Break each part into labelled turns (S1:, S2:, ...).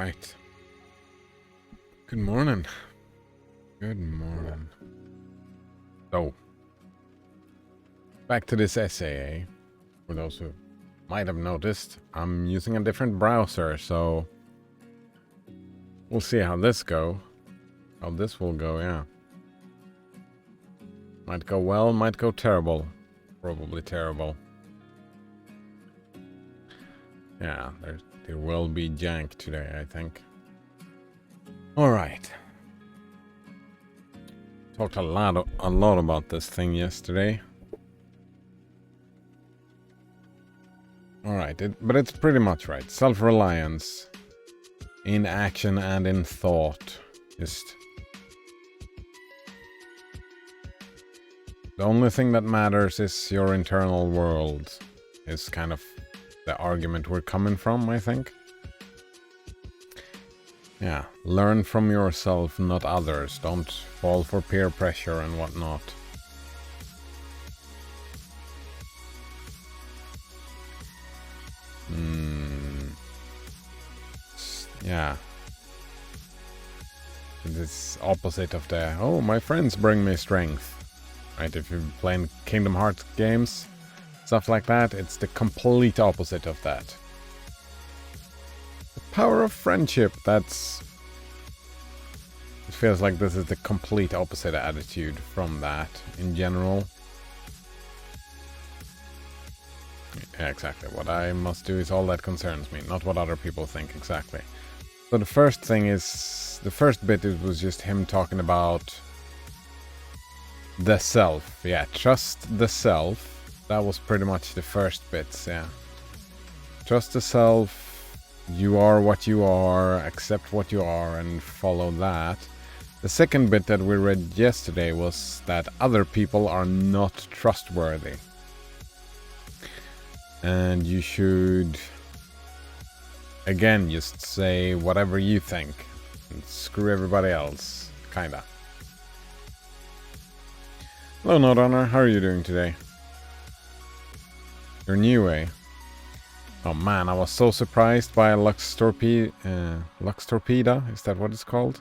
S1: right. Good morning. Good morning. So, back to this essay. For those who might have noticed, I'm using a different browser, so we'll see how this will go, yeah. Might go well, might go terrible. Probably terrible. Yeah, there will be jank today, I think. Alright. Talked a lot about this thing yesterday. Alright, but it's pretty much right. Self-reliance in action and in thought. Just the only thing that matters is your internal world, is kind of the argument we're coming from, I think. Yeah, learn from yourself, not others. Don't fall for peer pressure and whatnot. Yeah. It's opposite of the, oh, my friends bring me strength. Right, if you're playing Kingdom Hearts games, stuff like that, it's the complete opposite of that. The power of friendship, it feels like this is the complete opposite attitude from that in general. Yeah, exactly. What I must do is all that concerns me, not what other people think, exactly. So the first bit was just him talking about the self. Yeah, trust the self. That was pretty much the first bits, yeah. Trust the self, you are what you are, accept what you are, and follow that. The second bit that we read yesterday was that other people are not trustworthy. And you should, again, just say whatever you think. And screw everybody else, kinda. Hello, Note Honor. How are you doing today? You're new, eh? Oh man, I was so surprised by Lux Torpeda. Is that what it's called?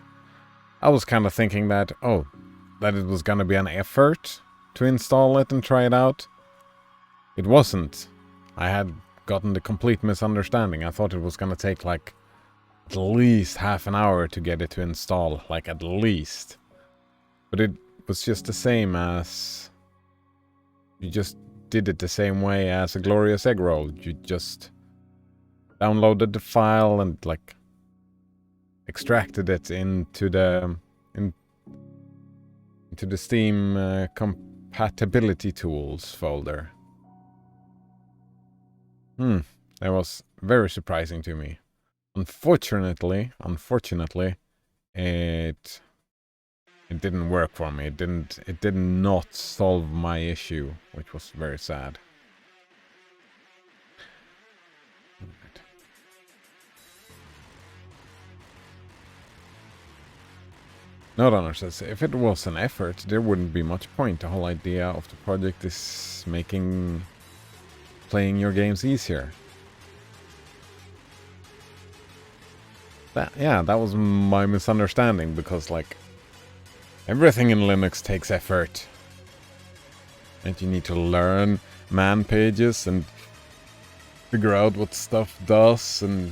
S1: I was kind of thinking that, that it was gonna be an effort to install it and try it out. It wasn't. I had gotten the complete misunderstanding. I thought it was gonna take like at least half an hour to get it to install, like at least. But it was just the same as, you just did it the same way as a glorious egg roll. You just downloaded the file and like extracted it into the Steam compatibility tools folder. That was very surprising to me. Unfortunately, it didn't work for me. It did not solve my issue, which was very sad. Right. Note Honor says, if it was an effort, there wouldn't be much point. The whole idea of the project is making playing your games easier. That was my misunderstanding, because like everything in Linux takes effort. And you need to learn man pages and figure out what stuff does, and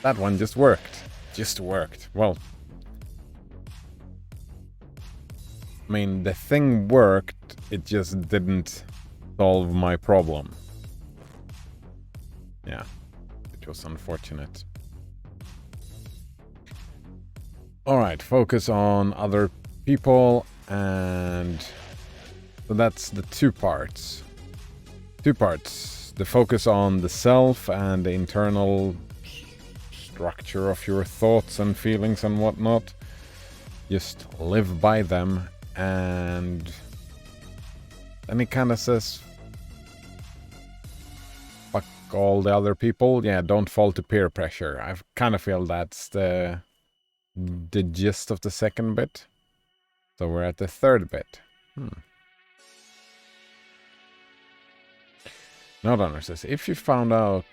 S1: that one just worked. Well, I mean, the thing worked, it just didn't solve my problem. Yeah, it was unfortunate. Alright, focus on other people, and so that's the two parts. The focus on the self and the internal structure of your thoughts and feelings and whatnot. Just live by them, and then he kind of says, fuck all the other people. Yeah, don't fall to peer pressure. I kind of feel that's the gist of the second bit. So we're at the third bit. Note Honor says, if you found out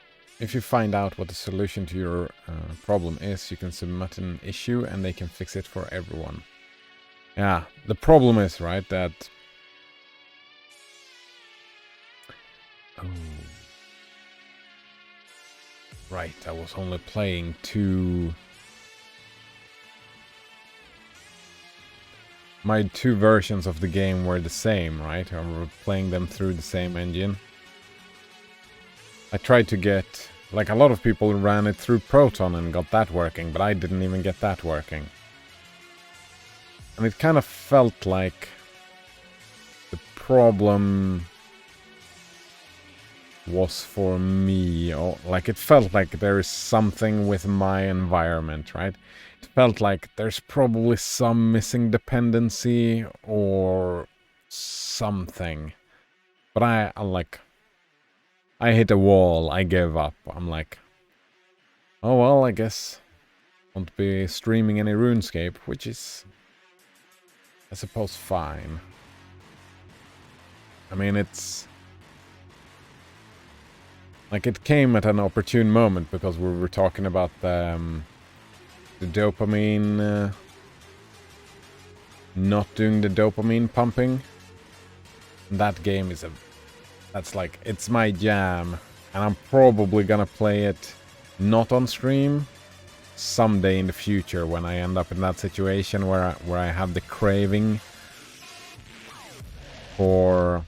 S1: if you find out what the solution to your problem is, you can submit an issue and they can fix it for everyone. Yeah, the problem is, right, that... Oh. Right, I was only playing two... My two versions of the game were the same, right? I was playing them through the same engine. I tried to get... Like, a lot of people ran it through Proton and got that working, but I didn't even get that working. And it kind of felt like the problem was for me, or like it felt like there is something with my environment, right? It felt like there's probably some missing dependency or something. But I hit a wall, I gave up. I'm like, oh well, I guess I won't be streaming any RuneScape, which is, I suppose, fine. I mean, it's... Like, it came at an opportune moment because we were talking about the dopamine... not doing the dopamine pumping. And that game is a... That's like, it's my jam. And I'm probably gonna play it not on stream someday in the future when I end up in that situation where I have the craving for...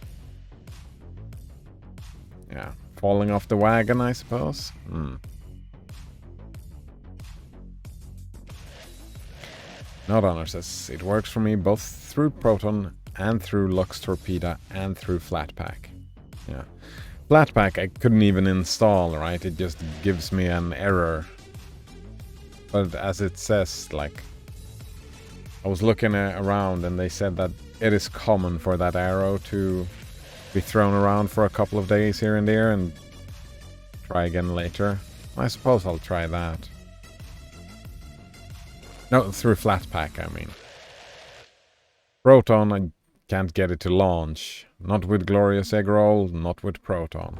S1: Yeah, falling off the wagon, I suppose. Notrunner says, it works for me both through Proton and through Lux Torpeda and through Flatpak. Yeah. Flatpak I couldn't even install, right? It just gives me an error. But as it says, like... I was looking around and they said that it is common for that arrow to be thrown around for a couple of days here and there and try again later. I suppose I'll try that. No, through Flatpak, I mean. Proton, I can't get it to launch. Not with Glorious Egg Roll, not with Proton.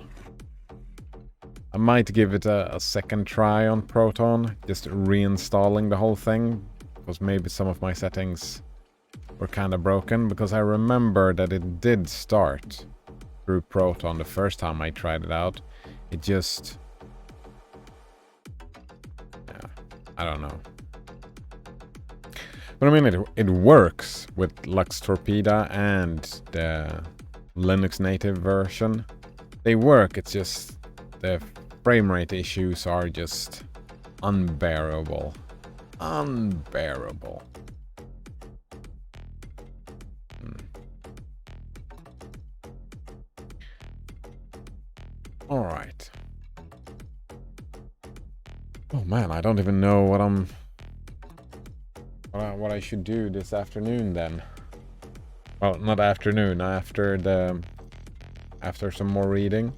S1: I might give it a second try on Proton, just reinstalling the whole thing, because maybe some of my settings were kind of broken, because I remember that it did start through Proton the first time I tried it out. It just... Yeah, I don't know. But I mean, it works with Lux Torpeda and the Linux native version. They work, it's just the frame rate issues are just unbearable. Unbearable. Alright. Oh man, I don't even know what what I should do this afternoon then. Well, not afternoon, after some more reading.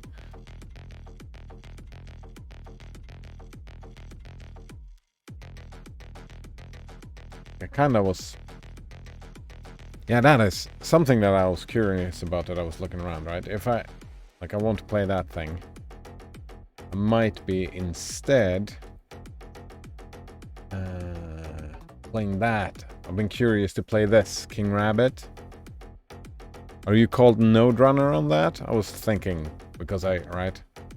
S1: I kinda was... Yeah, that is something that I was curious about that I was looking around, right? If I want to play that thing, I might be instead playing that. I've been curious to play this, King Rabbit. Are you called Noderunner on that? I was thinking, because I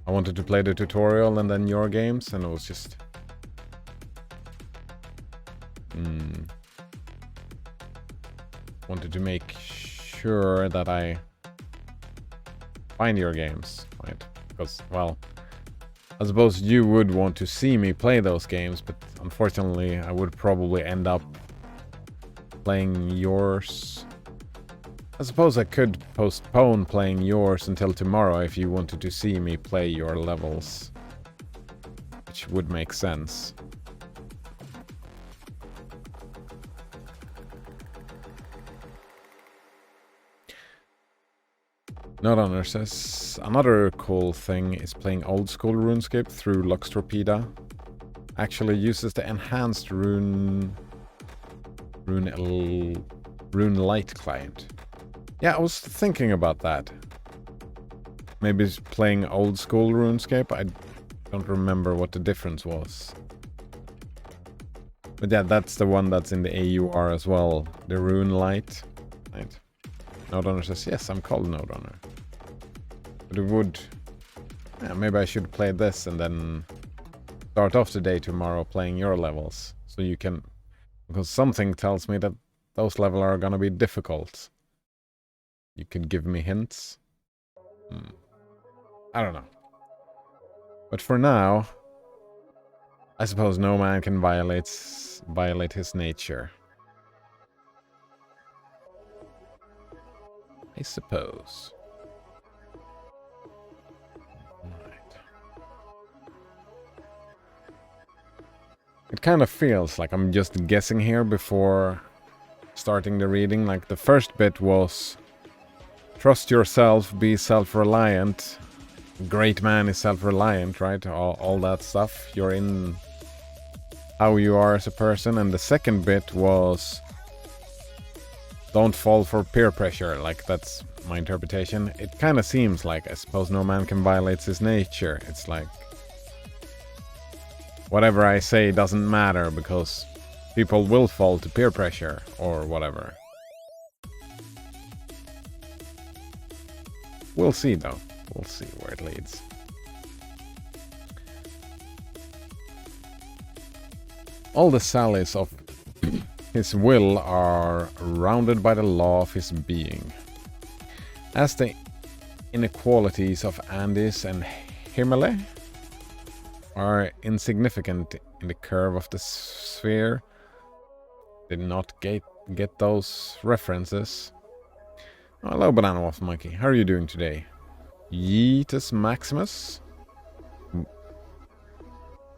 S1: wanted to play the tutorial and then your games, and it was just... Wanted to make sure that I find your games, right? Because, well, I suppose you would want to see me play those games, but unfortunately I would probably end up playing yours. I suppose I could postpone playing yours until tomorrow if you wanted to see me play your levels, which would make sense. Notrunner says, another cool thing is playing old school RuneScape through Lux Torpeda. Actually uses the enhanced Rune Light client. Yeah, I was thinking about that. Maybe playing old school RuneScape. Don't remember what the difference was. But yeah, that's the one that's in the AUR as well. The Rune Light. Right. Node owner says, yes, I'm called Node owner. But it would... Yeah, maybe I should play this and then start off the day tomorrow playing your levels. So you can... Because something tells me that those levels are gonna be difficult. You could give me hints. I don't know. But for now, I suppose no man can violate his nature. I suppose. Right. It kind of feels like I'm just guessing here before starting the reading. Like the first bit was trust yourself, be self-reliant. Great man is self-reliant, right? All that stuff. You're in how you are as a person. And the second bit was don't fall for peer pressure. Like, that's my interpretation. It kind of seems like, I suppose no man can violate his nature. It's like whatever I say doesn't matter because people will fall to peer pressure or whatever. We'll see though. We'll see where it leads. All the sallies of his will are rounded by the law of his being. As the inequalities of Andes and Himalaya are insignificant in the curve of the sphere, did not get those references. Oh, hello, Banana Waffle Monkey. How are you doing today? Yeetus Maximus?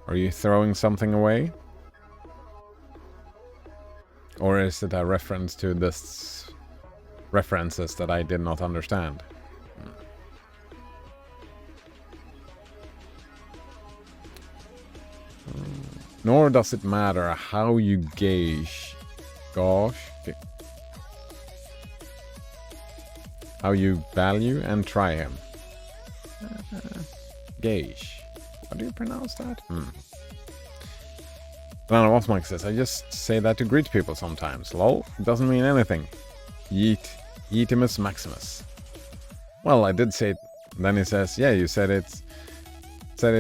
S1: Are you throwing something away? Or is it a reference to this references that I did not understand? Nor does it matter how you gauge. How you value and try him. Gauge. How do you pronounce that? Banana Waffle Monkey says, I just say that to greet people sometimes. Lol, it doesn't mean anything. Yeetimus Maximus. Well, I did say it. Then he says, yeah, you said it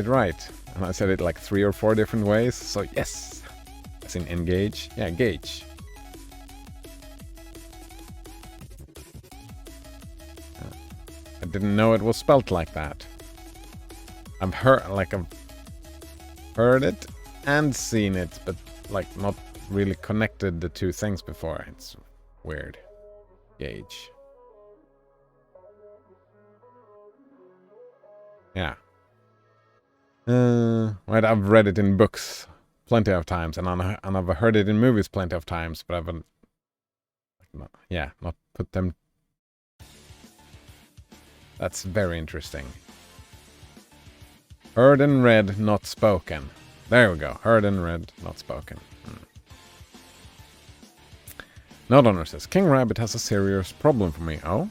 S1: right. And I said it like 3 or 4 different ways. So yes. As in engage. Yeah, gauge. I didn't know it was spelt like that. I've heard it and seen it, but like not really connected the two things before. It's weird. Gauge. Yeah. Right, I've read it in books plenty of times, and I've heard it in movies plenty of times, but I haven't, not put them. That's very interesting. Heard and read, not spoken. There we go. Heard and read, not spoken. Node owner says, King Rabbit has a serious problem for me. Oh?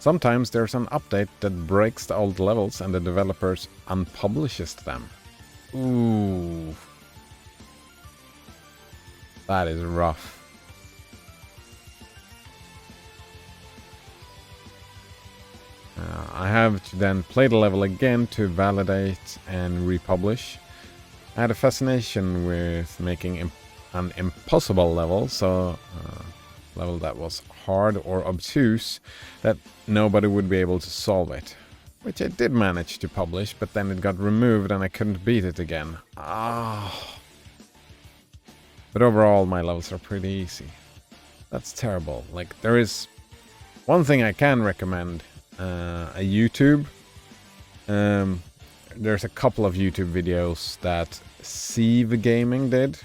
S1: Sometimes there's an update that breaks the old levels and the developers unpublishes them. Ooh. That is rough. I have to then play the level again to validate and republish. I had a fascination with making an impossible level, so level that was hard or obtuse, that nobody would be able to solve it. Which I did manage to publish, but then it got removed and I couldn't beat it again. Ah. But overall, my levels are pretty easy. That's terrible. Like, there is one thing I can recommend. A YouTube. There's a couple of YouTube videos that Sieve Gaming did.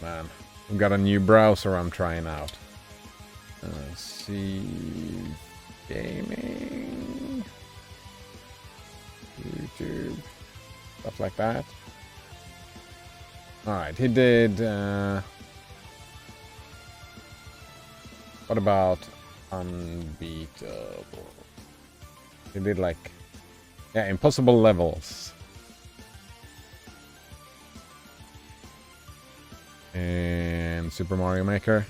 S1: Man, I've got a new browser I'm trying out. Sieve Gaming. YouTube. Stuff like that. Alright, he did... what about Unbeatable? He did like Yeah, impossible levels. And Super Mario Maker.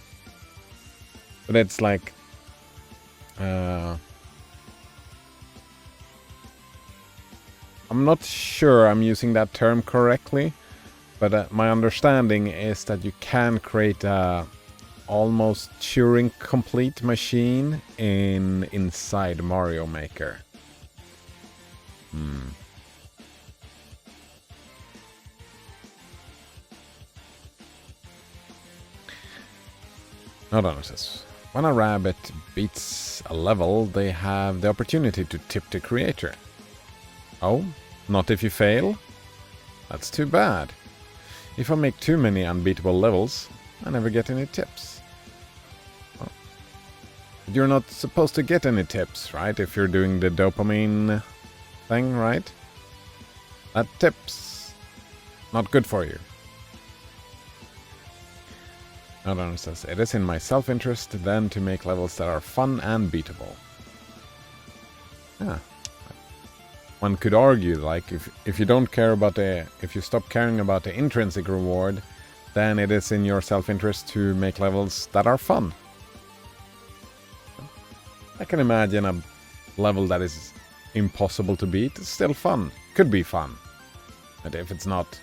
S1: But it's like... I'm not sure I'm using that term correctly, but my understanding is that you can create a almost Turing complete machine inside Mario Maker. Hold on, it says, when a rabbit beats a level, they have the opportunity to tip the creator. Oh, not if you fail? That's too bad. If I make too many unbeatable levels, I never get any tips. Well, you're not supposed to get any tips, right? If you're doing the dopamine thing, right? That tips. Not good for you. Another says, it is in my self-interest then to make levels that are fun and beatable. Yeah. One could argue, like, if you don't care about if you stop caring about the intrinsic reward, then it is in your self-interest to make levels that are fun. I can imagine a level that is impossible to beat is still fun. Could be fun. But if it's not...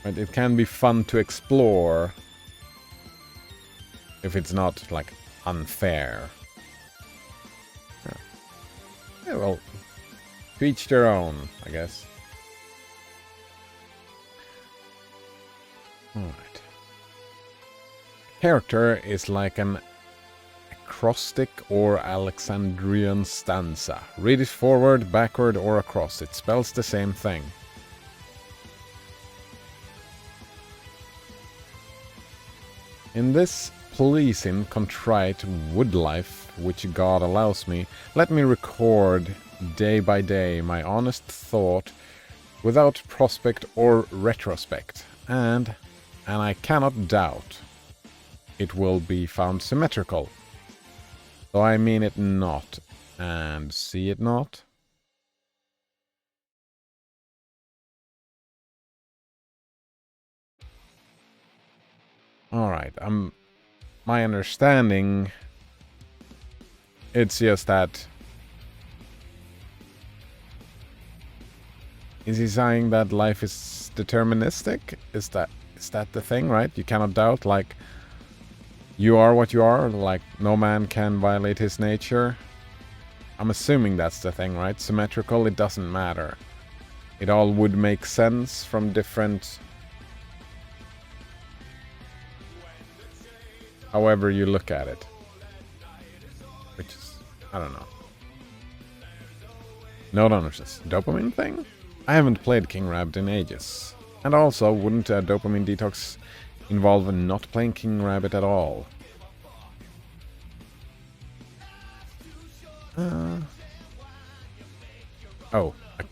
S1: But it can be fun to explore if it's not, like, unfair. Yeah, well, to each their own, I guess. Alright. Character is like an acrostic or Alexandrian stanza. Read it forward, backward, or across. It spells the same thing. In this pleasing, contrite wood life which God allows me, let me record day by day my honest thought without prospect or retrospect, and I cannot doubt it will be found symmetrical, though I mean it not, and see it not. Alright, my understanding, it's just that... Is he saying that life is deterministic? Is that the thing, right? You cannot doubt, like, you are what you are, like, no man can violate his nature. I'm assuming that's the thing, right? Symmetrical, it doesn't matter. It all would make sense from different... However you look at it. Which is, I don't know. Note on this dopamine thing? I haven't played King Rabbit in ages. And also, wouldn't a dopamine detox involve not playing King Rabbit at all? Oh, I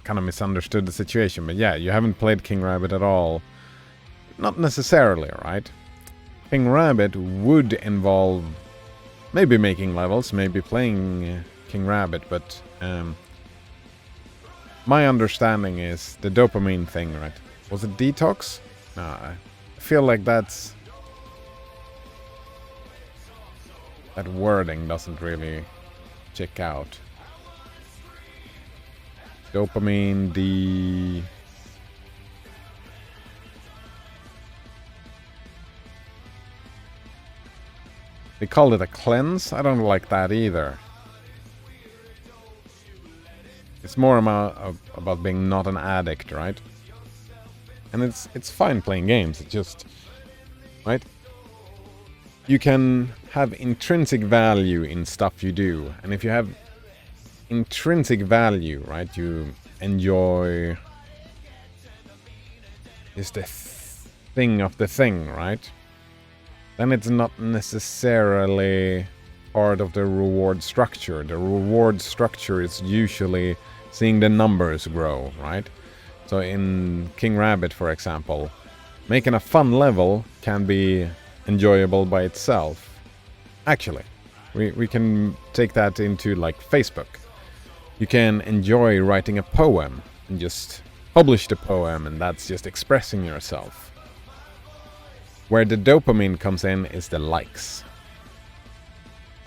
S1: kind of misunderstood the situation, but yeah, you haven't played King Rabbit at all. Not necessarily, right? King Rabbit would involve maybe making levels, maybe playing King Rabbit, but my understanding is the dopamine thing, right? Was it detox? No, I feel like that wording doesn't really check out. Dopamine, They called it a cleanse? I don't like that either. It's more about being not an addict, right? And it's fine playing games, it's just... Right? You can have intrinsic value in stuff you do. And if you have intrinsic value, right? You enjoy... Is the thing of the thing, right? Then it's not necessarily part of the reward structure. The reward structure is usually seeing the numbers grow, right? So in King Rabbit, for example, making a fun level can be enjoyable by itself. Actually, we can take that into, like, Facebook. You can enjoy writing a poem and just publish the poem, and that's just expressing yourself. Where the dopamine comes in is the likes.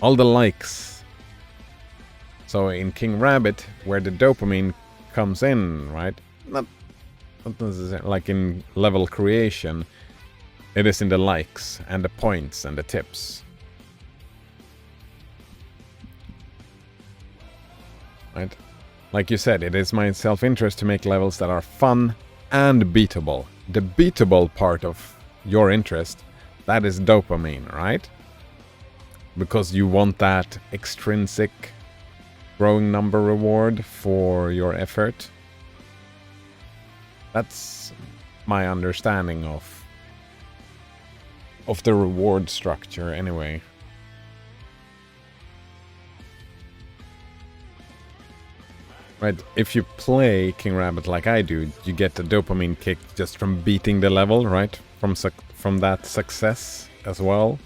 S1: All the likes. So in King Rabbit, where the dopamine comes in, right? Not necessarily like in level creation, it is in the likes and the points and the tips. Right? Like you said, it is my self-interest to make levels that are fun and beatable. The beatable part of your interest, that is dopamine, right? Because you want that extrinsic growing number reward for your effort. That's my understanding of the reward structure anyway. Right, if you play King Rabbit like I do, you get a dopamine kick just from beating the level, right? From that success as well.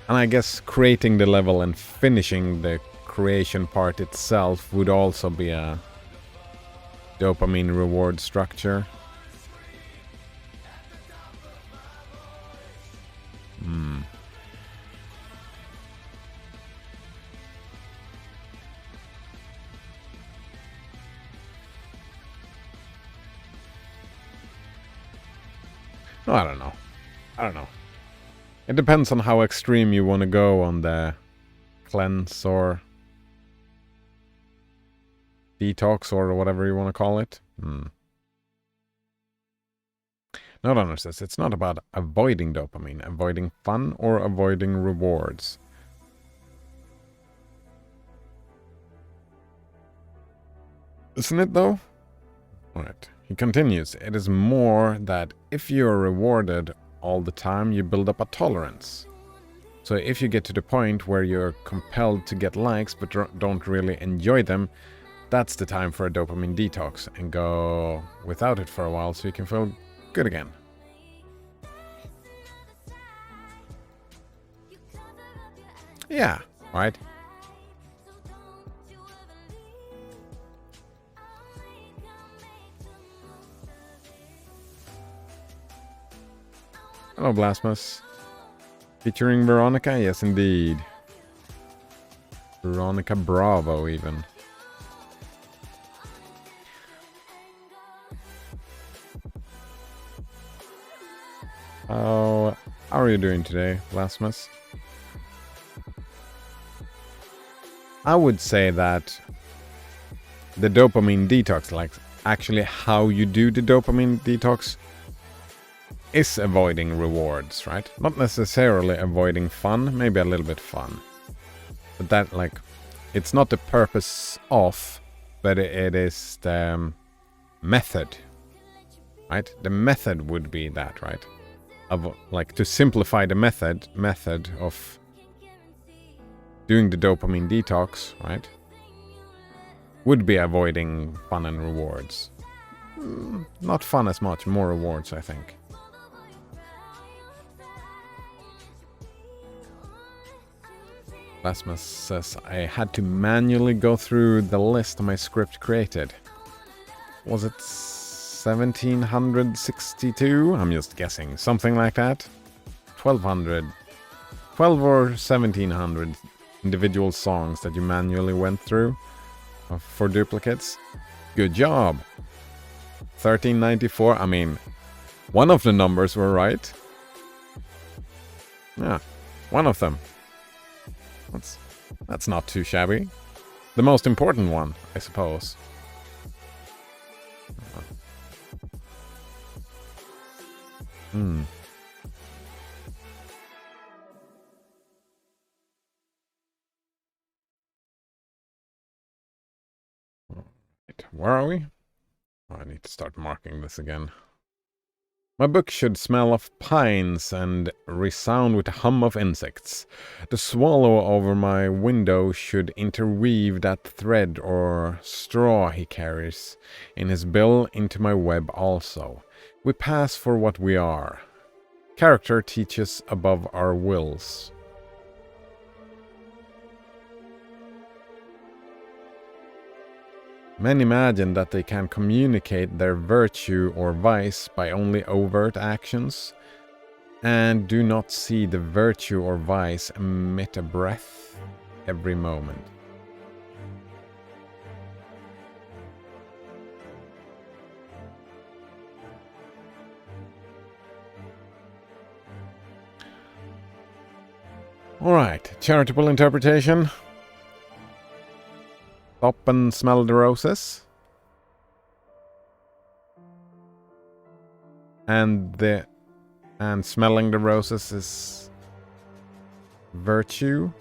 S1: And I guess creating the level and finishing the creation part itself would also be a dopamine reward structure. No, I don't know. It depends on how extreme you want to go on the cleanse or detox or whatever you want to call it. Nodonor says it's not about avoiding dopamine, avoiding fun or avoiding rewards. Isn't it though? Alright. He continues, it is more that if you are rewarded all the time, you build up a tolerance. So if you get to the point where you're compelled to get likes but don't really enjoy them, that's the time for a dopamine detox and go without it for a while so you can feel good again. Yeah, right? Hello, Blasmus. Featuring Veronica? Yes, indeed. Veronica Bravo, even. How are you doing today, Blasmus? I would say that the dopamine detox, like actually how you do the dopamine detox, is avoiding rewards, right? Not necessarily avoiding fun, maybe a little bit fun. But that, like, it's not the purpose of, but it is the method, right? The method would be that, right? Of, like, to simplify the method of doing the dopamine detox, right? Would be avoiding fun and rewards. Not fun as much, more rewards, I think. Blasmus says, I had to manually go through the list my script created. Was it 1762? I'm just guessing. Something like that. 1200. 12 or 1700 individual songs that you manually went through for duplicates. Good job. 1394. I mean, one of the numbers were right. Yeah, one of them. That's not too shabby. The most important one, I suppose. Where are we? Oh, I need to start marking this again. My book should smell of pines and resound with the hum of insects. The swallow over my window should interweave that thread or straw he carries in his bill into my web also. We pass for what we are. Character teaches above our wills. Men imagine that they can communicate their virtue or vice by only overt actions, and do not see the virtue or vice emit a breath every moment. Alright, charitable interpretation. Stop and smell the roses. And smelling the roses is virtue.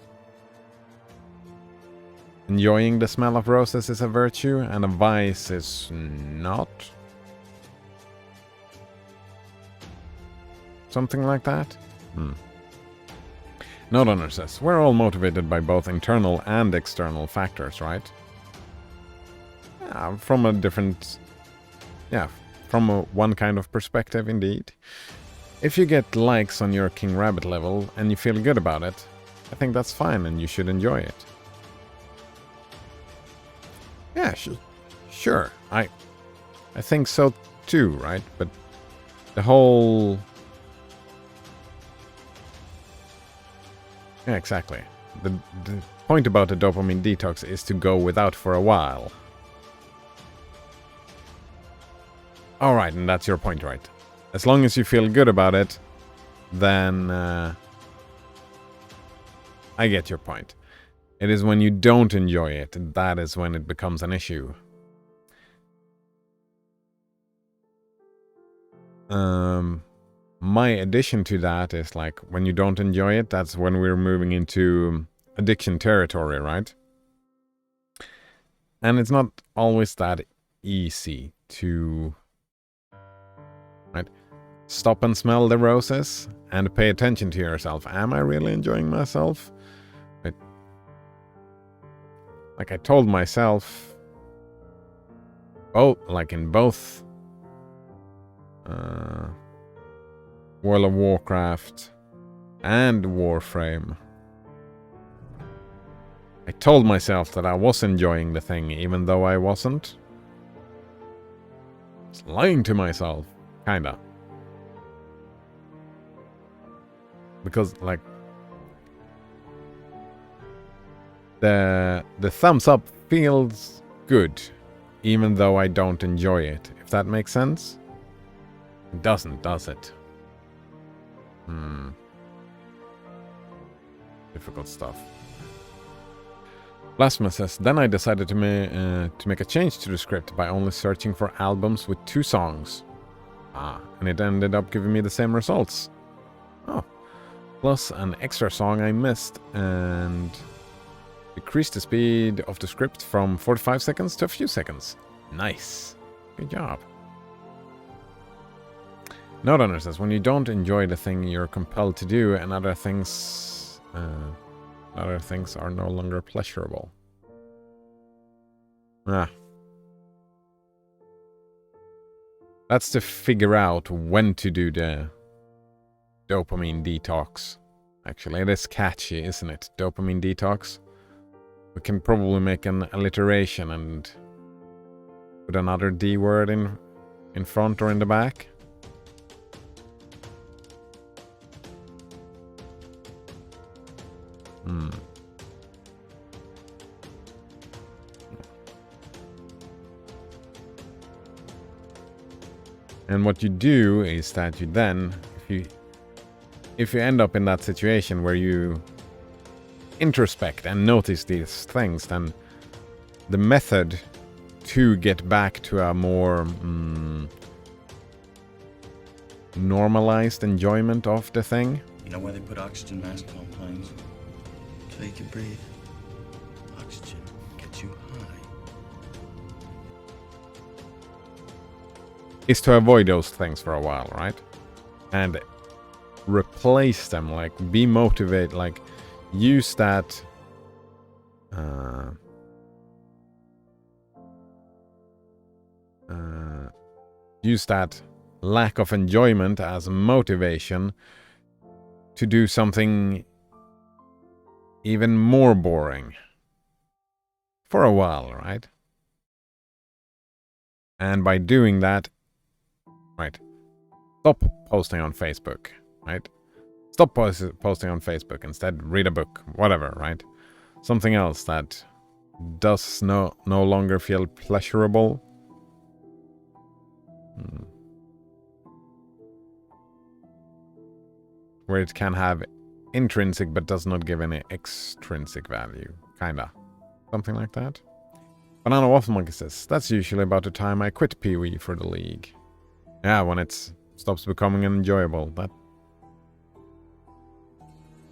S1: Enjoying the smell of roses is a virtue, and a vice is not. Something like that? Note says, we're all motivated by both internal and external factors, right? From a different... Yeah, from one kind of perspective, indeed. If you get likes on your King Rabbit level and you feel good about it, I think that's fine and you should enjoy it. Yeah, sure. I think so too, right? But the whole... Yeah, exactly. The point about the dopamine detox is to go without for a while. Alright, and that's your point, right? As long as you feel good about it, then I get your point. It is when you don't enjoy it, that is when it becomes an issue. My addition to that is like, when you don't enjoy it, that's when we're moving into addiction territory, right? And it's not always that easy to... Right? Stop and smell the roses and pay attention to yourself. Am I really enjoying myself? Like I told myself, in both World of Warcraft and Warframe, I told myself that I was enjoying the thing, even though I wasn't. I was lying to myself, kinda. Because, like, the thumbs up feels good, even though I don't enjoy it. If that makes sense? It doesn't, does it? Difficult stuff. Blasphemous says, then I decided to make a change to the script by only searching for albums with 2 songs. And it ended up giving me the same results. Oh. Plus an extra song I missed, and decreased the speed of the script from 45 seconds to a few seconds. Nice. Good job. Note says, when you don't enjoy the thing you're compelled to do, and other things are no longer pleasurable. That's to figure out when to do the dopamine detox. Actually, it is catchy, isn't it? Dopamine detox. We can probably make an alliteration and put another D word in front or in the back. And what you do is that you then, if you end up in that situation where you introspect and notice these things, then the method to get back to a more normalized enjoyment of the thing.
S2: You know why they put oxygen masks on planes? So you can breathe. Oxygen gets you high.
S1: Is to avoid those things for a while, right? And replace them, like be motivated, like use that lack of enjoyment as motivation to do something even more boring for a while, right? And by doing that, right, stop posting on Facebook, right? Stop posting on Facebook. Instead, read a book, whatever, right? Something else that does no longer feel pleasurable. Where it can have intrinsic but does not give any extrinsic value. Kinda. Something like that. Banana Waffle Monkey says, that's usually about the time I quit Pee-wee for the league. Yeah, when it stops becoming enjoyable. That...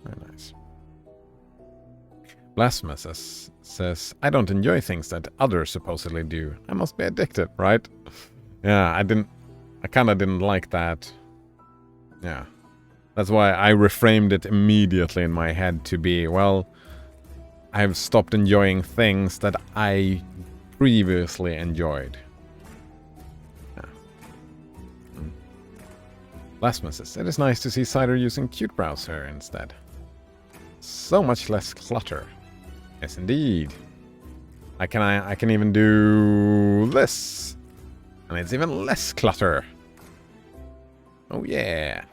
S1: Very nice. Blasphemous says, I don't enjoy things that others supposedly do. I must be addicted, right? Yeah, I kinda didn't like that. Yeah. That's why I reframed it immediately in my head to be, well, I've stopped enjoying things that I previously enjoyed. Yeah. Blasphemous says, it is nice to see Cider using Qt Browser instead. So much less clutter. Yes, indeed. I can even do this. And it's even less clutter. Oh yeah.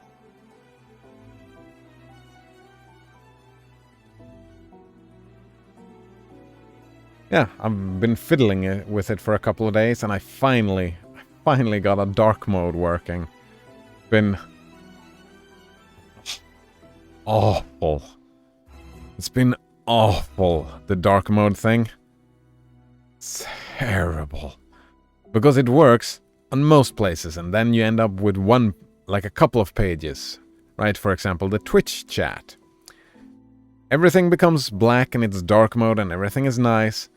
S1: Yeah, I've been fiddling with it for a couple of days, and I finally got a dark mode working. Been awful. It's been awful, the dark mode thing. It's terrible. Because it works on most places, and then you end up with a couple of pages. Right, for example, the Twitch chat. Everything becomes black and it's dark mode and everything is nice.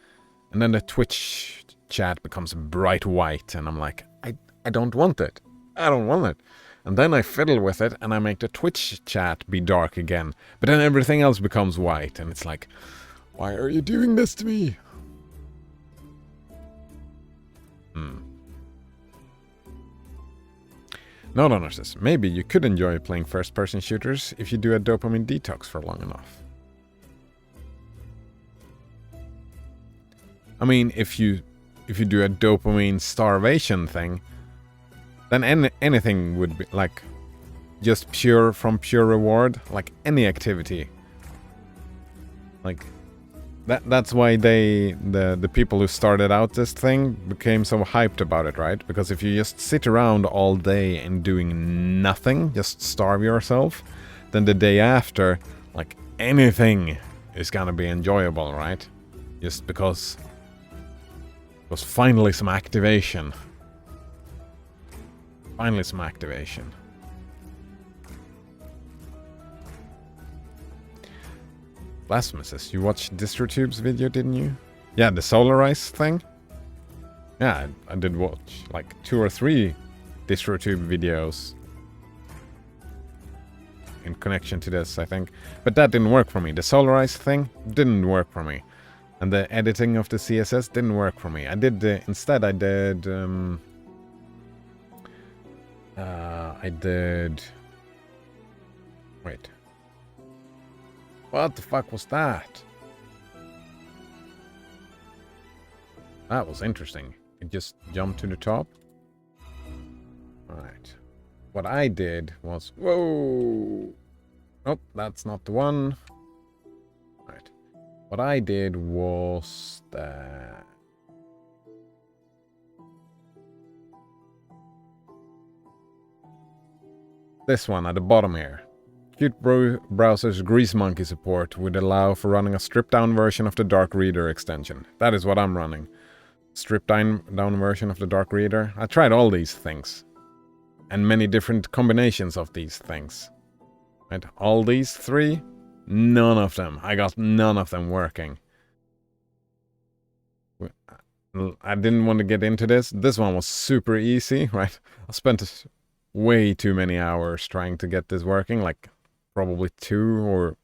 S1: And then the Twitch chat becomes bright white, and I'm like, I don't want it. I don't want it. And then I fiddle with it, and I make the Twitch chat be dark again. But then everything else becomes white, and it's like, why are you doing this to me? No says, maybe you could enjoy playing first-person shooters if you do a dopamine detox for long enough. I mean, if you do a dopamine starvation thing, then anything would be like just pure reward, like any activity. Like that's why the people who started out this thing became so hyped about it, right? Because if you just sit around all day and doing nothing, just starve yourself, then the day after, like anything is gonna be enjoyable, right? Just because was finally some activation. Finally some activation. Blasphemous says, you watched DistroTube's video, didn't you? Yeah, the Solarize thing? Yeah, I did watch like 2 or 3 DistroTube videos in connection to this, I think. But that didn't work for me. The Solarize thing didn't work for me. And the editing of the CSS didn't work for me. Instead I did wait. What the fuck was that? That was interesting. It just jumped to the top. Alright. What I did was... Whoa! Nope, that's not the one. Right. What I did was that... This one at the bottom here. Qt Browser's Grease Monkey support would allow for running a stripped-down version of the Dark Reader extension. That is what I'm running. Stripped-down version of the Dark Reader. I tried all these things. And many different combinations of these things. Right? All these 3, none of them. I got none of them working. I didn't want to get into this. This one was super easy, right? I spent way too many hours trying to get this working, like probably 2 or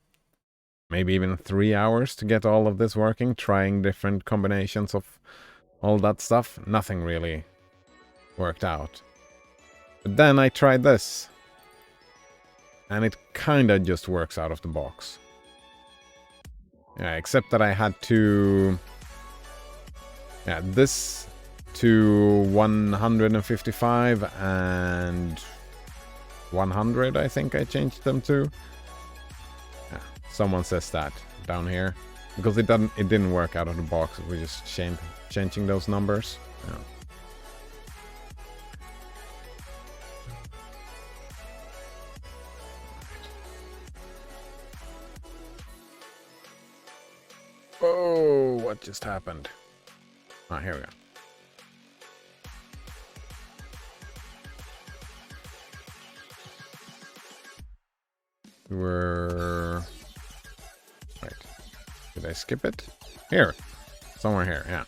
S1: maybe even 3 hours to get all of this working, trying different combinations of all that stuff. Nothing really worked out. But then I tried this, and it kinda just works out of the box. Yeah, except that I had to... Yeah, this to 155 and 100, I think I changed them to. Yeah, someone says that down here. Because it didn't work out of the box. We're just changing those numbers. Yeah. Oh, what just happened? Ah, here we go. Right. Did I skip it? Here. Somewhere here, yeah.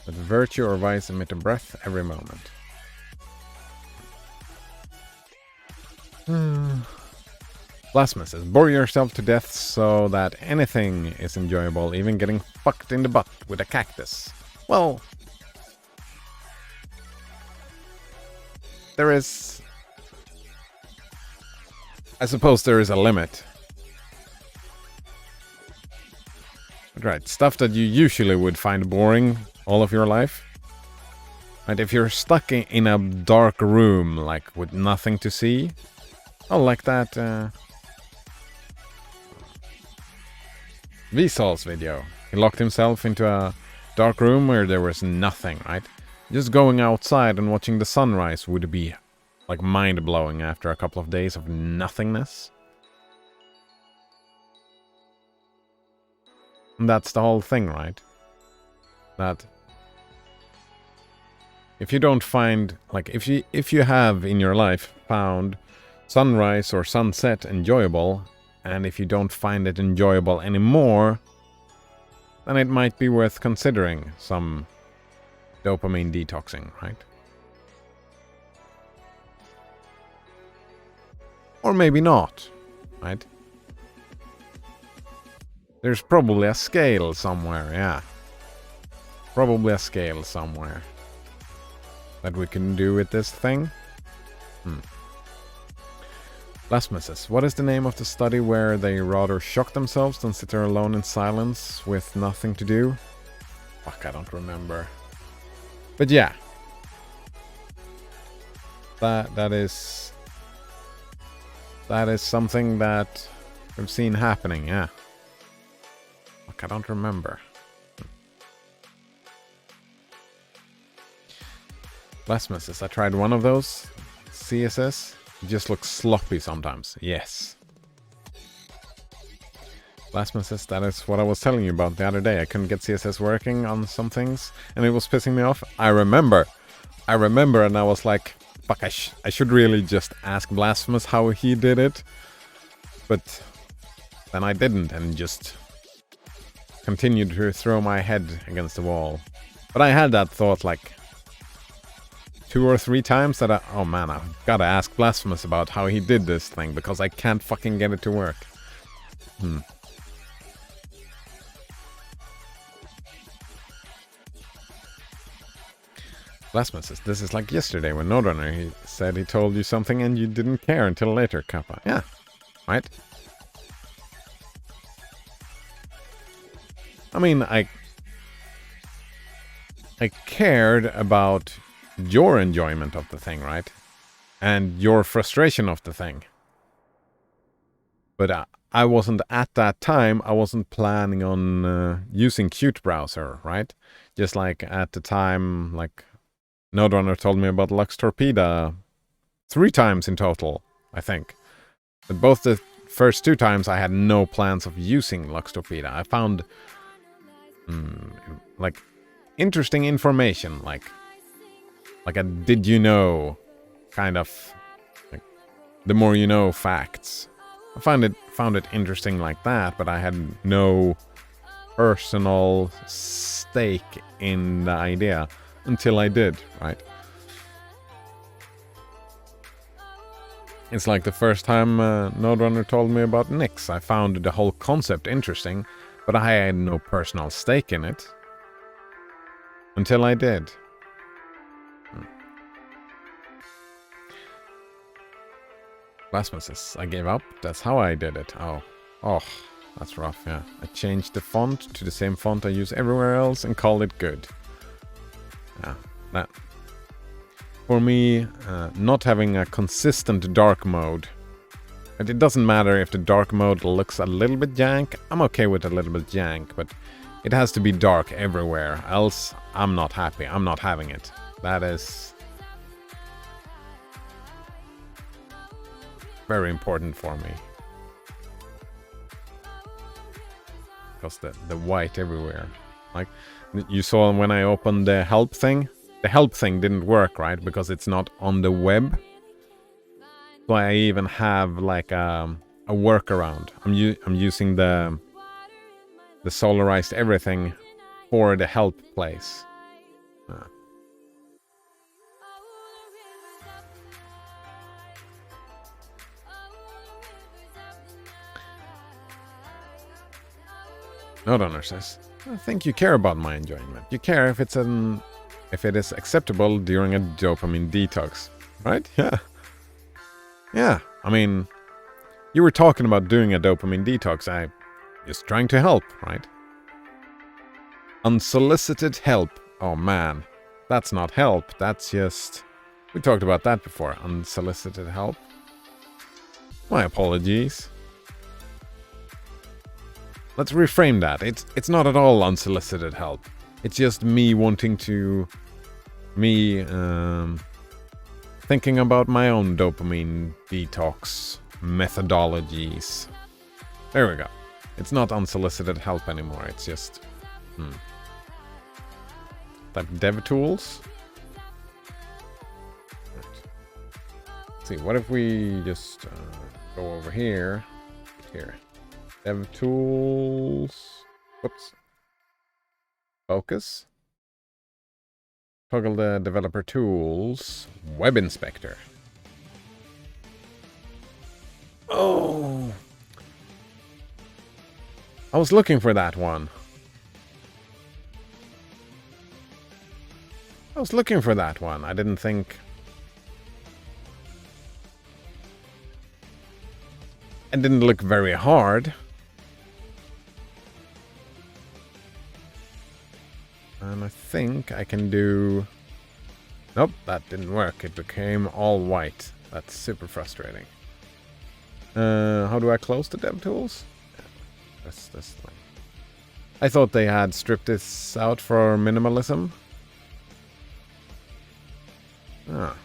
S1: Let virtue or vice emit a breath every moment. Plasma says, bore yourself to death so that anything is enjoyable, even getting fucked in the butt with a cactus. Well, there is... I suppose there is a limit. Right, stuff that you usually would find boring all of your life. Right, if you're stuck in a dark room, like with nothing to see. Oh, like that Vsauce video. He locked himself into a dark room where there was nothing, right? Just going outside and watching the sunrise would be like mind-blowing after a couple of days of nothingness. And that's the whole thing, right? That if you don't find, like, if you have in your life found sunrise or sunset enjoyable, and if you don't find it enjoyable anymore, then it might be worth considering some dopamine detoxing, right? Or maybe not, right? There's probably a scale somewhere, yeah. Probably a scale somewhere that we can do with this thing. Blasphemous says, what is the name of the study where they rather shock themselves than sit there alone in silence with nothing to do? Fuck, I don't remember. But yeah. That is something that we've seen happening, yeah. Fuck, I don't remember. Blasphemous says, I tried one of those. CSS. It just looks sloppy sometimes. Yes. Blasphemous says, that is what I was telling you about the other day. I couldn't get CSS working on some things, and it was pissing me off. I remember, and I was like, fuck, I should really just ask Blasphemous how he did it. But then I didn't, and just continued to throw my head against the wall. But I had that thought like 2 or 3 times that oh man, I've gotta ask Blasphemous about how he did this thing, because I can't fucking get it to work. Blasphemous says, this is like yesterday when Nodrunner, he said he told you something and you didn't care until later, Kappa. Yeah, right? I mean, I cared about your enjoyment of the thing, right? And your frustration of the thing. But I wasn't, at that time, I wasn't planning on using Qt browser, right? Just like at the time, like, Nodrunner told me about Lux Torpeda 3 times in total, I think. But both the first 2 times I had no plans of using Lux Torpeda. I found, like, interesting information, like a did you know kind of, like, the more you know facts. I found it interesting like that, but I had no personal stake in the idea until I did, right? It's like the first time Nodrunner told me about Nix. I found the whole concept interesting, but I had no personal stake in it until I did. Blasphemous says, I gave up. That's how I did it. Oh. That's rough, yeah. I changed the font to the same font I use everywhere else and called it good. Yeah, that. For me, not having a consistent dark mode. And it doesn't matter if the dark mode looks a little bit jank. I'm okay with a little bit jank, but it has to be dark everywhere. Else, I'm not happy. I'm not having it. That is very important for me. Because the white everywhere. Like, you saw when I opened the help thing. The help thing didn't work, right? Because it's not on the web. So I even have like a workaround. I'm using the solarized everything for the help place. Nodonor says, I think you care about my enjoyment. You care if it is acceptable during a dopamine detox, right? Yeah. Yeah, I mean, you were talking about doing a dopamine detox. I'm just trying to help, right? Unsolicited help. Oh man, that's not help. That's just... We talked about that before. Unsolicited help. My apologies. Let's reframe that. It's not at all unsolicited help. It's just me wanting to... thinking about my own dopamine detox methodologies. There we go. It's not unsolicited help anymore. It's just... Like dev tools? Right. Let's see, what if we just go over here. Here. Dev tools. Whoops. Focus. Toggle the developer tools. Web inspector. Oh! I was looking for that one. I didn't think... It didn't look very hard. And I think I can do... Nope, that didn't work. It became all white. That's super frustrating. How do I close the dev tools? Yeah, that's this thing. I thought they had stripped this out for minimalism. Ah.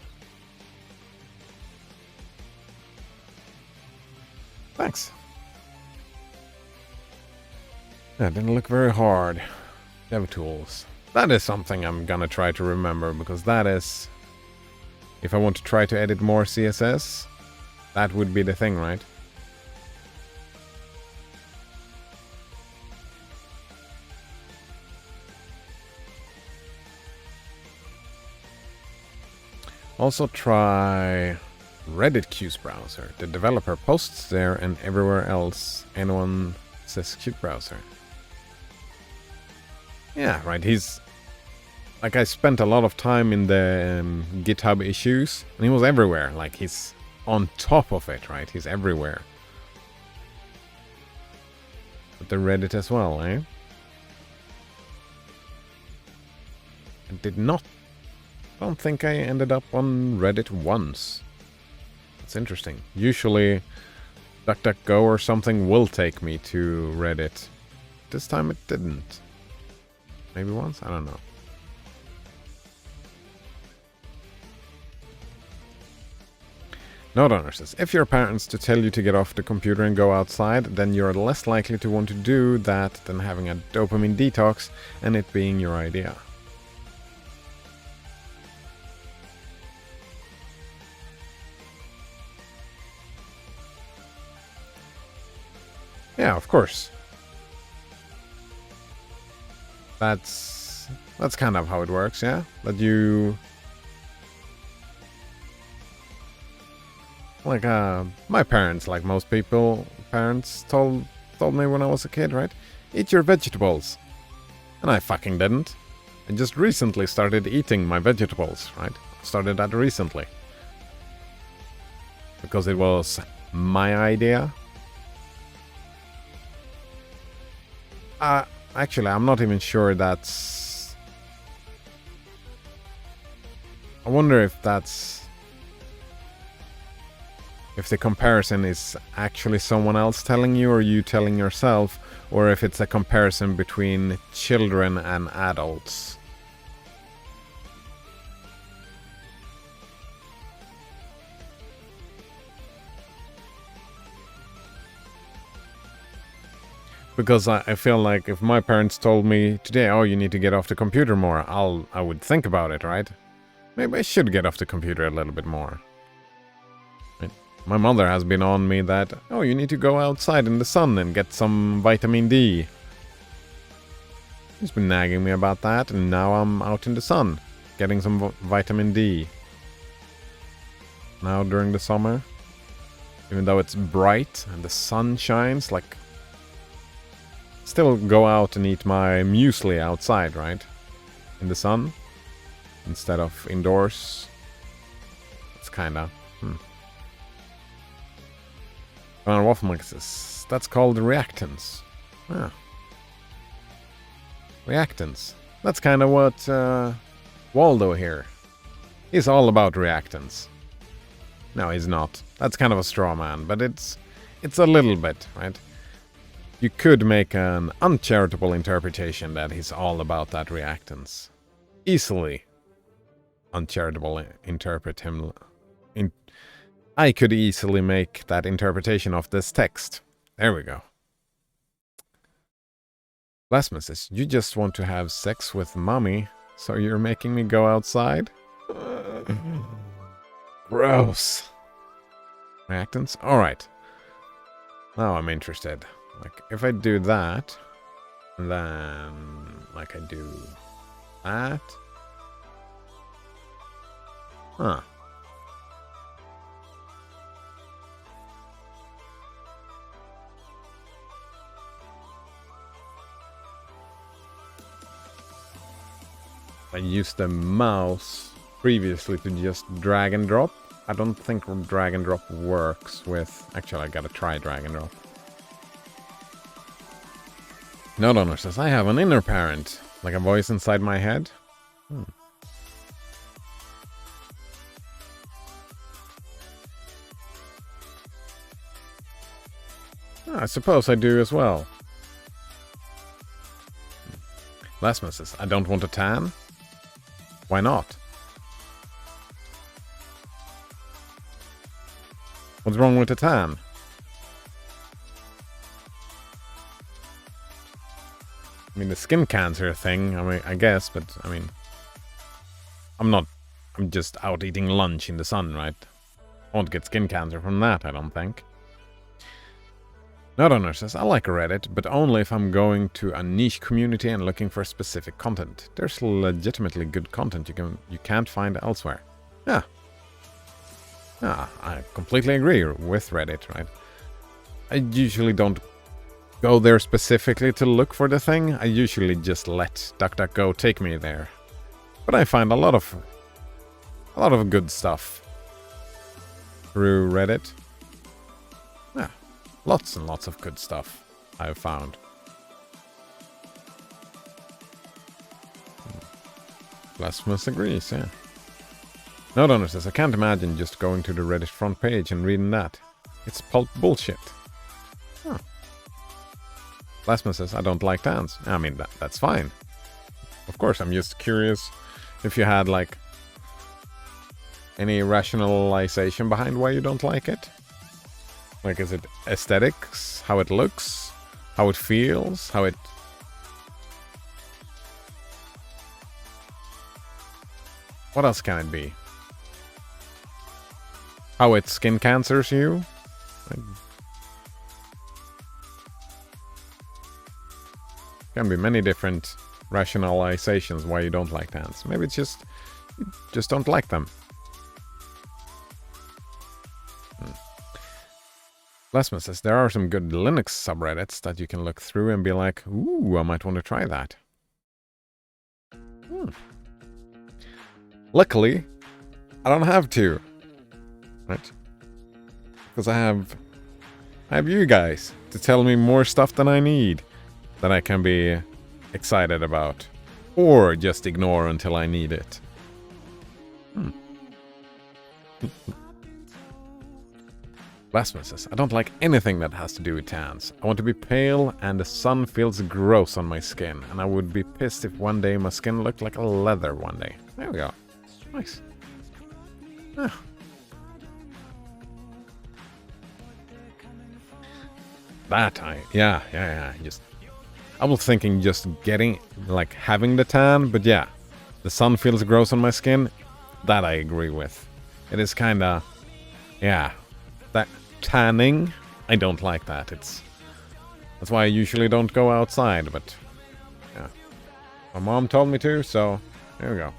S1: Thanks. That didn't look very hard. Dev tools. That is something I'm gonna try to remember, because that is... If I want to try to edit more CSS, that would be the thing, right? Also try Reddit Qt browser. The developer posts there, and everywhere else anyone says Qt browser. Yeah, right, he's... Like, I spent a lot of time in the GitHub issues, and he was everywhere. Like, he's on top of it, right? He's everywhere. But the Reddit as well, eh? I don't think I ended up on Reddit once. That's interesting. Usually, DuckDuckGo or something will take me to Reddit. This time it didn't. Maybe once? I don't know. Nodonor says, if your parents to tell you to get off the computer and go outside, then you're less likely to want to do that than having a dopamine detox and it being your idea. Yeah, of course. That's kind of how it works, yeah? That you... Like, my parents, like most parents told me when I was a kid, right? Eat your vegetables. And I fucking didn't. I just recently started eating my vegetables, right? Started that recently. Because it was my idea. Actually, I'm not even sure that's... I wonder if that's... If the comparison is actually someone else telling you or you telling yourself, or if it's a comparison between children and adults. Because I feel like if my parents told me today, oh, you need to get off the computer more, I would think about it, right? Maybe I should get off the computer a little bit more. My mother has been on me that, oh, you need to go outside in the sun and get some vitamin D. She's been nagging me about that, and now I'm out in the sun, getting some vitamin D. Now during the summer, even though it's bright and the sun shines, like, still go out and eat my muesli outside, right? In the sun, instead of indoors. It's kinda, waffle mixes. That's called reactants. Ah. Reactants. That's kind of what Waldo here. He's all about reactants. No, he's not. That's kind of a straw man, but it's a little bit, right? You could make an uncharitable interpretation that he's all about that reactants. Easily uncharitable interpret him. I could easily make that interpretation of this text. There we go. Plasma says, you just want to have sex with mommy, so you're making me go outside? Gross. Reactants? Alright. Now I'm interested. Like, if I do that, then, like, I do that. Huh. I used the mouse previously to just drag and drop. I don't think drag and drop works with... Actually, I gotta try drag and drop. Note owner says, I have an inner parent. Like a voice inside my head. I suppose I do as well. Lasmus says, I don't want a tan. Why not? What's wrong with a tan? I mean, the skin cancer thing, I mean, I guess, but, I mean... I'm just out eating lunch in the sun, right? I won't get skin cancer from that, I don't think. Note owner says, I like Reddit, but only if I'm going to a niche community and looking for specific content. There's legitimately good content you can't find elsewhere. Yeah. Yeah, I completely agree with Reddit, right? I usually don't go there specifically to look for the thing. I usually just let DuckDuckGo take me there. But I find a lot of good stuff through Reddit. Yeah. Lots and lots of good stuff I've found. Blasphemous agrees, yeah. Note owner says, I can't imagine just going to the Reddit front page and reading that. It's pulp bullshit. Huh. Blasphemous says, I don't like tans. I mean, that's fine. Of course, I'm just curious if you had, like, any rationalization behind why you don't like it. Like, is it aesthetics? How it looks? How it feels? How it... What else can it be? How it skin cancers you? Like... Can be many different rationalizations why you don't like tans. Maybe it's just... You just don't like them. Lesman says, there are some good Linux subreddits that you can look through and be like, ooh, I might want to try that. Luckily, I don't have to. Right? Because I have you guys to tell me more stuff than I need. that I can be excited about. Or just ignore until I need it. Blasphemous says, I don't like anything that has to do with tans. I want to be pale and the sun feels gross on my skin. And I would be pissed if one day my skin looked like a leather one day. There we go. Nice. Ah. That yeah. I was thinking just getting, like, having the tan, but yeah. The sun feels gross on my skin. That I agree with. It is kinda, yeah. That tanning, I don't like that. That's why I usually don't go outside, but yeah. My mom told me to, so there we go.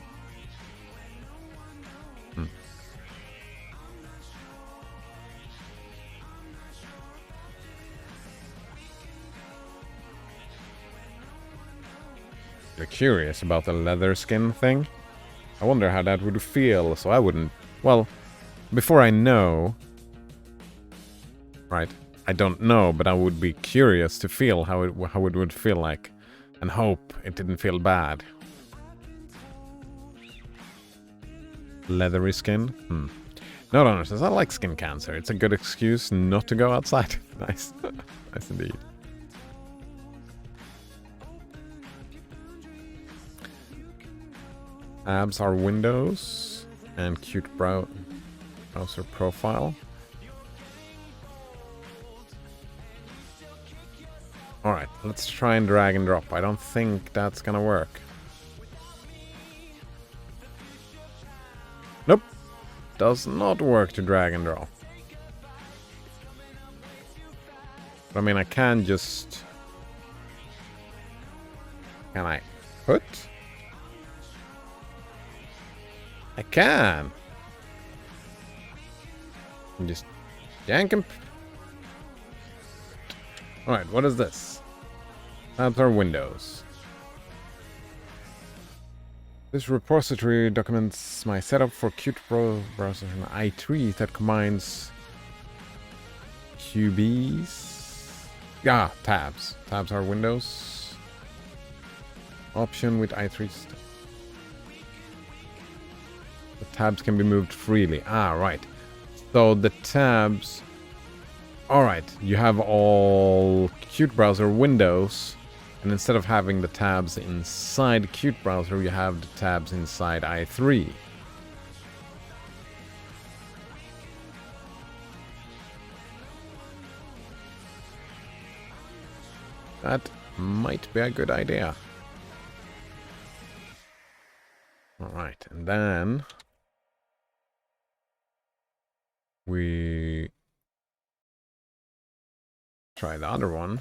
S1: You're curious about the leather skin thing? I wonder how that would feel, so I wouldn't... Well, before I know... Right, I don't know, but I would be curious to feel how it would feel like. And hope it didn't feel bad. Leathery skin? No, Donor says, I like skin cancer. It's a good excuse not to go outside. Nice. Nice indeed. Tabs are windows and cute browser profile. Alright, let's try and drag and drop. I don't think that's gonna work. Nope. Does not work to drag and drop. But I mean, I can just... Can I put? I can. And just yank him. Alright, what is this? Tabs are windows. This repository documents my setup for Qt browser and i3 that combines QBs. Yeah, tabs. Tabs are windows. Option with i3. The tabs can be moved freely. Ah, right. So the tabs... Alright, you have all Qt browser windows, and instead of having the tabs inside Qt browser, you have the tabs inside i3. That might be a good idea. Alright, and then... we... try the other one.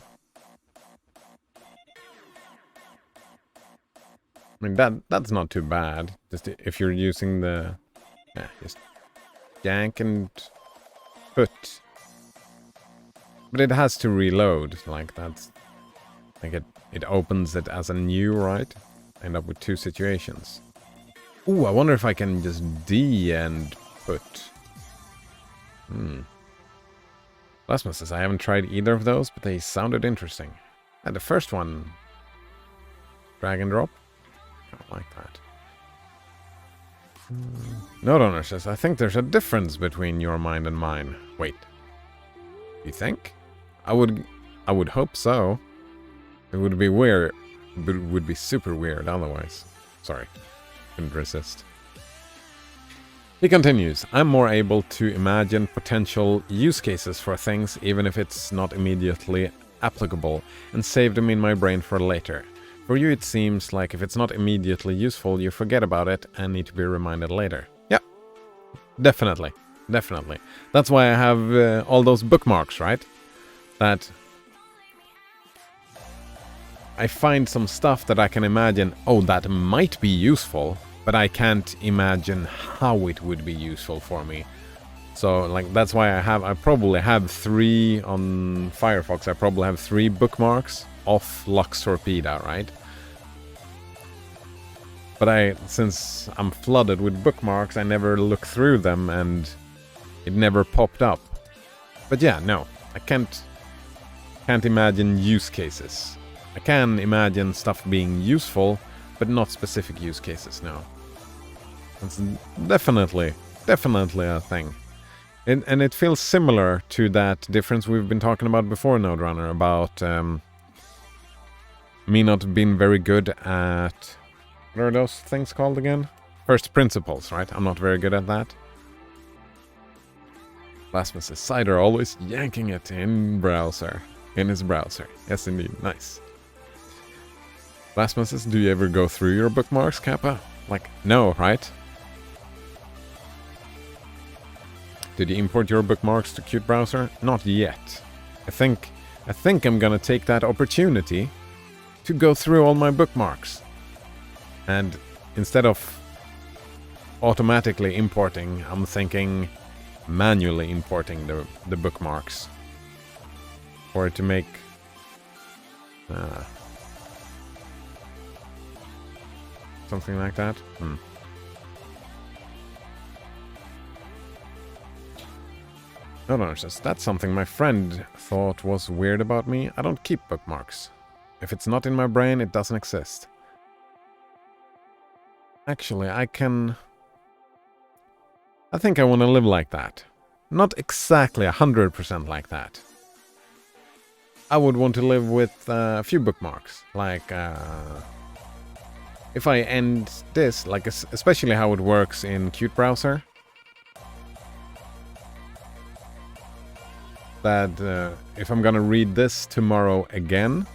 S1: I mean, that's not too bad. Just if you're using the... Yeah, just yank and put. But it has to reload. Like, that's... Like, it opens it as a new, right? End up with two situations. Ooh, I wonder if I can just D and put. Plasma says, I haven't tried either of those, but they sounded interesting. And the first one... Drag and drop? I don't like that. No Donor says, I think there's a difference between your mind and mine. Wait. You think? I would hope so. It would be weird. But it would be super weird otherwise. Sorry. Couldn't resist. He continues, I'm more able to imagine potential use cases for things even if it's not immediately applicable and save them in my brain for later. For you it seems like if it's not immediately useful you forget about it and need to be reminded later. Yeah, definitely. Definitely. That's why I have all those bookmarks, right? That I find some stuff that I can imagine, oh, that might be useful, but I can't imagine how it would be useful for me. So, like, that's why I probably have 3 on Firefox. I probably have 3 bookmarks off Lux Torpeda, right? But since I'm flooded with bookmarks, I never look through them and it never popped up. But yeah, no, I can't imagine use cases. I can imagine stuff being useful, but not specific use cases, no. It's definitely a thing. And it feels similar to that difference we've been talking about before, Node Runner, about me not being very good at... What are those things called again? First principles, right? I'm not very good at that. Blasphemous says, Cider always yanking it in his browser. Yes, indeed. Nice. Blasphemous says, do you ever go through your bookmarks, Kappa? Like, no, right? Did you import your bookmarks to Qt Browser? Not yet. I think I'm gonna take that opportunity to go through all my bookmarks. And instead of automatically importing, I'm thinking manually importing the bookmarks. For it to make... something like that? No, says, that's something my friend thought was weird about me. I don't keep bookmarks. If it's not in my brain, it doesn't exist. Actually, I think I want to live like that. Not exactly 100% like that. I would want to live with a few bookmarks. Like, if I end this, like especially how it works in Qt Browser, that if I'm gonna read this tomorrow again,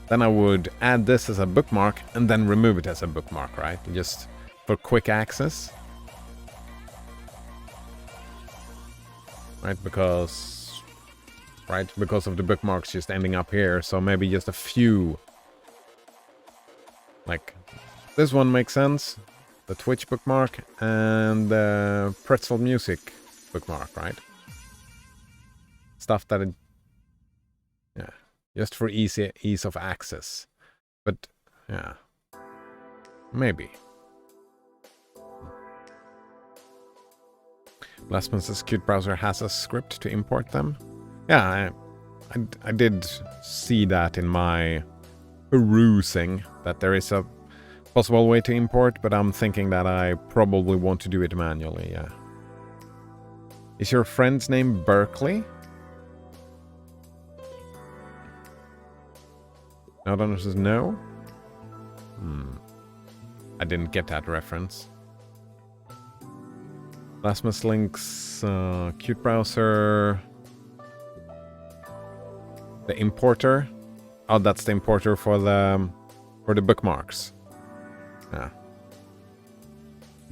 S1: then I would add this as a bookmark and then remove it as a bookmark, right? Just for quick access. Right, because of the bookmarks just ending up here, so maybe just a few. Like, this one makes sense, the Twitch bookmark, and the Pretzel Music bookmark, right? Stuff that, yeah, just for ease of access. But, yeah, maybe. Blasphemous says Qt Browser has a script to import them. Yeah, I did see that in my perusing, that there is a possible way to import, but I'm thinking that I probably want to do it manually, yeah. Is your friend's name Berkeley? Node says no? I didn't get that reference. Blasphemous links Qt Browser. The importer. Oh, that's the importer for the bookmarks. Yeah.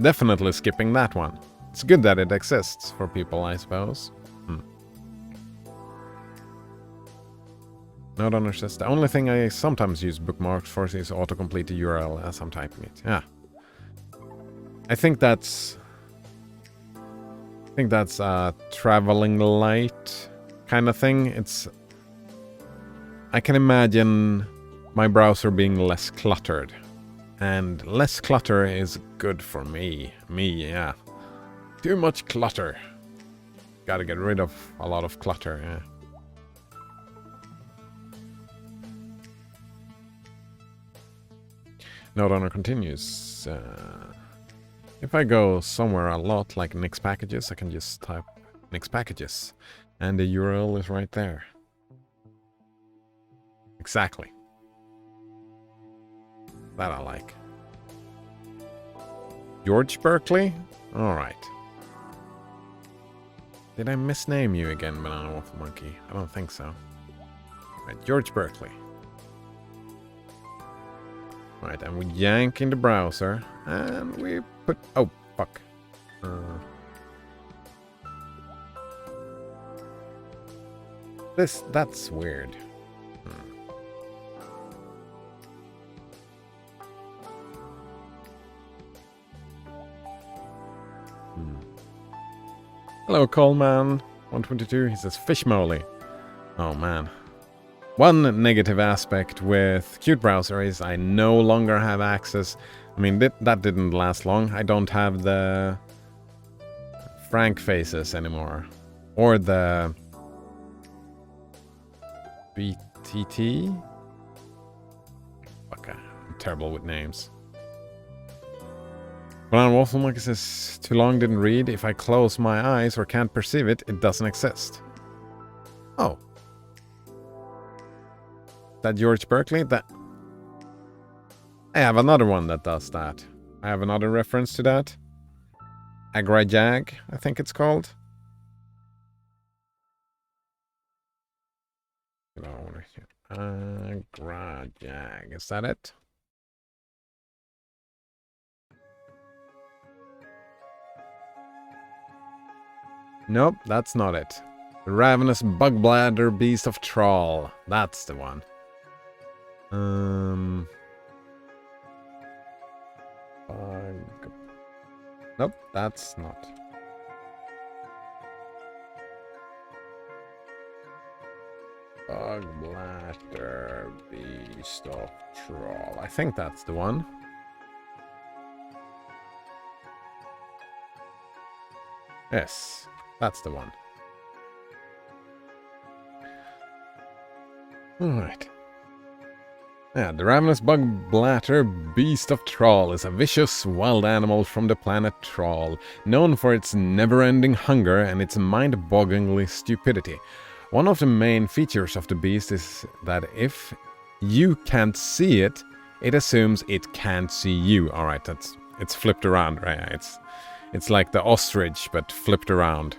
S1: Definitely skipping that one. It's good that it exists for people, I suppose. Node Owner says the only thing I sometimes use bookmarks for is autocomplete the URL as I'm typing it. Yeah. I think that's a traveling light kind of thing. I can imagine my browser being less cluttered. And less clutter is good for me. Yeah. Too much clutter. Gotta get rid of a lot of clutter, yeah. Node Owner continues. If I go somewhere a lot, like Nix packages, I can just type Nix packages. And the URL is right there. Exactly. That I like. George Berkeley? Alright. Did I misname you again, Banana Wolf Monkey? I don't think so. Right, George Berkeley. Right, and we yank in the browser, and we put... Oh, fuck. That's weird. Hello, Coleman. 122. He says fish moly. Oh, man. One negative aspect with Qt Browser is I no longer have access. I mean, that didn't last long. I don't have the Frank faces anymore. Or the BTT? terrible with names. But Waffle Monkey says, too long didn't read. If I close my eyes or can't perceive it, it doesn't exist. Oh. That George Berkeley? That... I have another one that does that. I have another reference to that. Agrajag, I think it's called. Agrajag, is that it? Nope, that's not it. The ravenous bug bladder beast of Troll. That's the one. Nope, that's not. Bug bladder beast of Troll. I think that's the one. Yes, that's the one. Alright. Yeah, the ravenous bug bladder beast of Troll is a vicious wild animal from the planet Troll, known for its never-ending hunger and its mind-bogglingly stupidity. One of the main features of the beast is that if you can't see it, it assumes it can't see you. Alright, it's flipped around, right? It's like the ostrich, but flipped around.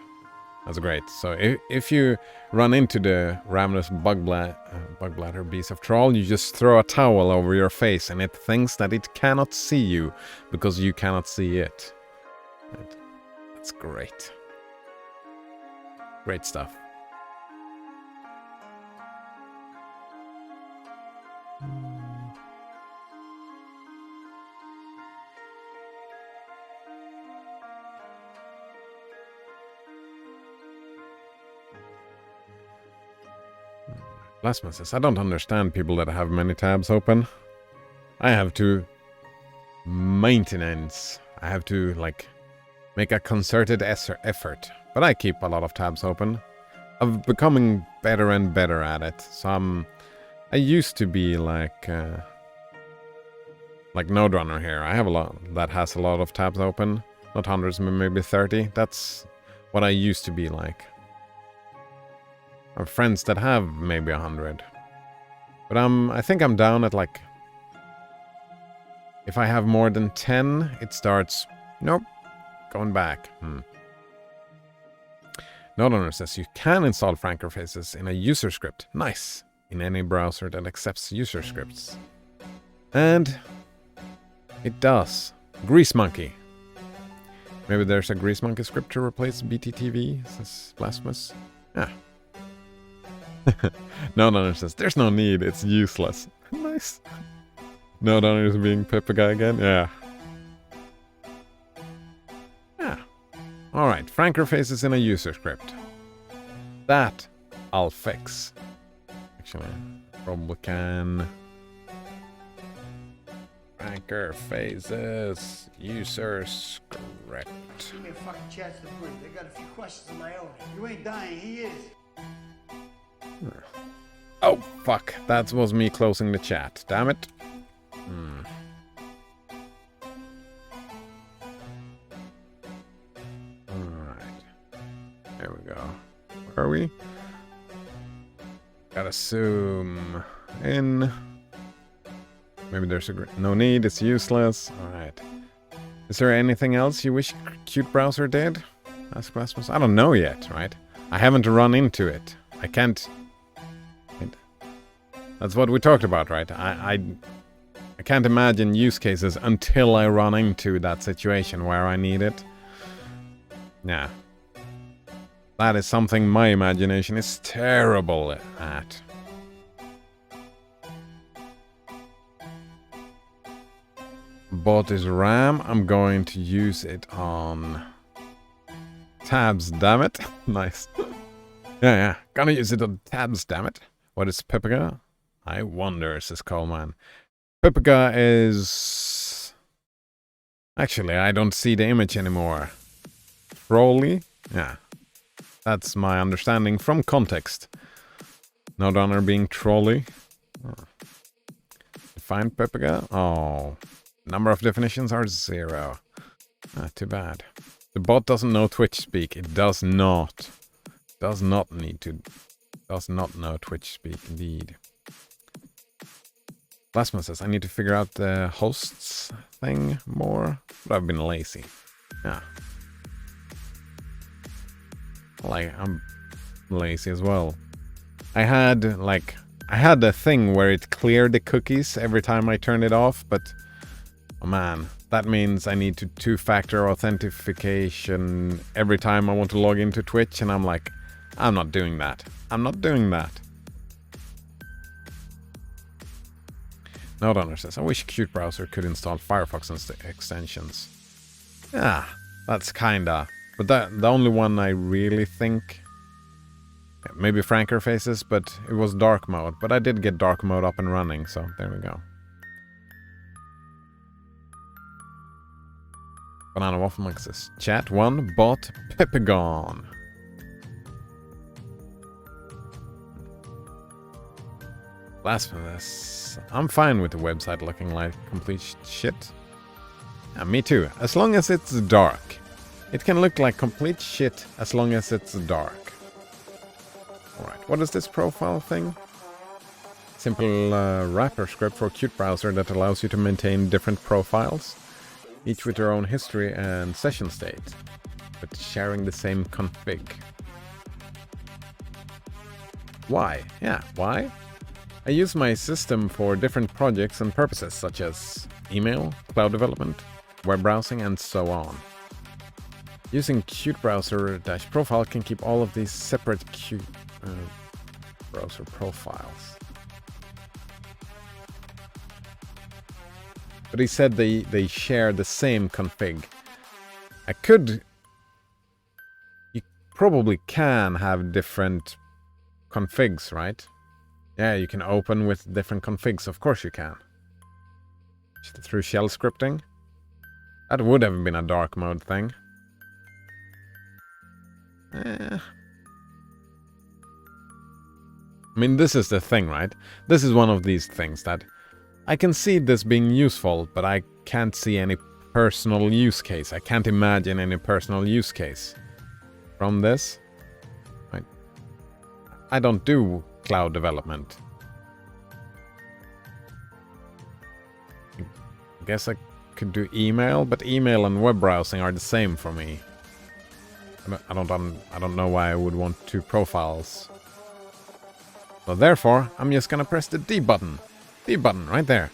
S1: That's great. So if you run into the ravenous bug bladder beast of Troll, you just throw a towel over your face and it thinks that it cannot see you because you cannot see it. Right. That's great. Great stuff. Plasma says, I don't understand people that have many tabs open. I have to maintenance. I have to, like, make a concerted effort. But I keep a lot of tabs open. I'm becoming better and better at it. So I used to be like Node Runner here. I have a lot that has a lot of tabs open. Not hundreds, maybe 30. That's what I used to be like. I have friends that have maybe 100. But I think I'm down at like... If I have more than 10, it starts... Nope. Going back. Node says you can install Franker Faces in a user script. Nice. In any browser that accepts user scripts. And... it does. Grease Monkey. Maybe there's a Grease Monkey script to replace BTTV, says Blasphemous. Yeah. No, says, there's no need, it's useless. Nice. No, is being Pippa guy again? Yeah. Yeah. Alright, Franker Faces in a user script. That I'll fix. Actually, probably can... Franker Faces user script.
S3: Give me a fucking chance to breathe. I got a few questions of my own. You ain't dying, he is.
S1: Oh, fuck. That was me closing the chat. Damn it. Alright. There we go. Where are we? Gotta zoom in. Maybe there's no need. It's useless. Alright. Is there anything else you wish Cute Browser did? Ask Blasphemous. I don't know yet, right? I haven't run into it. I can't... That's what we talked about, right? I can't imagine use cases until I run into that situation where I need it. Yeah. That is something my imagination is terrible at. Bought this RAM. I'm going to use it on tabs, damn it. Nice. Yeah. Gonna use it on tabs, damn it. What is Pippiga? I wonder, says Coleman. Pippiga is... Actually, I don't see the image anymore. Trolley? Yeah. That's my understanding from context. Node Runner being trolley. Oh. find Pepega? Oh, number of definitions are 0. Too bad. The bot doesn't know Twitch speak. It does not. Does not know Twitch speak, indeed. Plasma says, I need to figure out the hosts thing more, but I've been lazy. Yeah. I'm lazy as well. I had a thing where it cleared the cookies every time I turned it off, but oh man, that means I need to two-factor authentication every time I want to log into Twitch, and I'm like, I'm not doing that. I'm not doing that. Node says, I wish Qt Browser could install Firefox extensions. Yeah, that's kinda. But the only one I really think... Maybe Franker Faces, but it was dark mode. But I did get dark mode up and running, so there we go. Banana Waffle Mike says, Chat 1 bot Pepegon. Blasphemous. I'm fine with the website looking like complete shit. Yeah, me too. As long as it's dark. It can look like complete shit as long as it's dark. Alright, what is this profile thing? Simple wrapper script for Qt Browser that allows you to maintain different profiles, each with their own history and session state, but sharing the same config. Why? Yeah, why? I use my system for different projects and purposes, such as email, cloud development, web browsing, and so on. Using Qt Browser-profile can keep all of these separate Qt browser profiles. But he said they share the same config. You probably can have different configs, right? Yeah, you can open with different configs. Of course you can. Through shell scripting. That would have been a dark mode thing. I mean, this is the thing, right? This is one of these things that I can see this being useful, but I can't see any personal use case. I can't imagine any personal use case from this. I don't do cloud development. I guess I could do email, but email and web browsing are the same for me. I don't know why I would want two profiles. So therefore, I'm just gonna press the D button. D button right there.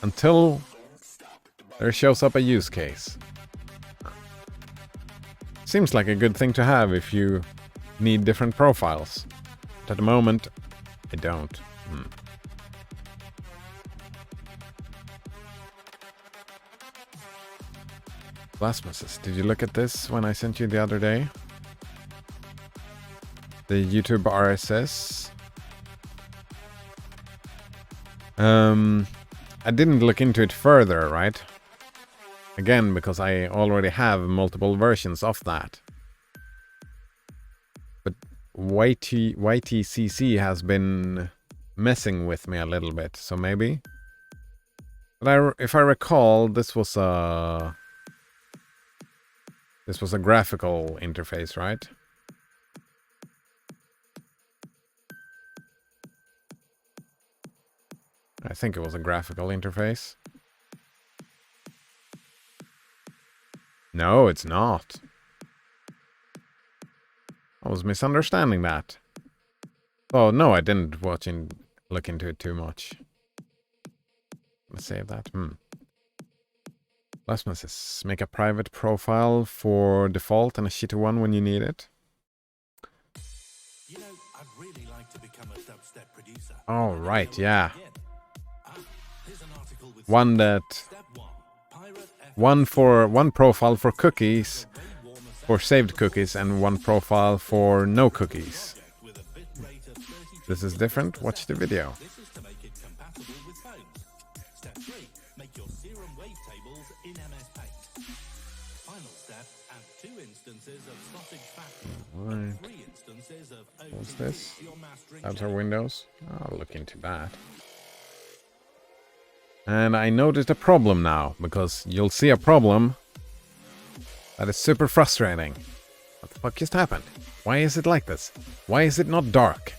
S1: Until there shows up a use case. Seems like a good thing to have if you need different profiles. But at the moment, I don't. Blasphemous. Did you look at this when I sent you the other day? The YouTube RSS. I didn't look into it further, right? Again, because I already have multiple versions of that. But YTCC has been messing with me a little bit, so maybe. But if I recall, this was a graphical interface, right? I think it was a graphical interface. No, it's not. I was misunderstanding that. Oh, no, I didn't look into it too much. Let's save that. Last one says, make a private profile for default and a shitty one when you need it.
S4: You know, I'd really like to become a dubstep producer.
S1: Oh, right, yeah.
S4: Here's an article with
S1: One profile for cookies, for saved cookies, and one profile for no cookies. This is different. Watch the video.
S4: This is to make it compatible with phones. Step 3, make your serum wave tables in MS Paint. Final step, add 2 instances of sausage fat and 3 instances of
S1: What's this?
S4: to your mastering.
S1: Tabs or windows? I'll look into that. And I noticed a problem now, because you'll see a problem that is super frustrating. What the fuck just happened? Why is it like this? Why is it not dark?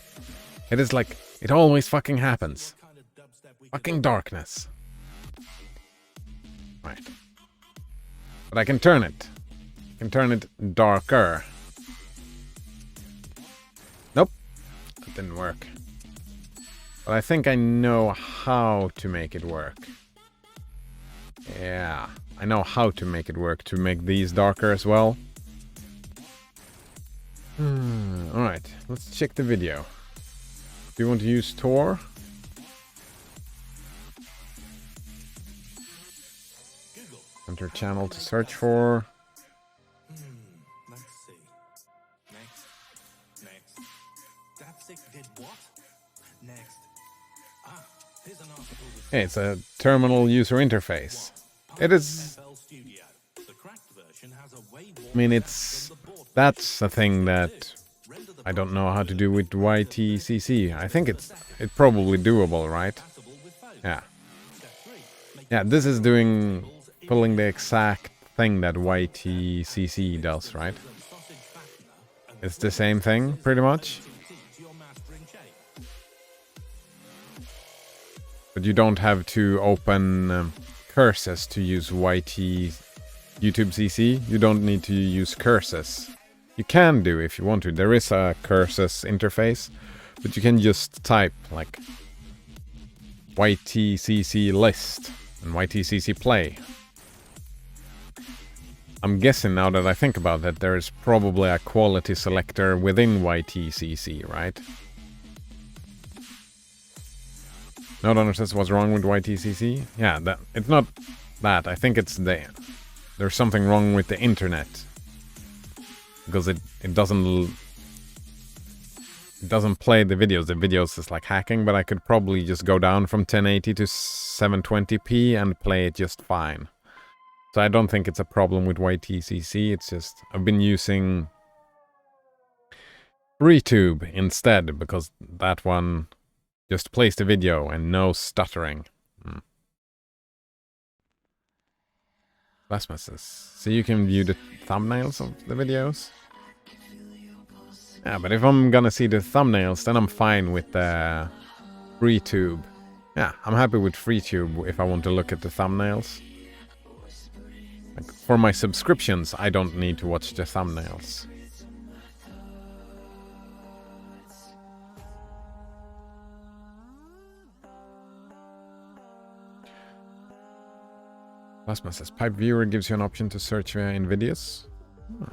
S1: It is like, it always fucking happens. Fucking darkness. Right. But I can turn it. I can turn it darker. Nope. That didn't work. But I think I know how to make it work. Yeah. I know how to make it work, to make these darker as well. Alright, let's check the video. Do you want to use Tor? Enter channel to search for.
S4: Let's see. Next. Davsik did what? Next. Here's an article with
S1: Hey, it's a terminal user interface. It is.
S4: FL Studio. The cracked version has a way more
S1: I mean, it's. That's a thing that I don't know how to do with YTCC. I think it's probably doable, right? Yeah. Yeah, this is pulling the exact thing that YTCC does, right? It's the same thing, pretty much. But you don't have to open curses to use YouTube CC. You don't need to use curses. You can do if you want to. There is a curses interface, but you can just type like YTCC list and YTCC play. I'm guessing now that I think about it, there is probably a quality selector within YTCC, right? No one understands what's wrong with YTCC? Yeah, it's not that. I think it's there's something wrong with the internet. Because it doesn't play the videos. The videos is like hacking, but I could probably just go down from 1080 to 720p and play it just fine. So I don't think it's a problem with YTCC. It's just I've been using FreeTube instead, because that one just plays the video and no stuttering. Last message. So you can view the thumbnails of the videos. Yeah, but if I'm gonna see the thumbnails, then I'm fine with the FreeTube. Yeah, I'm happy with FreeTube if I want to look at the thumbnails. Like, for my subscriptions, I don't need to watch the thumbnails. Plasma says, Pipe Viewer gives you an option to search via NVIDIA's. Oh.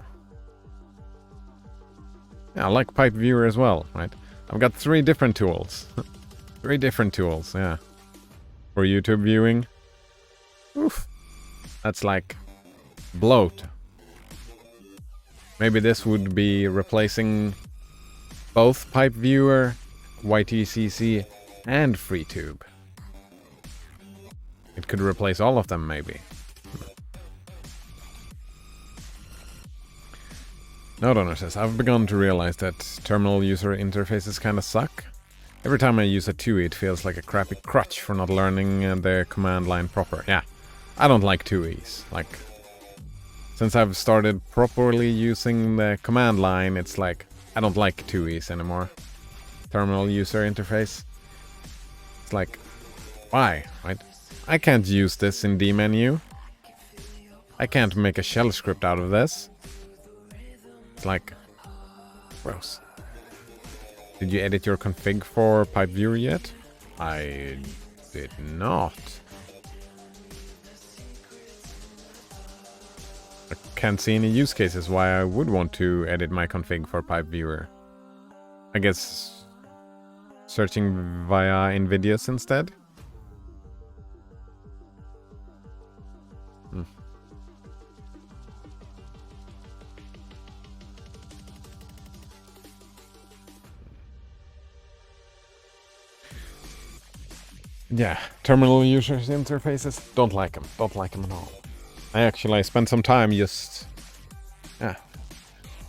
S1: Yeah, I like Pipe Viewer as well, right? I've got 3 different tools. 3 different tools, yeah. For YouTube viewing. Oof. That's like bloat. Maybe this would be replacing both Pipe Viewer, YTCC, and FreeTube. It could replace all of them, maybe. Nodonor says, I've begun to realize that terminal user interfaces kinda suck. Every time I use a TUI, it feels like a crappy crutch for not learning the command line proper. Yeah, I don't like TUIs. Like, since I've started properly using the command line, it's like, I don't like TUIs anymore. Terminal user interface. It's like, why, right? I can't use this in D menu. I can't make a shell script out of this. It's like, gross. Did you edit your config for Pipe Viewer yet? I did not. I can't see any use cases why I would want to edit my config for Pipe Viewer. I guess searching via NVIDIA's instead? Yeah, terminal users interfaces, don't like them. Don't like them at all. I spent some time just... Yeah.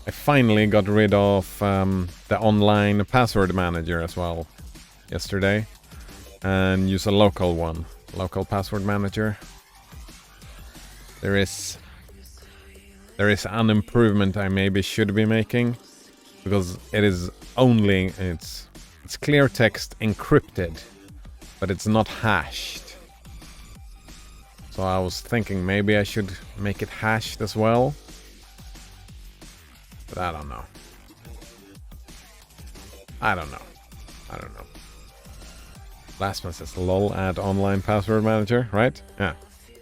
S1: I finally got rid of the online password manager as well yesterday. And use a local one. local password manager. There is an improvement I maybe should be making, because it is only it's clear text encrypted, but it's not hashed. So I was thinking maybe I should make it hashed as well, but I don't know. I don't know. Last one says lol add online password manager, right? Yeah.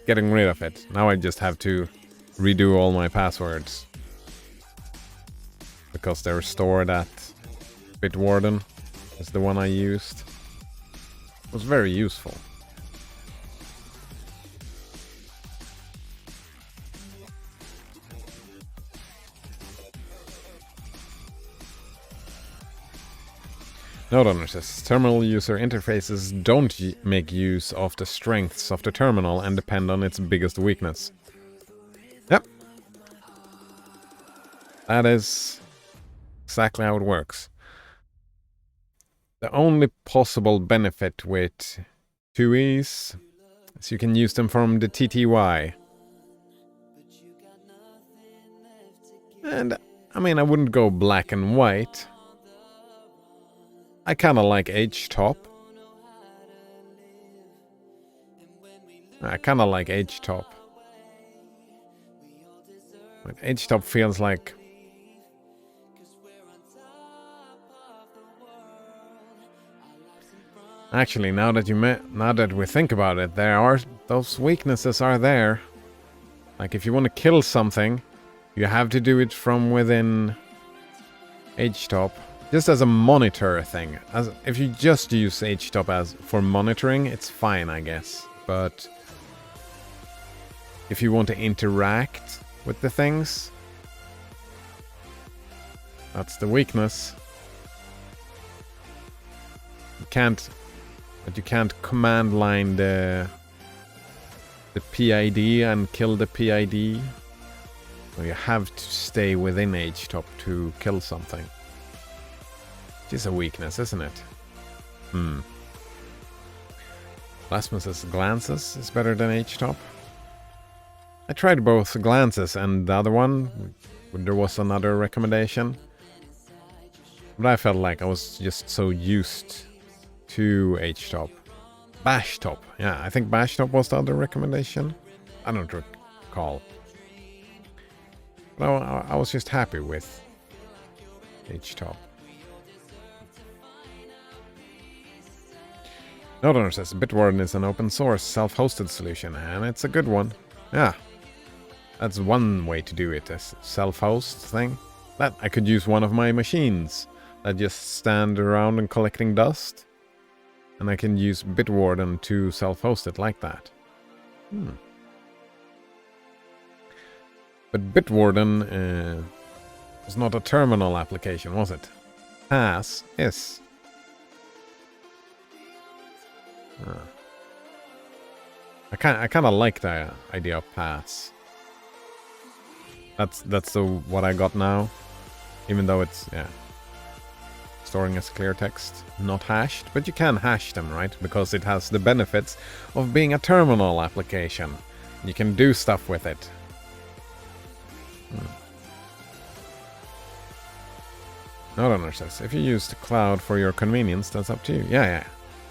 S1: Getting rid of it. Now I just have to redo all my passwords, because they're stored at Bitwarden. Is the one I used. It was very useful. Node owner says terminal user interfaces don't make use of the strengths of the terminal and depend on its biggest weakness. Yep. That is exactly how it works. The only possible benefit with 2Es is you can use them from the TTY. And, I mean, I wouldn't go black and white. I kinda like H-top. But H-top feels like... Actually, now that we think about it, those weaknesses are there. Like, if you want to kill something, you have to do it from within H-top. Just as a monitor thing. If you just use H-top for monitoring, it's fine, I guess. But if you want to interact with the things, that's the weakness. You can't command line the PID and kill the PID. So you have to stay within H-top to kill something. Which is a weakness, isn't it? Lasmus's glances is better than H-top. I tried both glances and the other one. There was another recommendation. But I felt like I was just so used to H-top. Bash-top. Yeah, I think Bash-top was the other recommendation. I don't recall. But I was just happy with H-top. Node says Bitwarden is an open source self-hosted solution, and it's a good one. Yeah. That's one way to do it, a self-host thing. That I could use one of my machines that just stand around and collecting dust. And I can use Bitwarden to self-host it like that. But Bitwarden was not a terminal application, was it? Pass is. I kind of like the idea of pass. That's what I got now, even though it's storing as clear text, not hashed. But you can hash them, right? Because it has the benefits of being a terminal application. You can do stuff with it. Node says if you use the cloud for your convenience, that's up to you. Yeah.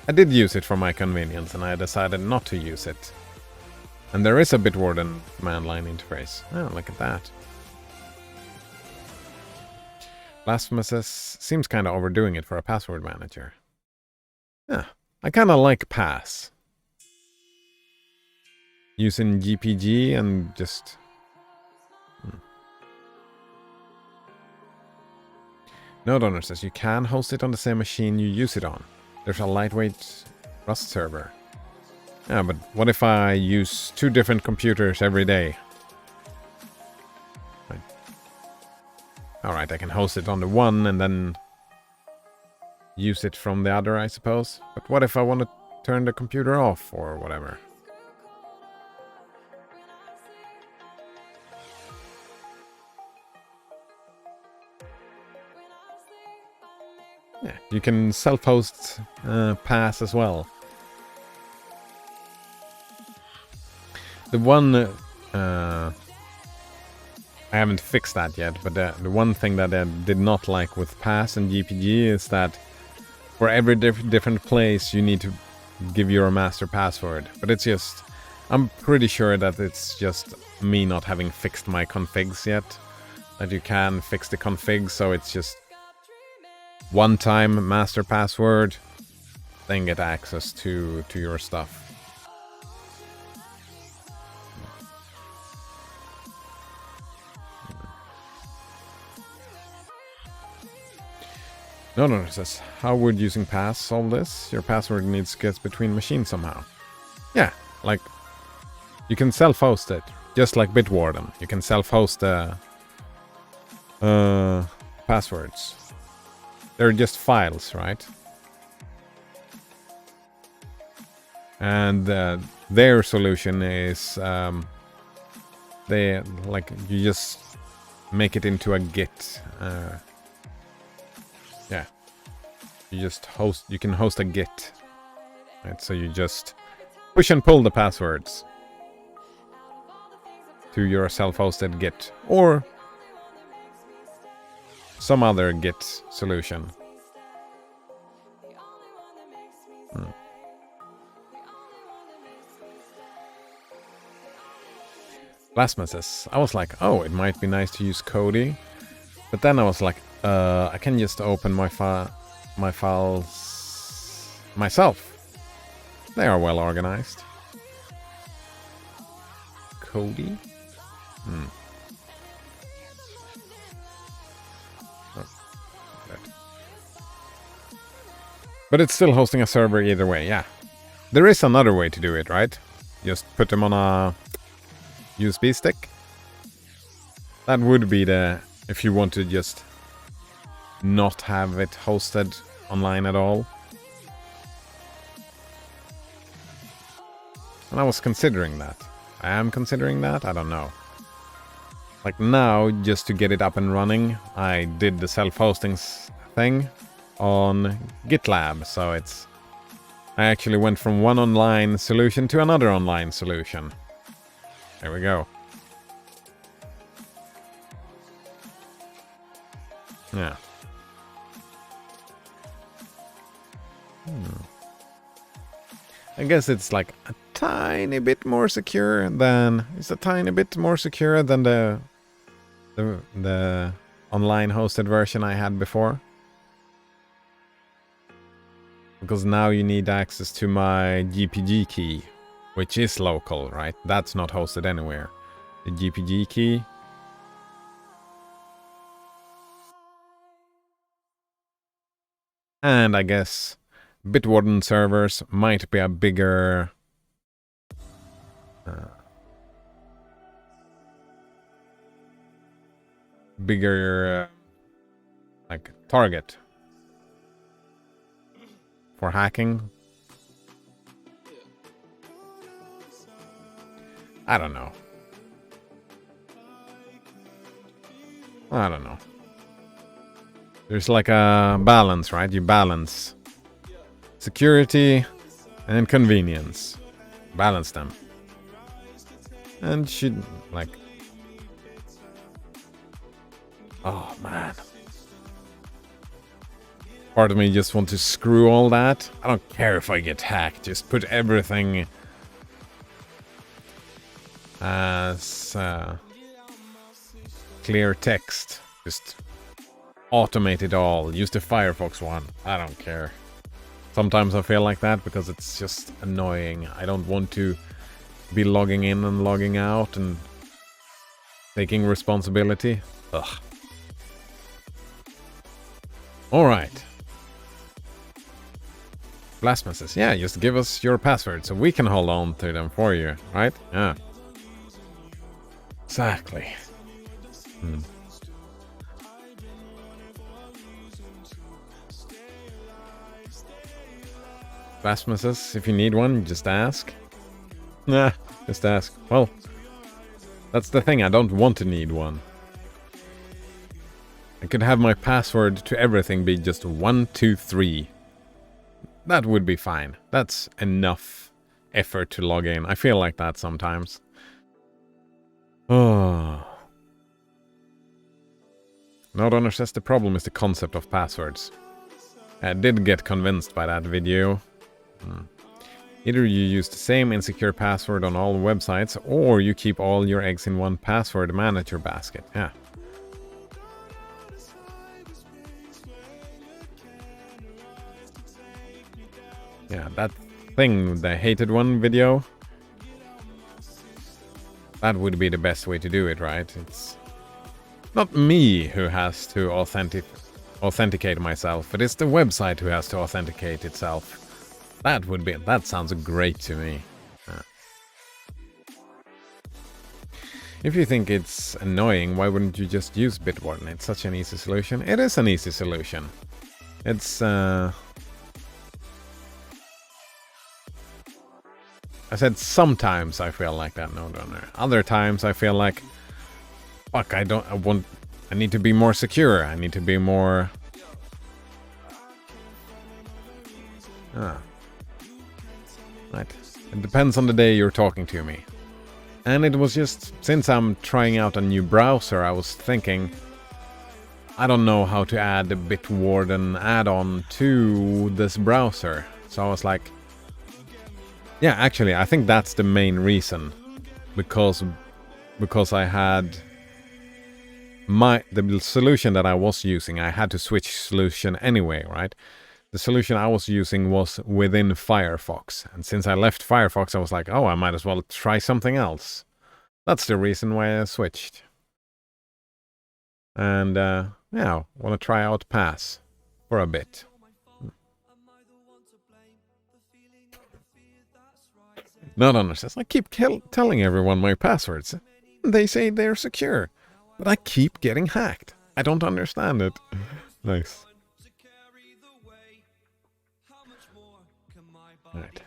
S1: I did use it for my convenience, and I decided not to use it. And there is a Bitwarden command line interface. Oh, look at that. Blasphemous seems kind of overdoing it for a password manager. Yeah, I kind of like pass. Using GPG and just... Node owner says you can host it on the same machine you use it on. There's a lightweight Rust server. Yeah, but what if I use 2 different computers every day? Right. Alright, I can host it on the one and then use it from the other, I suppose. But what if I want to turn the computer off or whatever? Yeah, you can self-host pass as well. The one... I haven't fixed that yet, but the one thing that I did not like with Pass and GPG is that for every different place you need to give your master password. But it's just... I'm pretty sure that it's just me not having fixed my configs yet. That you can fix the config, so it's just one-time master password, then get access to your stuff. No, it says, how would using Pass solve this? Your password needs to get between machines somehow. Yeah, like, you can self-host it, just like Bitwarden. You can self-host the passwords. They're just files, right? And their solution is they like you just make it into a Git. Yeah, you can host a Git, right? So you just push and pull the passwords to your self-hosted Git or some other Git solution. Lastman says, I was like, oh, it might be nice to use Kodi, but then I was like, I can just open my files myself. They are well organized. Kodi? But it's still hosting a server either way, yeah. There is another way to do it, right? Just put them on a USB stick. That would be if you want to just not have it hosted online at all. And I was considering that. I am considering that? I don't know. Like now, just to get it up and running, I did the self-hosting thing on GitLab, so I actually went from one online solution to another online solution. There we go. Yeah. I guess it's like a tiny bit more secure than the online hosted version I had before. Because now you need access to my GPG key, which is local, right? That's not hosted anywhere. The GPG key. And I guess Bitwarden servers might be a bigger like target for hacking. I don't know. There's like a balance, right? You balance security and convenience. Balance them. And should like... Oh, man. Part of me just want to screw all that. I don't care if I get hacked. Just put everything as clear text. Just automate it all. Use the Firefox one. I don't care. Sometimes I feel like that because it's just annoying. I don't want to be logging in and logging out and taking responsibility. Ugh. Alright. Blastman says, yeah, just give us your password so we can hold on to them for you, right? Yeah. Exactly. Blastman says, if you need one, just ask. Nah, just ask. Well, that's the thing, I don't want to need one. I could have my password to everything be just 123. That would be fine. That's enough effort to log in. I feel like that sometimes. Oh. Node says the problem is the concept of passwords. I did get convinced by that video. Either you use the same insecure password on all websites, or you keep all your eggs in one password manager basket. Yeah. Yeah, that thing, the hated one video, that would be the best way to do it, right? It's not me who has to authenticate myself, but it's the website who has to authenticate itself. That sounds great to me. If you think it's annoying, why wouldn't you just use Bitwarden? It's such an easy solution. It is an easy solution. It's I said sometimes I feel like that, no donor. Other times I feel like, fuck, I need to be more secure. I need to be more right. It depends on the day you're talking to me. And it was just, since I'm trying out a new browser, I was thinking, I don't know how to add the Bitwarden add-on to this browser. So I was like, yeah, actually, I think that's the main reason. Because I had the solution that I was using, I had to switch solution anyway, right? The solution I was using was within Firefox. And since I left Firefox, I was like, oh, I might as well try something else. That's the reason why I switched. And, yeah, I want to try out Pass for a bit. Not understands. I keep telling everyone my passwords. They say they're secure. But I keep getting hacked. I don't understand it. Nice. Right.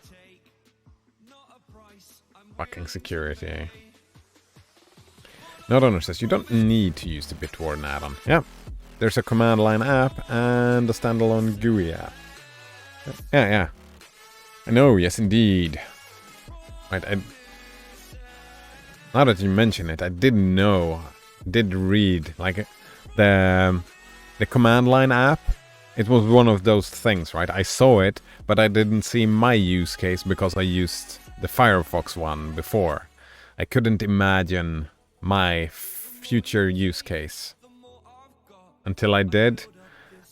S1: Fucking security, eh? Not says you don't need to use the Bitwarden add-on. Yeah. There's a command line app and a standalone GUI app. Yeah. I know, yes indeed. Right, now that you mention it, I did read, like, the command line app. It was one of those things, right? I saw it, but I didn't see my use case because I used the Firefox one before. I couldn't imagine my future use case until I did.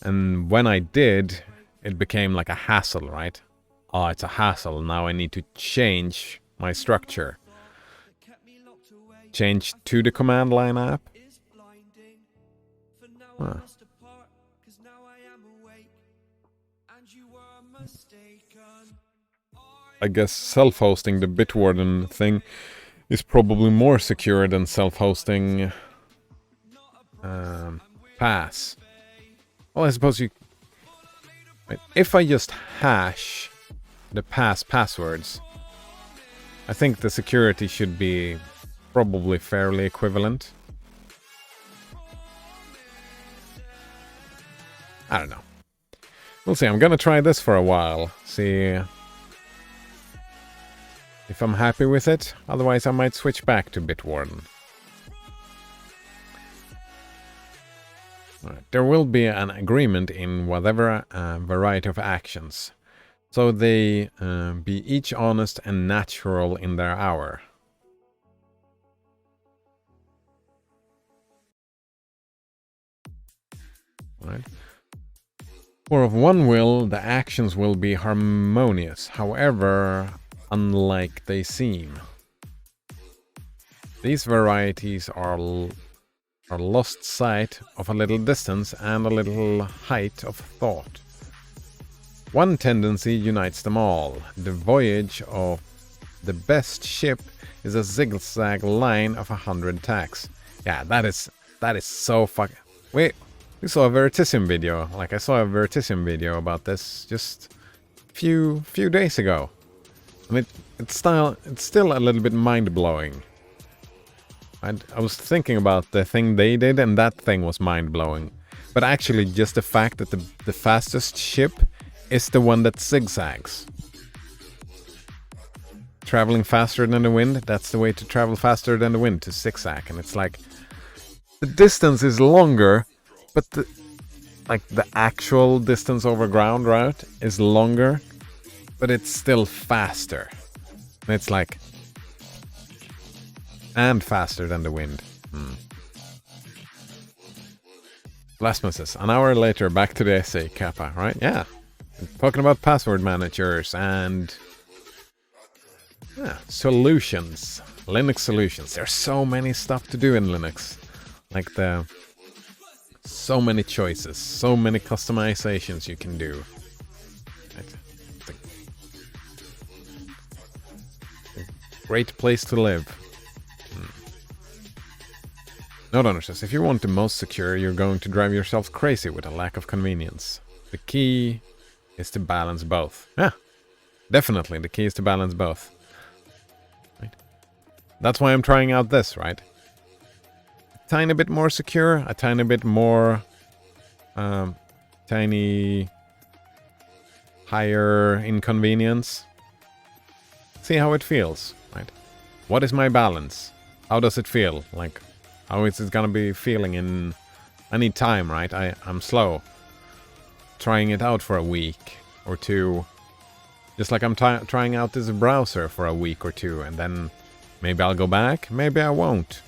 S1: And when I did, it became like a hassle, right? Oh, it's a hassle. Now I need to change my structure. Change to the command line app. Huh. I guess self-hosting the Bitwarden thing is probably more secure than self-hosting Pass. Well, I suppose you... If I just hash the Pass passwords, I think the security should be probably fairly equivalent. I don't know. We'll see. I'm gonna try this for a while. See if I'm happy with it. Otherwise, I might switch back to Bitwarden. Right. There will be an agreement in whatever variety of actions. So they be each honest and natural in their hour. Right. For of one will, the actions will be harmonious, however unlike they seem. These varieties are lost sight of a little distance and a little height of thought. One tendency unites them all. The voyage of the best ship is a zigzag line of 100 tacks. Yeah, that is so fucking... Wait, we saw a Vertisim video. Like, I saw a Vertisim video about this just a few days ago. And it's still a little bit mind-blowing. I was thinking about the thing they did, and that thing was mind-blowing. But actually, just the fact that the fastest ship is the one that zigzags. traveling faster than the wind, that's the way to travel faster than the wind, to zigzag. And it's like, the distance is longer, but the actual distance over ground route is longer, but it's still faster. And it's like, and faster than the wind. Blasphemous. An hour later, back to the essay, Kappa, right? Yeah. Talking about password managers and solutions. Linux solutions. There's so many stuff to do in Linux. Like so many choices, so many customizations you can do. It's a great place to live. Node says, if you want the most secure, you're going to drive yourself crazy with a lack of convenience. The key is to balance both. Yeah, definitely the key is to balance both. Right. That's why I'm trying out this, right? A tiny bit more secure, a tiny bit more tiny higher inconvenience. See how it feels, right? What is my balance? How does it feel? Like, how is it gonna be feeling in any time, right? I'm slow. Trying it out for a week or two. Just like I'm trying out this browser for a week or two, and then maybe I'll go back, maybe I won't.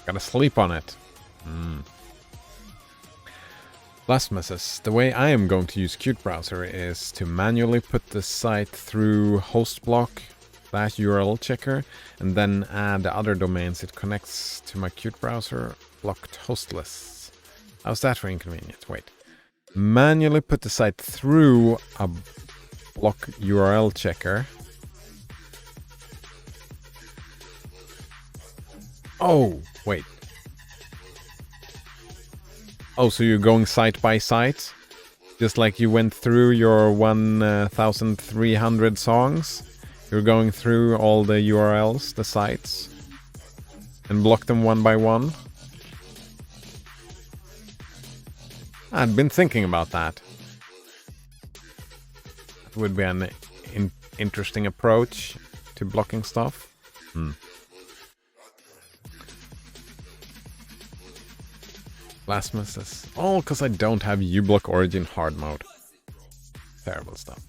S1: Gotta sleep on it. Blasphemous. The way I am going to use Qt Browser is to manually put the site through hostblock / URL checker, and then add the other domains it connects to my Qt Browser blocked host lists. How's that for inconvenient? Wait. Manually put the site through a block URL checker. Oh, wait. Oh, so you're going site by site? Just like you went through your 1,300 songs? You're going through all the URLs, the sites, and block them one by one? I'd been thinking about that. That would be an interesting approach to blocking stuff. Blasphemous. All because I don't have uBlock Origin hard mode. Terrible stuff.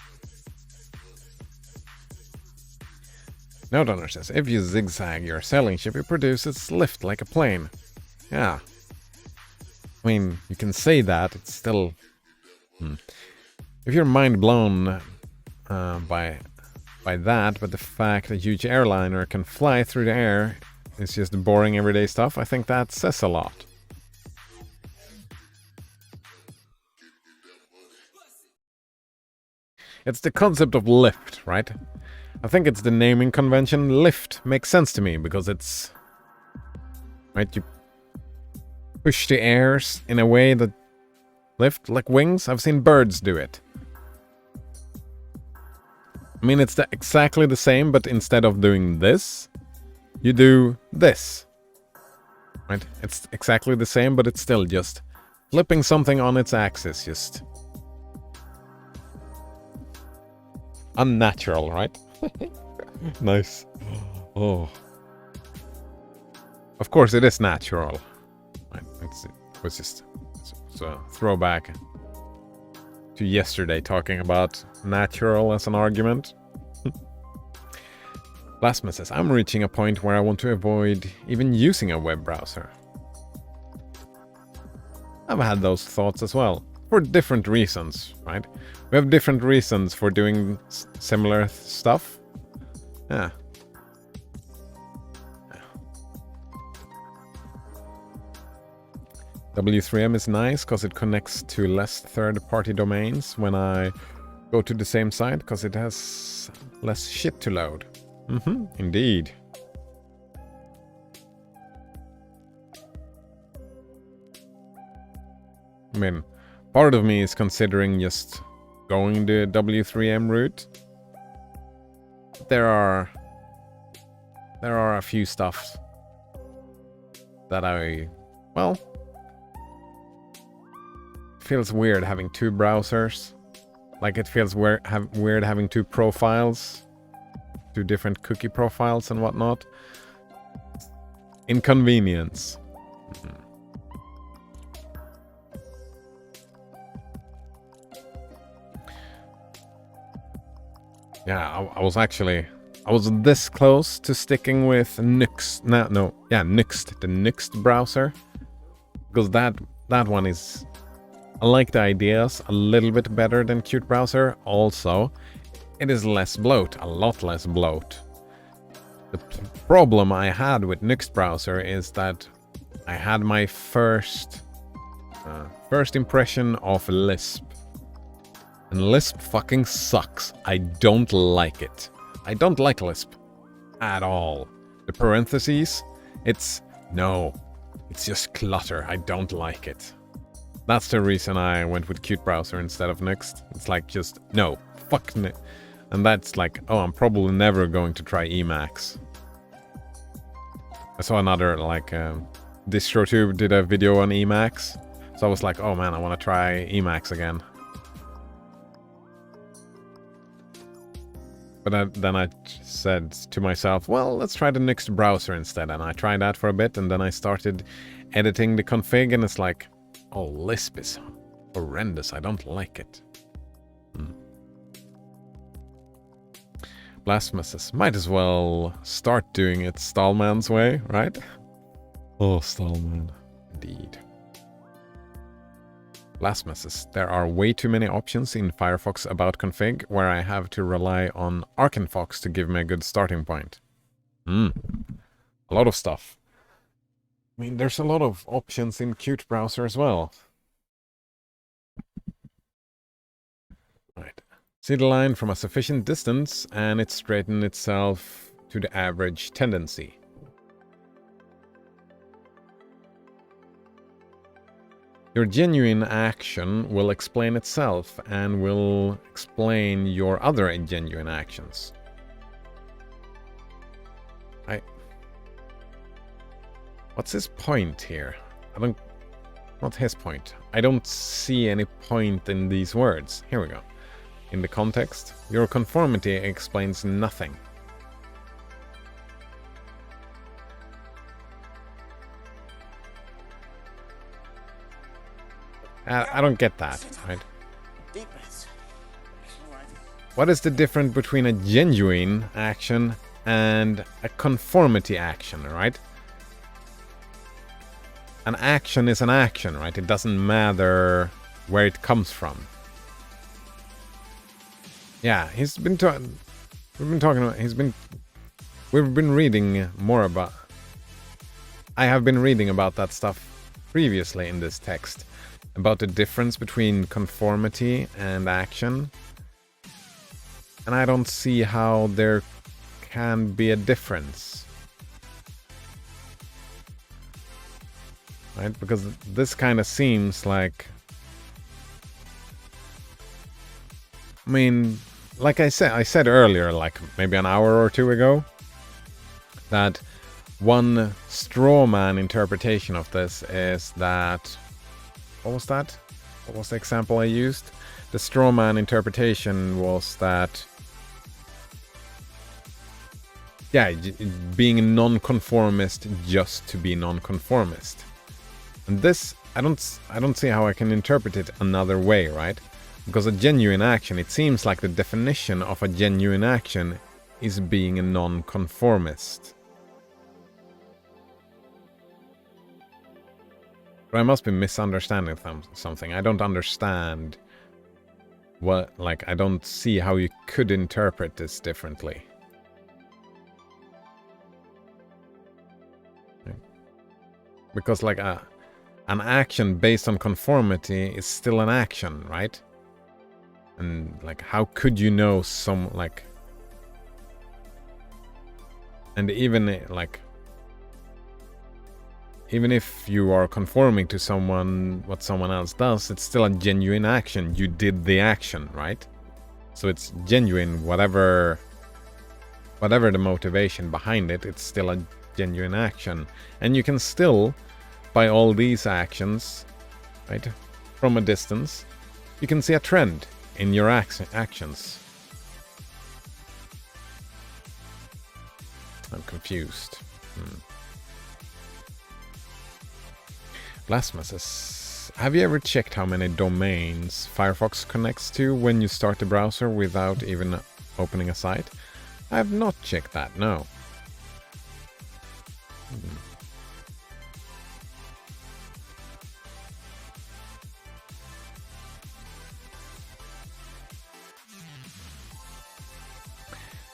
S1: Node says, if you zigzag your sailing ship, it produces lift like a plane. Yeah. I mean, you can say that, it's still... If you're mind blown by that, but the fact that a huge airliner can fly through the air is just boring everyday stuff, I think that says a lot. It's the concept of lift, right? I think it's the naming convention. Lift makes sense to me because it's... Right, you push the airs in a way that lift, like wings. I've seen birds do it. I mean, it's exactly the same, but instead of doing this, you do this. Right? It's exactly the same, but it's still just flipping something on its axis, just... unnatural, right? Nice. Oh. Of course it is natural. Right. It was just a throwback to yesterday talking about natural as an argument. Blasphemous says, I'm reaching a point where I want to avoid even using a web browser. I've had those thoughts as well. For different reasons, right? We have different reasons for doing similar stuff. Yeah. W3M is nice because it connects to less third-party domains when I go to the same site because it has less shit to load. Indeed. I mean, part of me is considering just going the W3M route. There are a few stuff that feels weird having two browsers. Like it feels weird having two profiles, two different cookie profiles and whatnot. Inconvenience. Yeah, I was this close to sticking with Nuxt. Nuxt, the Nuxt browser, because that one is. I like the ideas a little bit better than Qt browser. Also, it is less bloat, a lot less bloat. The problem I had with Nuxt browser is that I had my first impression of Lisp. And Lisp fucking sucks. I don't like it. I don't like Lisp at all. The parentheses, it's just clutter. I don't like it. That's the reason I went with Qt browser instead of Nuxt. It's like just, no, fuck it. And that's like, oh, I'm probably never going to try Emacs. I saw another, like, DistroTube did a video on Emacs. So I was like, oh man, I want to try Emacs again. But then I said to myself, well, let's try the Nuxt browser instead. And I tried that for a bit, and then I started editing the config, and it's like, oh, Lisp is horrendous. I don't like it. Blasphemous. Might as well start doing it Stallman's way, right? Oh, Stallman. Indeed. Blasphemous. There are way too many options in Firefox about config where I have to rely on Arkenfox to give me a good starting point. A lot of stuff. I mean, there's a lot of options in Qt browser as well. Right. See the line from a sufficient distance and it straightens itself to the average tendency. Your genuine action will explain itself and will explain your other genuine actions. What's his point here? Not his point. I don't see any point in these words. Here we go. In the context, your conformity explains nothing. I don't get that, right? What is the difference between a genuine action and a conformity action, right? An action is an action, right? It doesn't matter where it comes from. Yeah, we've been reading more about... I have been reading about that stuff previously in this text. About the difference between conformity and action. And I don't see how there can be a difference. Right? Because this kind of seems like... I mean, like I said earlier, like maybe an hour or two ago, that one straw man interpretation of this is that... What was that? What was the example I used? The straw man interpretation was that... Yeah, being a non-conformist just to be non-conformist. And this, I don't see how I can interpret it another way, right? Because a genuine action, it seems like the definition of a genuine action is being a non-conformist. But I must be misunderstanding something. I don't understand what, like, I don't see how you could interpret this differently. Because, like, an action based on conformity is still an action, right? And, like, how could you know some, like... And even, like... Even if you are conforming to what someone else does, it's still a genuine action. You did the action, right? So it's genuine, whatever the motivation behind it, it's still a genuine action. And you can still, by all these actions, right, from a distance, you can see a trend in your actions. I'm confused. Blasphemous says, have you ever checked how many domains Firefox connects to when you start the browser without even opening a site? I have not checked that, no.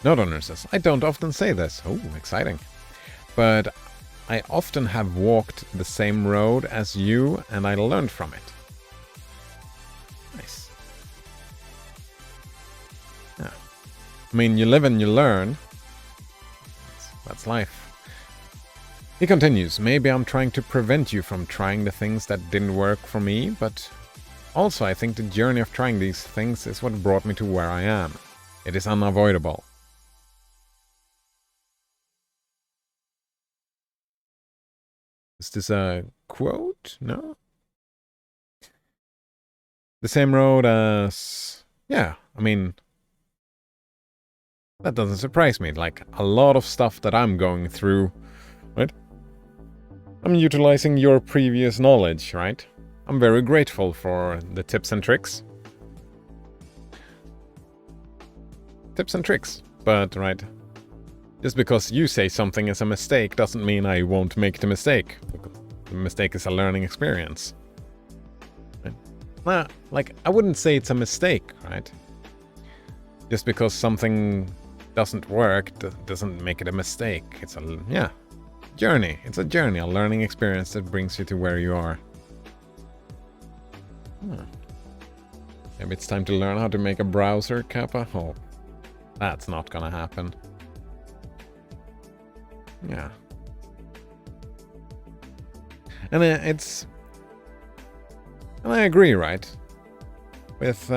S1: Note says, I don't often say this. Oh, exciting. But I often have walked the same road as you and I learned from it. Nice. Yeah. I mean, you live and you learn. That's life. He continues, maybe I'm trying to prevent you from trying the things that didn't work for me, but also I think the journey of trying these things is what brought me to where I am. It is unavoidable. Is this a quote? No? The same road as... Yeah, I mean... That doesn't surprise me. Like, a lot of stuff that I'm going through, right? I'm utilizing your previous knowledge, right? I'm very grateful for the tips and tricks. Tips and tricks. But, right... Just because you say something is a mistake doesn't mean I won't make the mistake. The mistake is a learning experience. Right? Like, I wouldn't say it's a mistake, right? Just because something doesn't work doesn't make it a mistake. It's a, journey. It's a journey, a learning experience that brings you to where you are. Maybe it's time to learn how to make a browser, Kappa? Oh, that's not gonna happen. Yeah. And it's... And I agree, right? With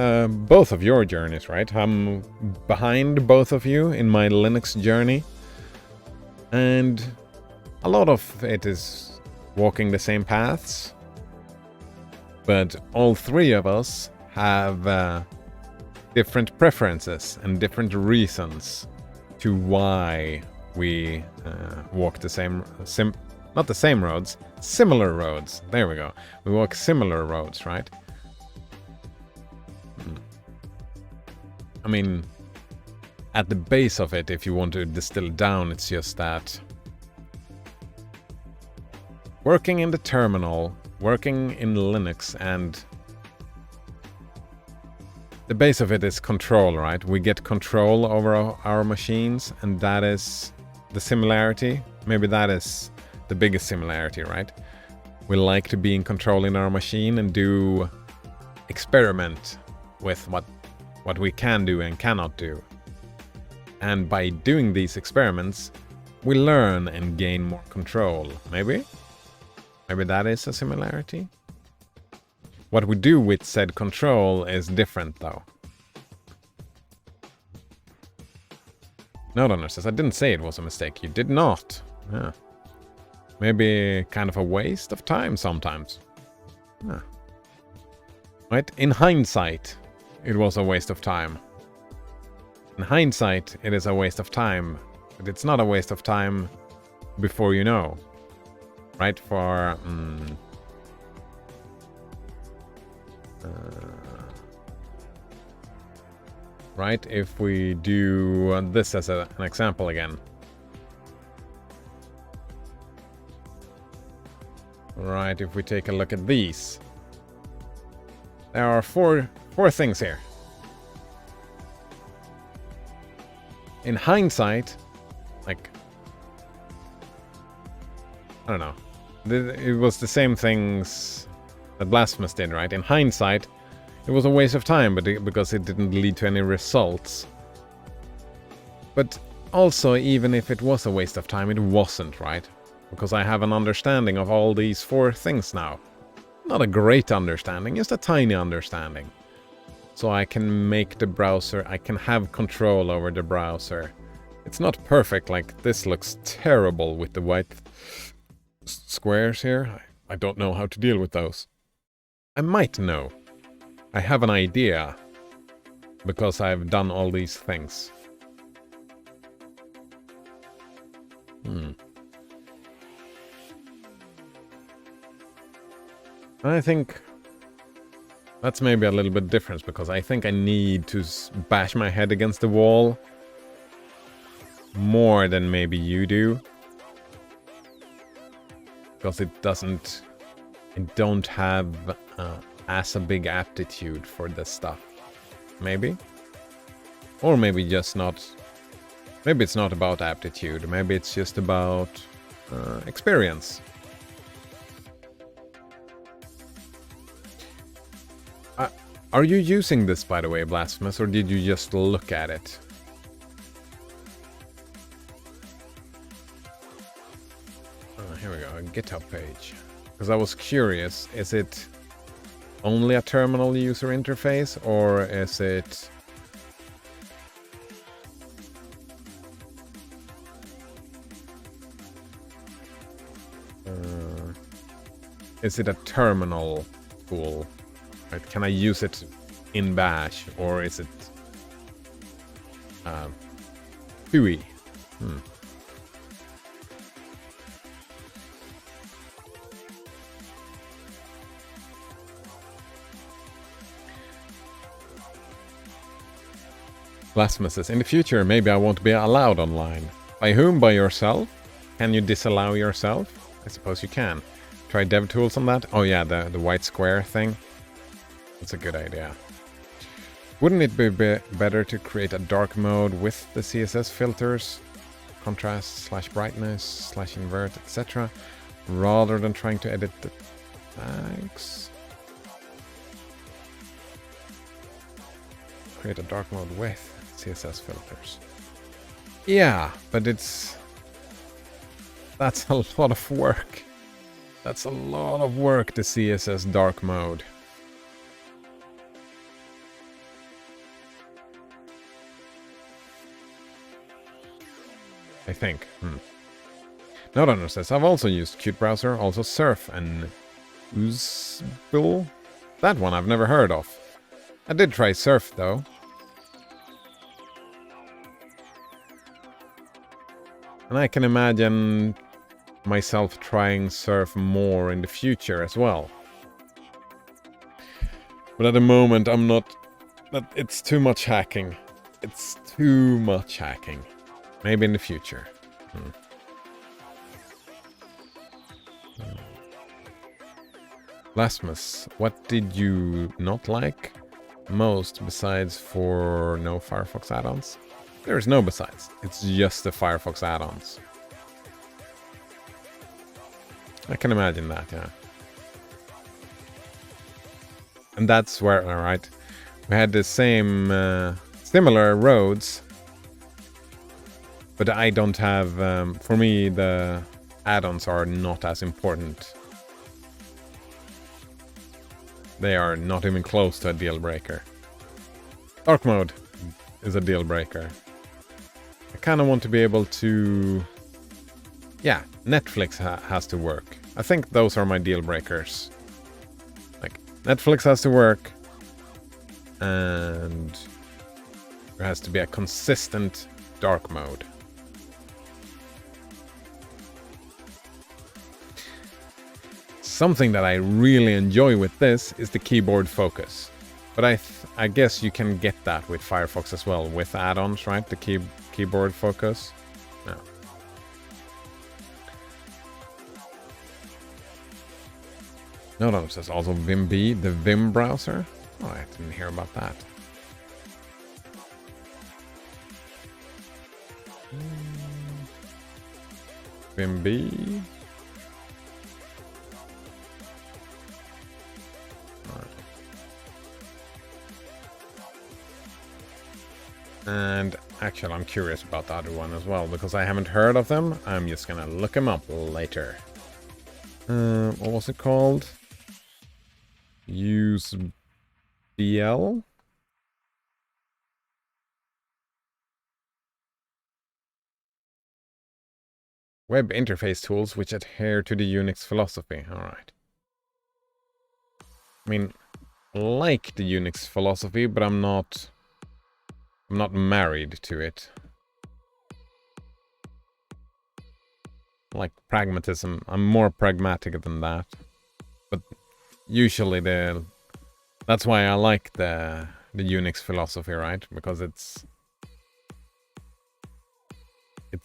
S1: both of your journeys, right? I'm behind both of you in my Linux journey. And a lot of it is walking the same paths. But all three of us have different preferences and different reasons to why we walk the not the same roads, similar roads. There we go. We walk similar roads, right? I mean, at the base of it, if you want to distill it down, it's just that working in the terminal, working in Linux, and the base of it is control, right? We get control over our machines, and that is the similarity. Maybe that is the biggest similarity, right? We like to be in control in our machine and do experiment with what we can do and cannot do. And by doing these experiments, we learn and gain more control. Maybe that is a similarity. What we do with said control is different, though. Note says, I didn't say it was a mistake. You did not. Yeah. Maybe kind of a waste of time sometimes. Yeah. Right? In hindsight, it was a waste of time. In hindsight, it is a waste of time. But it's not a waste of time before you know. Right? For... right, if we do this as an example again. Right, if we take a look at these. There are four things here. In hindsight, like, I don't know. It was the same things that Blasphemous did, right? In hindsight, it was a waste of time, because it didn't lead to any results. But also, even if it was a waste of time, it wasn't, right? Because I have an understanding of all these four things now. Not a great understanding, just a tiny understanding. So I can make the browser, I can have control over the browser. It's not perfect, like this looks terrible with the white squares here. I don't know how to deal with those. I might know. I have an idea. because I've done all these things. I think that's maybe a little bit different, because I think I need to bash my head against the wall more than maybe you do. Because it don't have as a big aptitude for this stuff. Maybe? Or maybe just not. Maybe it's not about aptitude. Maybe it's just about experience. Are you using this, by the way, Blasphemous, or did you just look at it? Here we go, a GitHub page. Because I was curious, is it only a terminal user interface, or is it... is it a terminal tool? Right? Can I use it in Bash, or is it GUI? Blasphemous says, in the future, maybe I won't be allowed online. By whom? By yourself? Can you disallow yourself? I suppose you can. Try DevTools on that? Oh yeah, the white square thing. That's a good idea. Wouldn't it be better to create a dark mode with the CSS filters, contrast / brightness / invert, etc., rather than trying to edit the tags? Create a dark mode with CSS filters. Yeah, but that's a lot of work. That's a lot of work, the CSS dark mode. I think. Nodunner says, I've also used Qt Browser, also Surf and Oozbill. That one I've never heard of. I did try Surf though. And I can imagine myself trying Surf more in the future as well. But at the moment I'm not... It's too much hacking. It's too much hacking. Maybe in the future. Blasphemous, what did you not like most besides for no Firefox add-ons? There's no besides. It's just the Firefox add-ons. I can imagine that, yeah. And that's where, alright, we had the same, similar roads. But I don't have, for me, the add-ons are not as important. They are not even close to a deal breaker. Dark mode is a deal breaker. I kind of want to be able to... Yeah, Netflix has to work. I think those are my deal breakers. Like, Netflix has to work. And there has to be a consistent dark mode. Something that I really enjoy with this is the keyboard focus. But I guess you can get that with Firefox as well, with add-ons, right? The keyboard focus. No. No, it says also VimB, the Vim browser. Oh, I didn't hear about that. VimB. And actually, I'm curious about the other one as well, because I haven't heard of them. I'm just gonna look them up later. What was it called? Use BL? Web interface tools which adhere to the Unix philosophy. Alright. I mean, I like the Unix philosophy, but I'm not I'm not married to it. Like pragmatism, I'm more pragmatic than that. But usually that's why I like the Unix philosophy, right? Because it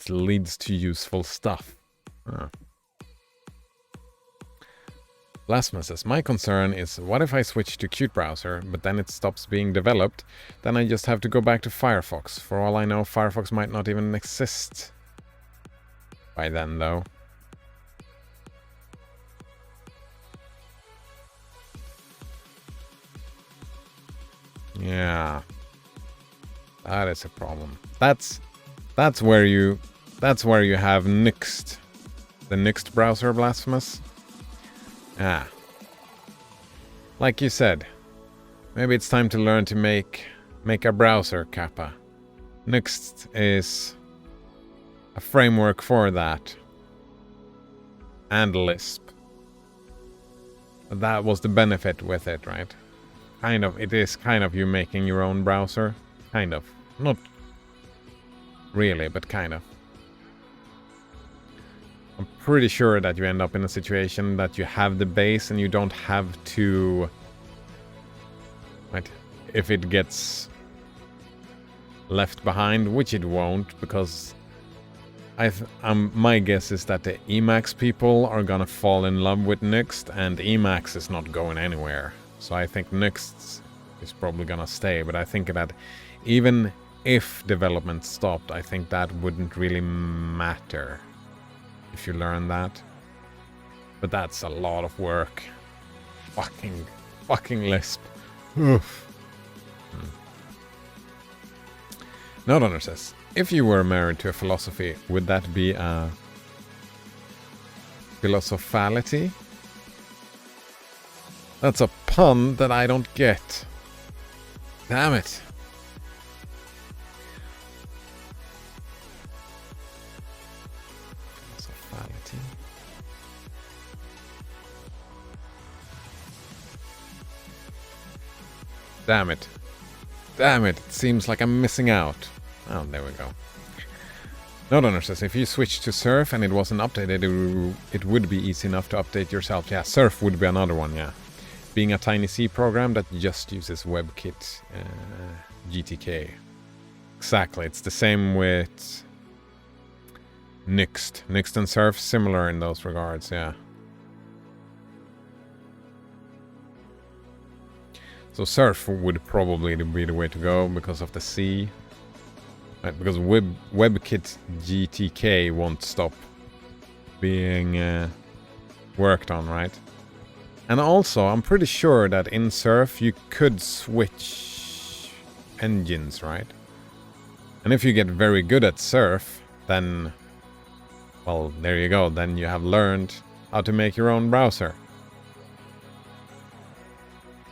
S1: leads to useful stuff. Blasphemous says, my concern is, what if I switch to Qt browser, but then it stops being developed? Then I just have to go back to Firefox. For all I know, Firefox might not even exist by then, though. Yeah, that is a problem. That's where you have Nuxt, the Nuxt browser, Blasphemous. Ah, like you said, maybe it's time to learn to make a browser, Kappa. Nuxt is a framework for that, and Lisp. That was the benefit with it, right? Kind of, it is kind of you making your own browser. Kind of. Not really, but kind of. I'm pretty sure that you end up in a situation that you have the base and you don't have to... Right? If it gets left behind, which it won't, because my guess is that the Emacs people are gonna fall in love with Nuxt, and Emacs is not going anywhere. So I think Nuxt is probably gonna stay, but I think that even if development stopped, I think that wouldn't really matter if you learn that. But that's a lot of work. Fucking Lisp. Oof. Nodonner says, if you were married to a philosophy, would that be a philosophality? That's a pun that I don't get. Damn it. Philosophality. Damn it. Damn it. It seems like I'm missing out. Oh, there we go. Nodonner says, if you switch to Surf and it wasn't updated, it would be easy enough to update yourself. Yeah, Surf would be another one, yeah. Being a tiny C program that just uses WebKit GTK. Exactly, it's the same with Nuxt. Nuxt and Surf, similar in those regards, yeah. So Surf would probably be the way to go because of the C. Right, because WebKit GTK won't stop being worked on, right? And also, I'm pretty sure that in Surf you could switch engines, right? And if you get very good at Surf, then, well, there you go. Then you have learned how to make your own browser.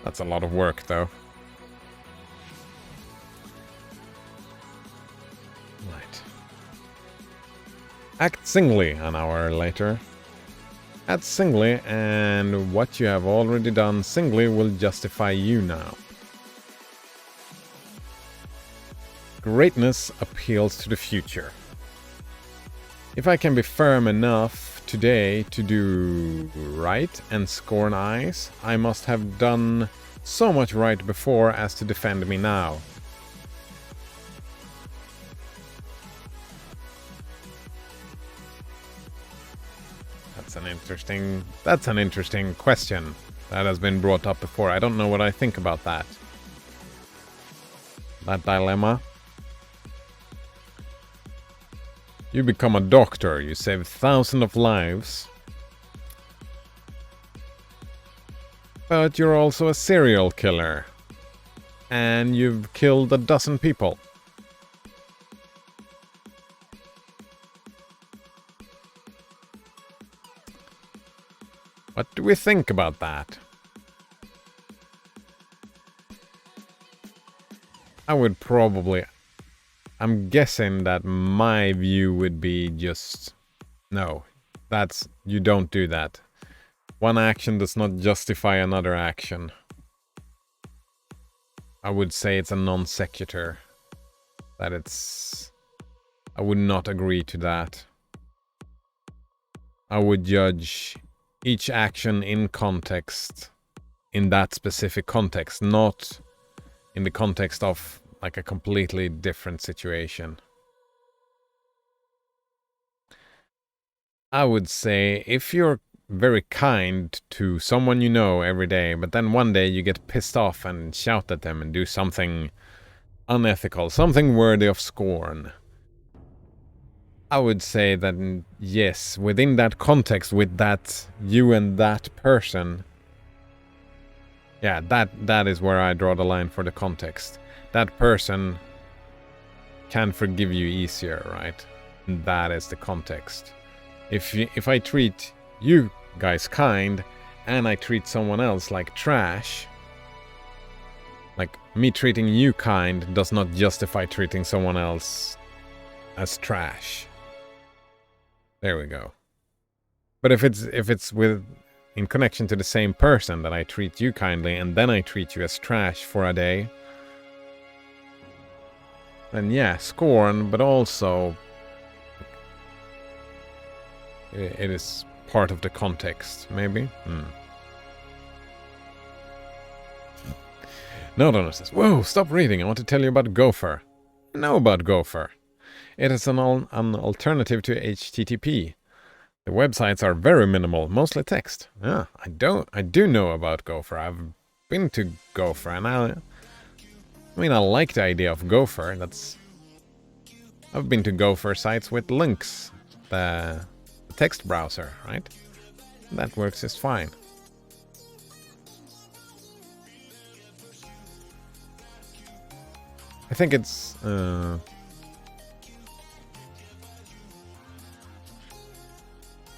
S1: That's a lot of work, though. Right. Act singly an hour later. Act singly, and what you have already done singly will justify you now. Greatness appeals to the future. If I can be firm enough today to do right and scorn eyes, I must have done so much right before as to defend me now. That's an interesting question that has been brought up before. I don't know what I think about that. That dilemma. You become a doctor, you save thousands of lives. But you're also a serial killer. And you've killed a dozen people. What do we think about that? I would probably... I'm guessing that my view would be just... No, that's... You don't do that. One action does not justify another action. I would say it's a non sequitur. that it's... I would not agree to that. I would judge each action in context, in that specific context, not in the context of like a completely different situation. I would say if you're very kind to someone you know every day, but then one day you get pissed off and shout at them and do something unethical, something worthy of scorn, I would say that yes, within that context, with that you and that person, yeah, that is where I draw the line for the context. That person can forgive you easier, right? And that is the context. If I treat you guys kind and I treat someone else like trash, like me treating you kind does not justify treating someone else as trash. There we go. But if it's with in connection to the same person, that I treat you kindly and then I treat you as trash for a day, then yeah, scorn, but also it is part of the context, maybe? Nodonor says, whoa, stop reading, I want to tell you about Gopher. I know about Gopher. It is an alternative to HTTP. The websites are very minimal, mostly text. Yeah, I do know about Gopher. I've been to Gopher, and I like the idea of Gopher. I've been to Gopher sites with links, the text browser, right? That works just fine. I think it's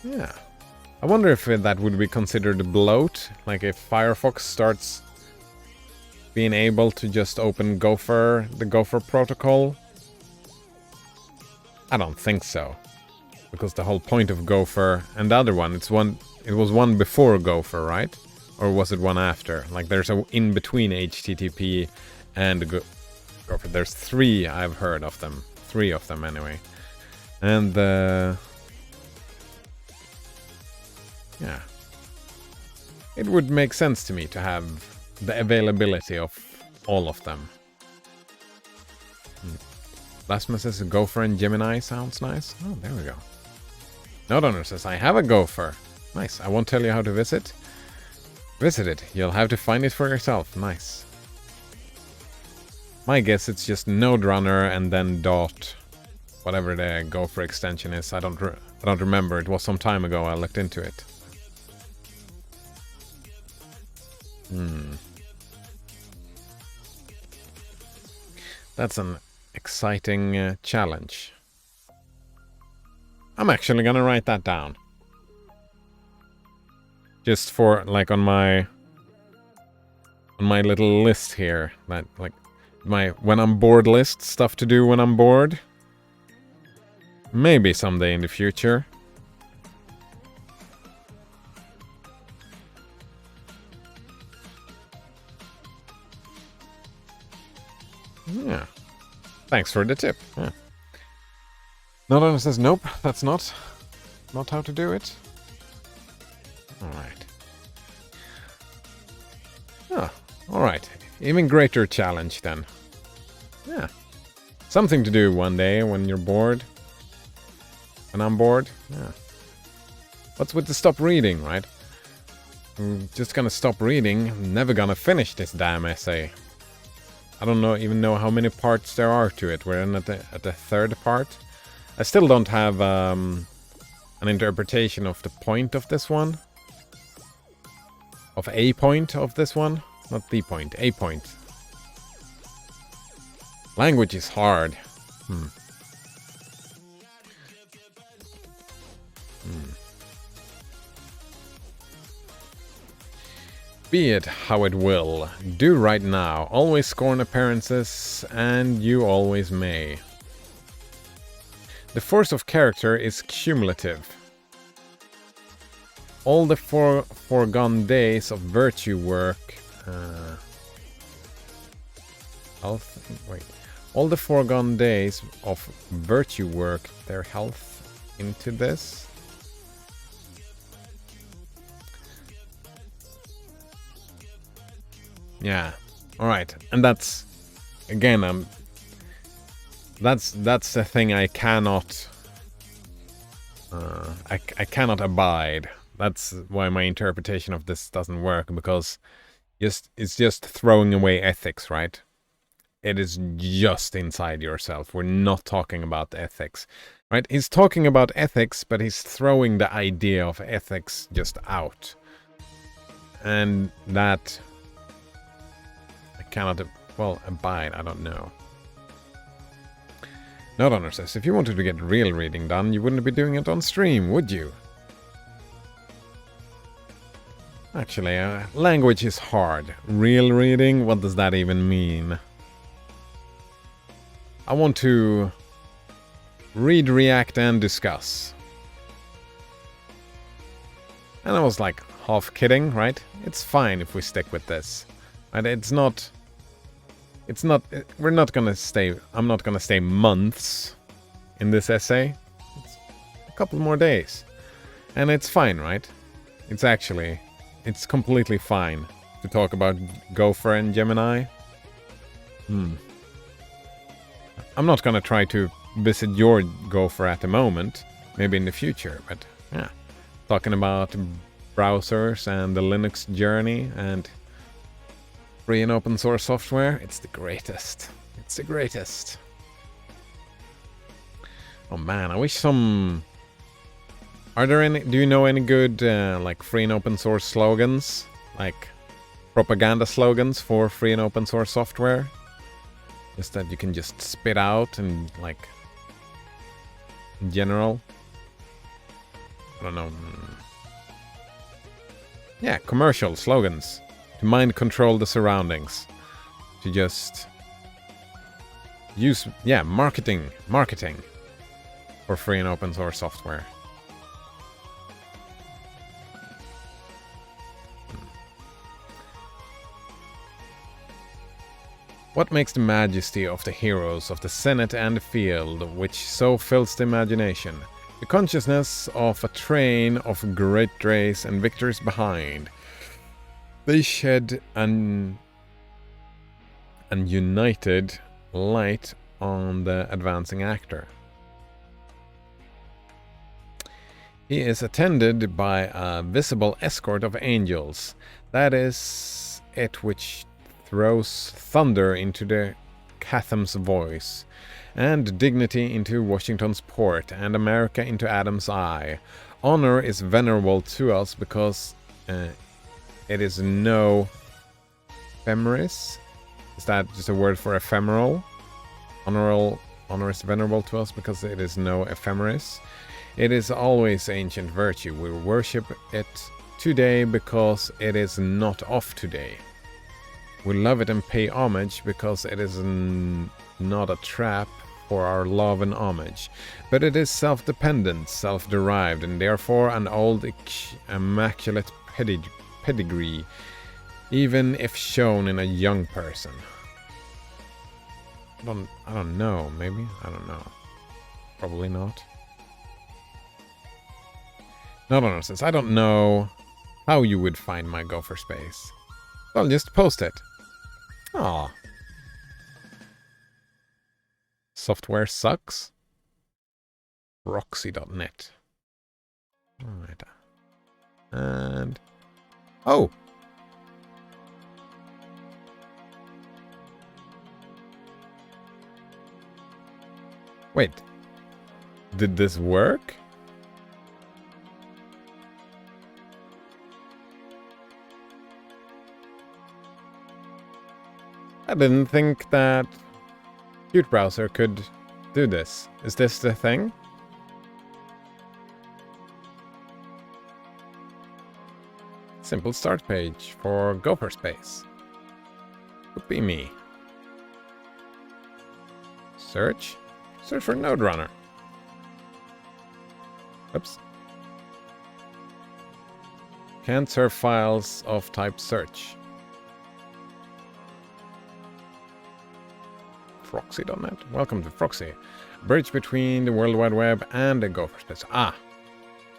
S1: yeah. I wonder if that would be considered bloat, like if Firefox starts being able to just open Gopher, the Gopher protocol. I don't think so, because the whole point of Gopher and the other one, it was one before Gopher, right? Or was it one after? Like there's a in between HTTP and Gopher. There's 3 I've heard of them, 3 of them anyway, and yeah, it would make sense to me to have the availability of all of them. Blasphemous says Gopher and Gemini sounds nice. Oh, there we go. Nodonor says, I have a Gopher. Nice. I won't tell you how to visit. Visit it. You'll have to find it for yourself. Nice. My guess it's just Node Runner and then dot whatever the Gopher extension is. I don't remember. It was some time ago I looked into it. That's an exciting challenge. I'm actually gonna write that down. Just for like on my little list here, that like my when I'm bored list, stuff to do when I'm bored. Maybe someday in the future. Yeah. Thanks for the tip. Yeah. Nodon says, nope, that's not how to do it. Alright. Ah, alright. Even greater challenge then. Yeah. Something to do one day when you're bored. When I'm bored. Yeah. What's with the stop reading, right? I'm just gonna stop reading. I'm never gonna finish this damn essay. I don't even know how many parts there are to it. We're in at the 3rd part. I still don't have an interpretation of the point of this one. Of a point of this one. Not the point, a point. Language is hard. Be it how it will, do right now, always scorn appearances, and you always may. The force of character is cumulative. All the foregone days of virtue work... All the foregone days of virtue work their health into this. Yeah. All right. And that's again, that's the thing I cannot I cannot abide. That's why my interpretation of this doesn't work, because it's just throwing away ethics, right? It is just inside yourself. We're not talking about ethics, right? He's talking about ethics, but he's throwing the idea of ethics just out. And that I cannot, well, abide, I don't know. Note says, if you wanted to get real reading done, you wouldn't be doing it on stream, would you? Actually, language is hard. Real reading, what does that even mean? I want to read, react, and discuss. And I was like half kidding, right? It's fine if we stick with this. And we're not gonna stay, I'm not gonna stay months in this essay. It's a couple more days. And it's fine, right? It's completely fine to talk about Gopher and Gemini. I'm not gonna try to visit your Gopher at the moment, maybe in the future, but yeah. Talking about browsers and the Linux journey and free and open source software, it's the greatest. It's the greatest. Oh man, I wish some... Are there any... Do you know any good like free and open source slogans? Like propaganda slogans for free and open source software? Just that you can just spit out and like... In general? I don't know. Yeah, commercial slogans. To mind control the surroundings. To just... use... Yeah, marketing. Marketing. For free and open source software. What makes the majesty of the heroes of the Senate and the field, which so fills the imagination? The consciousness of a train of great race and victors behind. They shed an united light on the advancing actor. He is attended by a visible escort of angels. That is it which throws thunder into the Catham's voice, and dignity into Washington's port, and America into Adam's eye. Honor is venerable to us because it is no ephemeris. Is that just a word for ephemeral? Honor is venerable to us because it is no ephemeris. It is always ancient virtue. We worship it today because it is not of today. We love it and pay homage because it is not a trap for our love and homage, but it is self-dependent, self-derived, and therefore an old immaculate pedigree, even if shown in a young person. I don't know, maybe? I don't know. Probably not. No, since I don't know how you would find my Gopher space. So I'll just post it. Aw. Software sucks. Roxy.net. Alright. And... Oh! Wait. Did this work? I didn't think that Qt Browser could do this. Is this the thing? Simple start page for Gopher Space. Would be me. Search. Search for Node Runner. Oops. Can't serve files of type search. Proxy.net. Welcome to Proxy. Bridge between the World Wide Web and a Gopher space. Ah,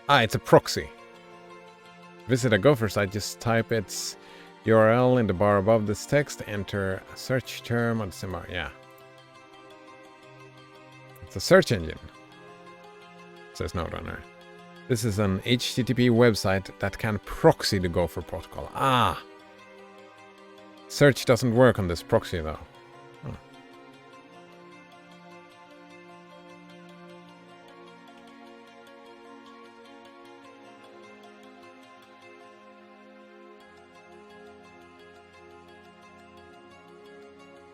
S1: it's a proxy. Visit a Gopher site, just type its URL in the bar above this text, enter a search term on the same bar. Yeah. It's a search engine, says Noderunner. This is an HTTP website that can proxy the Gopher protocol. Ah! Search doesn't work on this proxy though. Oh.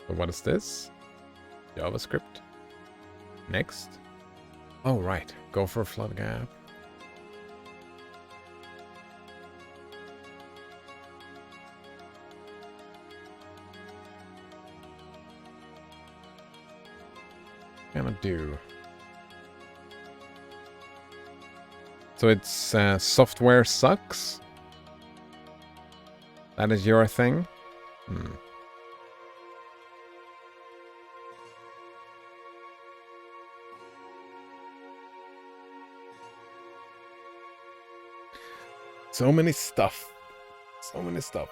S1: So what is this? JavaScript. Next. Oh right, Gopher flood gap. Gonna do. So it's software sucks. That is your thing. So many stuff. So many stuff.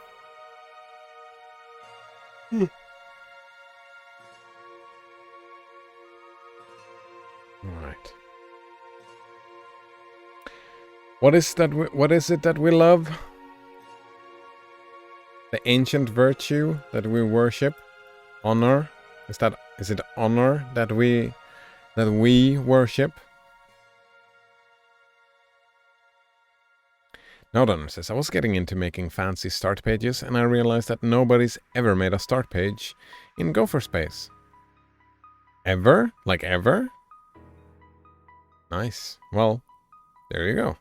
S1: Right. What is it that we love? The ancient virtue that we worship? Honor? Is it honor that we worship? Nowdunner says, I was getting into making fancy start pages and I realized that nobody's ever made a start page in Gopher space. Ever? Like ever? Nice. Well, there you go.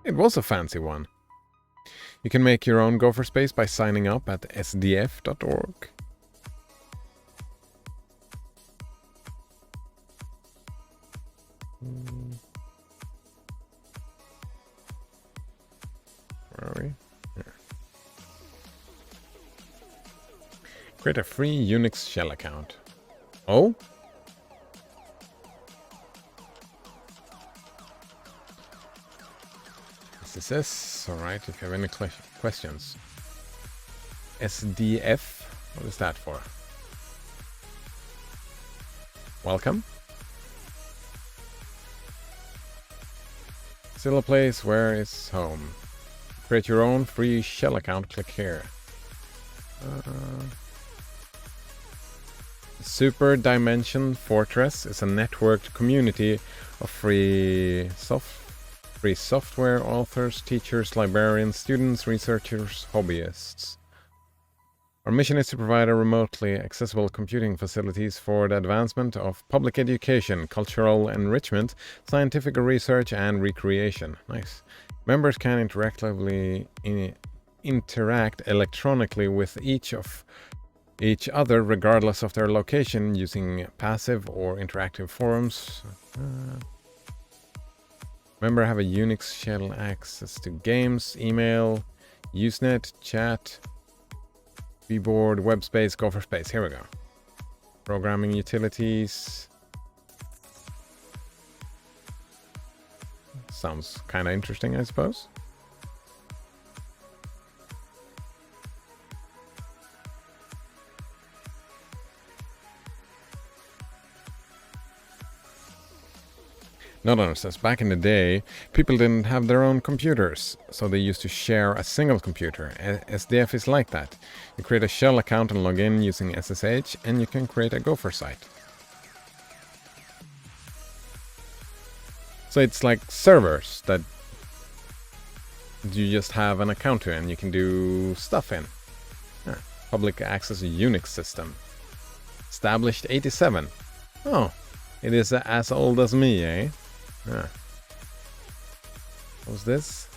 S1: It was a fancy one. You can make your own Gopher space by signing up at sdf.org. Where are we? Here. Create a free Unix shell account. Oh? This. Alright, if you have any questions. SDF? What is that for? Welcome. Still a place where it's home. Create your own free shell account, click here. Super Dimension Fortress is a networked community of free software authors, teachers, librarians, students, researchers, hobbyists. Our mission is to provide a remotely accessible computing facilities for the advancement of public education, cultural enrichment, scientific research, and recreation. Nice. Members can interact electronically with each other regardless of their location using passive or interactive forums. Member have a Unix shell access to games, email, Usenet, chat, keyboard, web space, Gopher space. Here we go. Programming utilities. Sounds kind of interesting, I suppose. Nodon says, back in the day, people didn't have their own computers, so they used to share a single computer. SDF is like that. You create a shell account and log in using SSH, and you can create a Gopher site. So it's like servers that you just have an account to and you can do stuff in. Yeah. Public access Unix system. Established 87. Oh, it is as old as me, eh? Yeah. What's this?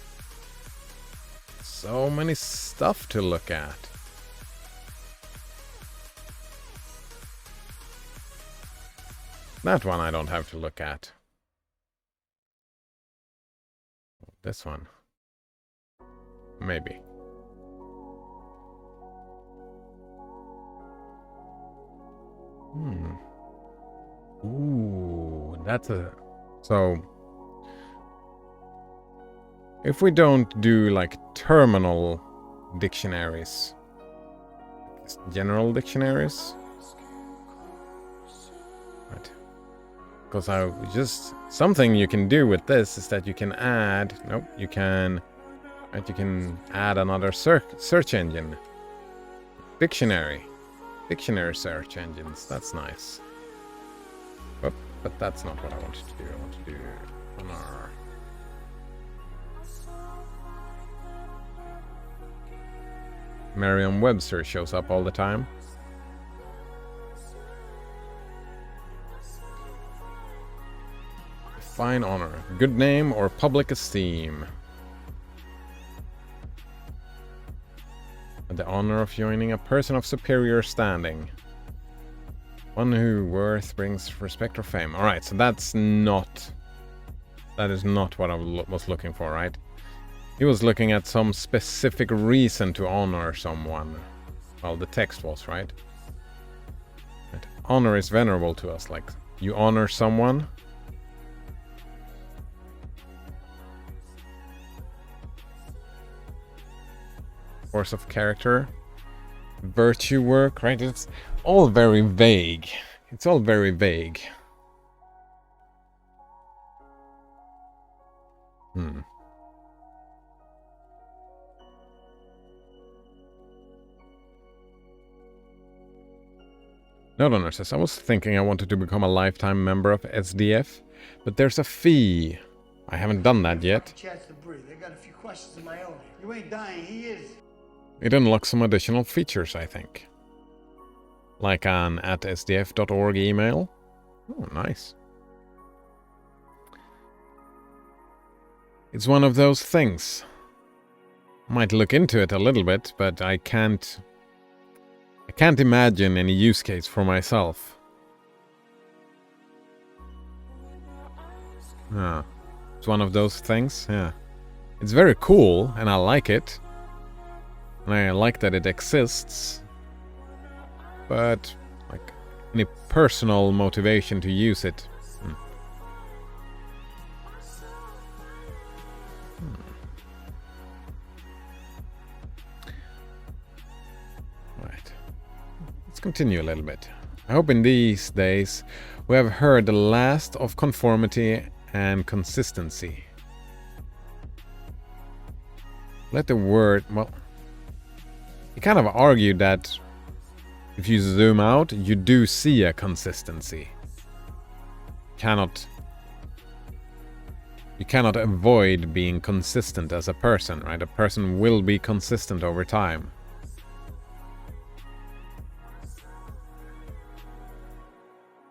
S1: So many stuff to look at. That one I don't have to look at. This one. Maybe. Ooh, that's a... So... If we don't do, like, terminal dictionaries... General dictionaries? Right. Because I just... Something you can do with this is that you can add... Nope, you can... Right, you can add another search engine. Dictionary. Dictionary search engines. That's nice. But that's not what I wanted to do. I want to do honor. Merriam-Webster shows up all the time. Define honor. Good name or public esteem. The honor of joining a person of superior standing. One who worth brings respect or fame. Alright, so that's not... That is not what I was looking for, right? He was looking at some specific reason to honor someone. Well, the text was, right? Honor is venerable to us. Like, you honor someone. Force of character. Virtue work, right? It's all very vague. It's all very vague. Note says, I was thinking I wanted to become a lifetime member of SDF, but there's a fee. I haven't done that yet.
S3: Chance to breathe. I got a few questions of my own. You ain't dying, he is.
S1: It unlocks some additional features, I think. Like an @sdf.org email. Oh, nice. It's one of those things. Might look into it a little bit, but I can't imagine any use case for myself. It's one of those things, yeah. It's very cool, and I like it. And I like that it exists. But, like, any personal motivation to use it. Right. Let's continue a little bit. I hope in these days we have heard the last of conformity and consistency. Let the word... Well, he kind of argued that if you zoom out, you do see a consistency. You cannot avoid being consistent as a person, right? A person will be consistent over time.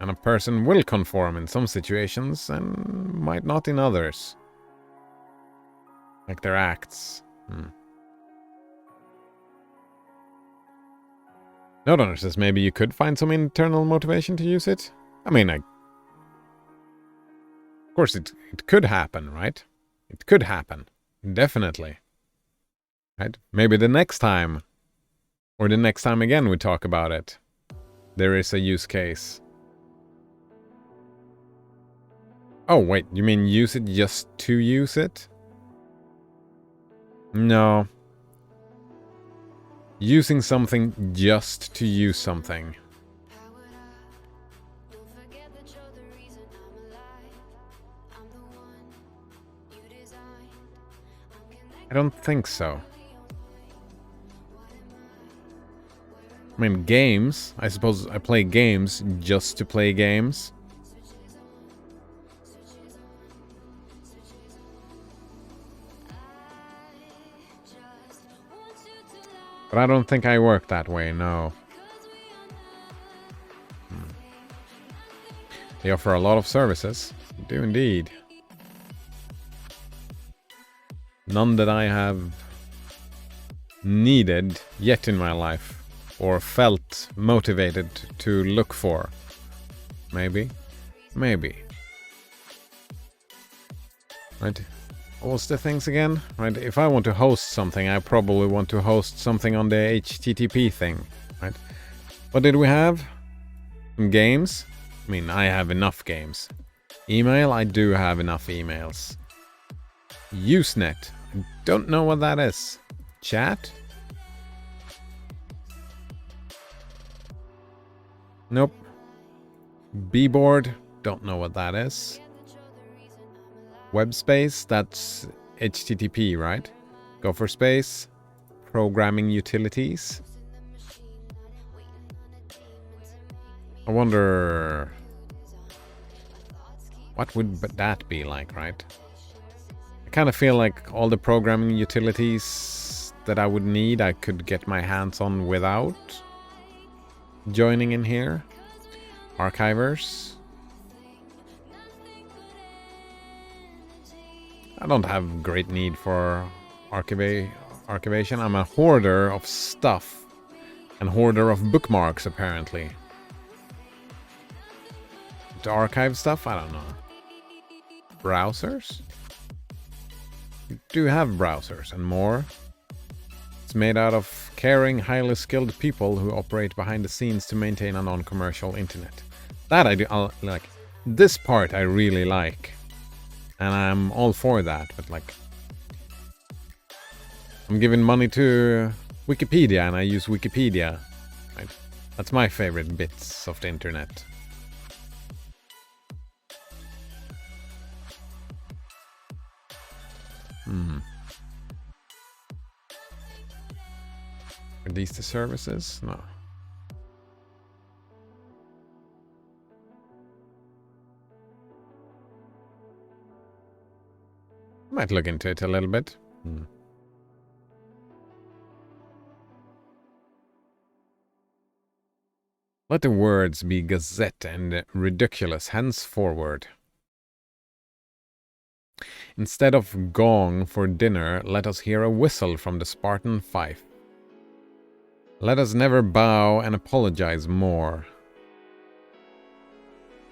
S1: And a person will conform in some situations and might not in others. Like their acts. Note says maybe you could find some internal motivation to use it. I mean, of course it could happen, right? It could happen. Definitely. Right? Maybe the next time, or the next time again we talk about it, there is a use case. Oh, wait, you mean use it just to use it? No. Using something just to use something. I don't think so. I mean, games. I suppose I play games just to play games. But I don't think I work that way, no. They offer a lot of services. They do indeed. None that I have needed yet in my life. Or felt motivated to look for. Maybe. Maybe. Right. What was the things again? Right, if I want to host something, I probably want to host something on the HTTP thing, right? What did we have? Games? I mean, I have enough games. Email? I do have enough emails. Usenet? I don't know what that is. Chat? Nope. Bboard? Don't know what that is. Webspace? That's HTTP, right? Gopher Space? Programming utilities? I wonder... what would that be like, right? I kind of feel like all the programming utilities that I would need, I could get my hands on without joining in here. Archivers. I don't have great need for archivation. I'm a hoarder of stuff and hoarder of bookmarks, apparently. To archive stuff? I don't know. Browsers? We do have browsers and more. It's made out of caring, highly skilled people who operate behind the scenes to maintain a non-commercial internet. That I do like. This part I really like. And I'm all for that, but like... I'm giving money to Wikipedia and I use Wikipedia. Right? That's my favorite bits of the internet. Are these the services? No. Might look into it a little bit. Let the words be gazette and ridiculous henceforward. Instead of gong for dinner, let us hear a whistle from the Spartan fife. Let us never bow and apologize more.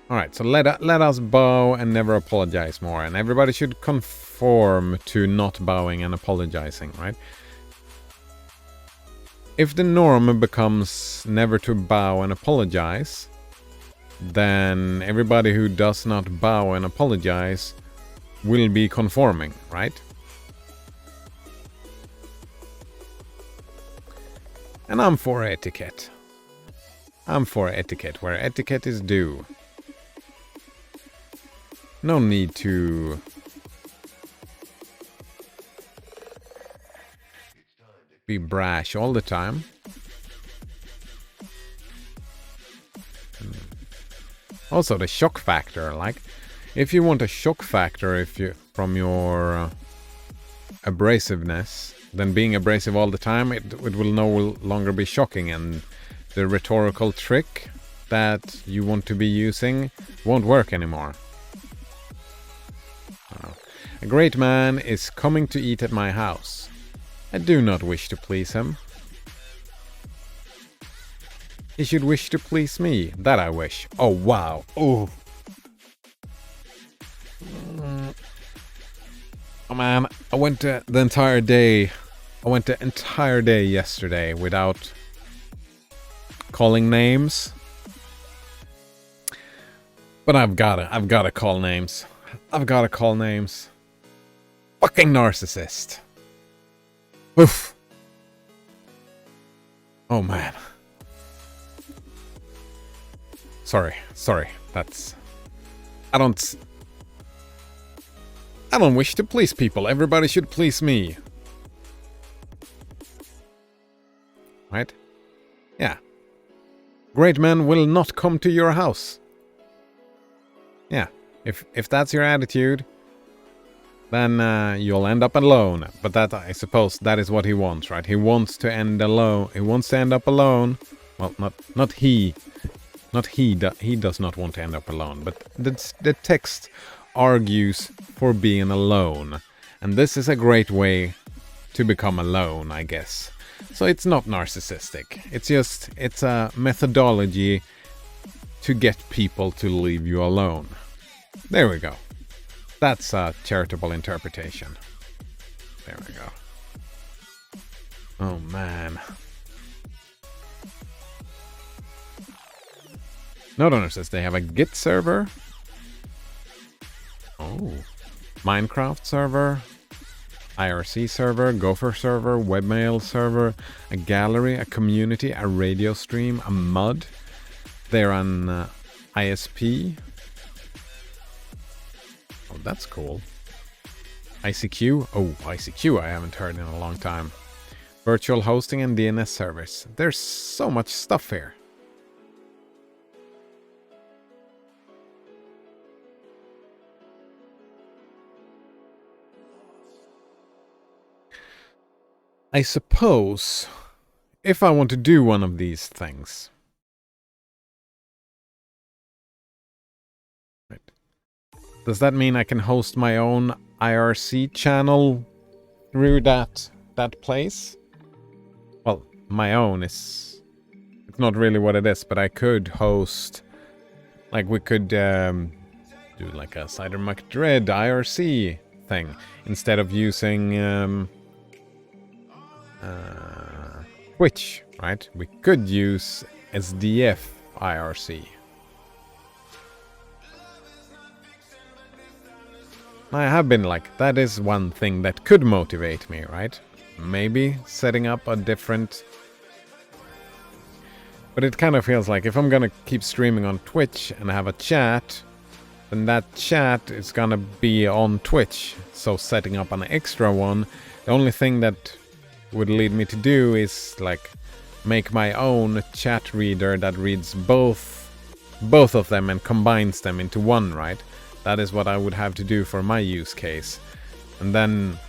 S1: Alright, so let us bow and never apologize more. And everybody should conform to not bowing and apologizing, right? If the norm becomes never to bow and apologize, then everybody who does not bow and apologize will be conforming, right? And I'm for etiquette. I'm for etiquette, where etiquette is due. No need to be brash all the time. Also the shock factor, like if you want a shock factor from your abrasiveness, then being abrasive all the time, it will no longer be shocking, and the rhetorical trick that you want to be using won't work anymore. A great man is coming to eat at my house. I do not wish to please him. He should wish to please me. That I wish. Oh, wow. Oh. Oh, man. I went the entire day yesterday without calling names. But I've gotta call names. I've gotta call names. Fucking narcissist. Oof. Oh, man. Sorry. That's... I don't wish to please people. Everybody should please me. Right? Yeah. Great men will not come to your house. Yeah. If that's your attitude, then you'll end up alone. But that, I suppose, that is what he wants, right? He wants to end alone. He wants to end up alone. Well, not he. Not he. He does not want to end up alone. But the text argues for being alone. And this is a great way to become alone, I guess. So it's not narcissistic. It's a methodology to get people to leave you alone. There we go. That's a charitable interpretation. There we go. Oh, man. Note says they have a Git server. Oh. Minecraft server. IRC server, Gopher server, webmail server, a gallery, a community, a radio stream, a mod. They're on ISP. Oh, that's cool. ICQ. Oh, ICQ I haven't heard in a long time. Virtual hosting and DNS service. There's so much stuff here. I suppose if I want to do one of these things. Right. Does that mean I can host my own IRC channel through that place? Well, my own is... It's not really what it is, but I could host... Like, we could do like a Cider McDread IRC thing instead of using... Twitch, right? We could use SDF IRC. I have been like, that is one thing that could motivate me, right? Maybe setting up a different... But it kind of feels like if I'm gonna keep streaming on Twitch and have a chat, then that chat is gonna be on Twitch. So setting up an extra one, the only thing that would lead me to do is like make my own chat reader that reads both of them and combines them into one, right? That is what I would have to do for my use case. And then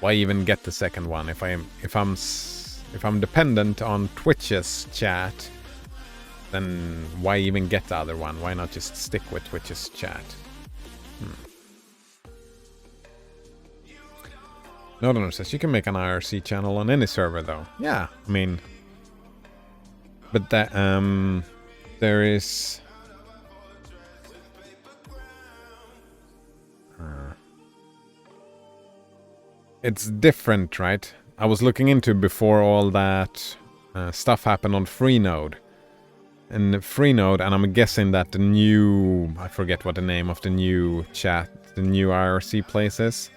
S1: why even get the second one if I'm dependent on Twitch's chat, then why even get the other one? Why not just stick with Twitch's chat? No says you can make an IRC channel on any server though. Yeah, I mean, but that there is it's different, right? I was looking into before all that stuff happened on Freenode. And Freenode, and I'm guessing that the new, I forget what the name of the new chat, the new IRC place is.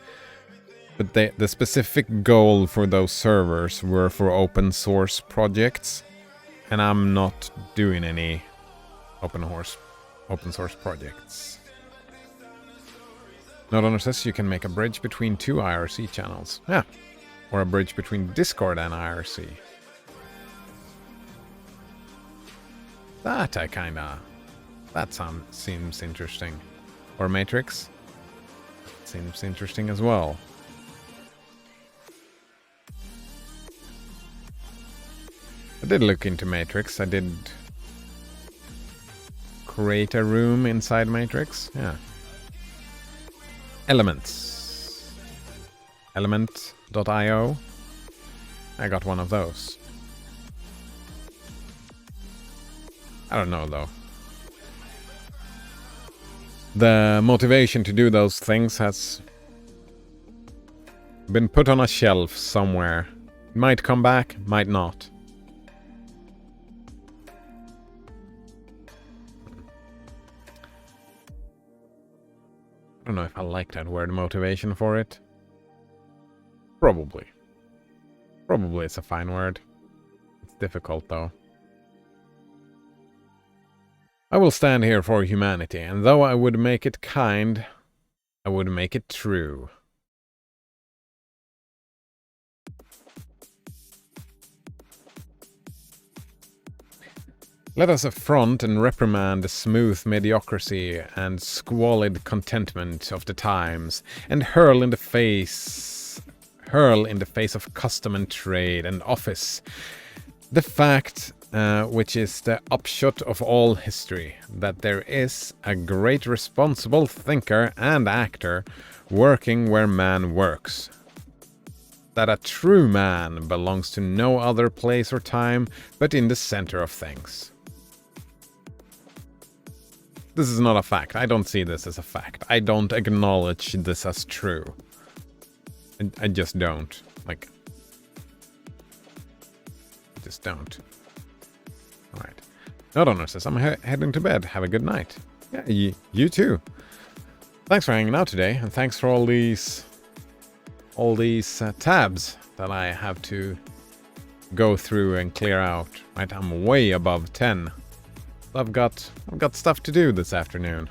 S1: But the specific goal for those servers were for open source projects, and I'm not doing any open source projects. Note says you can make a bridge between two IRC channels. Yeah, or a bridge between Discord and IRC. That seems interesting. Or Matrix. Seems interesting as well. I did look into Matrix. I did create a room inside Matrix. Yeah. Elements. Element.io. I got one of those. I don't know though. The motivation to do those things has been put on a shelf somewhere. Might come back, might not. I don't know if I like that word motivation for it. Probably. Probably it's a fine word. It's difficult though. I will stand here for humanity, and though I would make it kind, I would make it true. Let us affront and reprimand the smooth mediocrity and squalid contentment of the times, and hurl in the face of custom and trade and office the fact, which is the upshot of all history, that there is a great responsible thinker and actor working where man works. That a true man belongs to no other place or time but in the center of things. This is not a fact. I don't see this as a fact. I don't acknowledge this as true. I just don't. Like, I just don't. Alright. Donor says, I'm heading to bed. Have a good night. Yeah, you too. Thanks for hanging out today, and thanks for all these tabs that I have to go through and clear out. Right, I'm way above 10. I've got stuff to do this afternoon.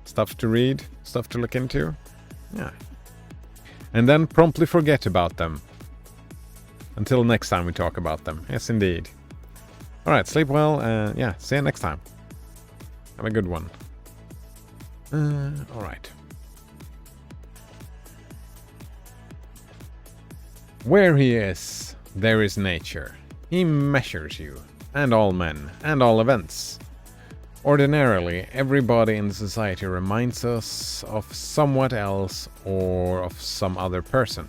S1: Stuff to read, stuff to look into. Yeah. And then promptly forget about them. Until next time we talk about them. Yes, indeed. Alright, sleep well. Yeah, see you next time. Have a good one. Alright. Where he is, there is nature. He measures you, and all men, and all events. Ordinarily, everybody in society reminds us of somewhat else or of some other person.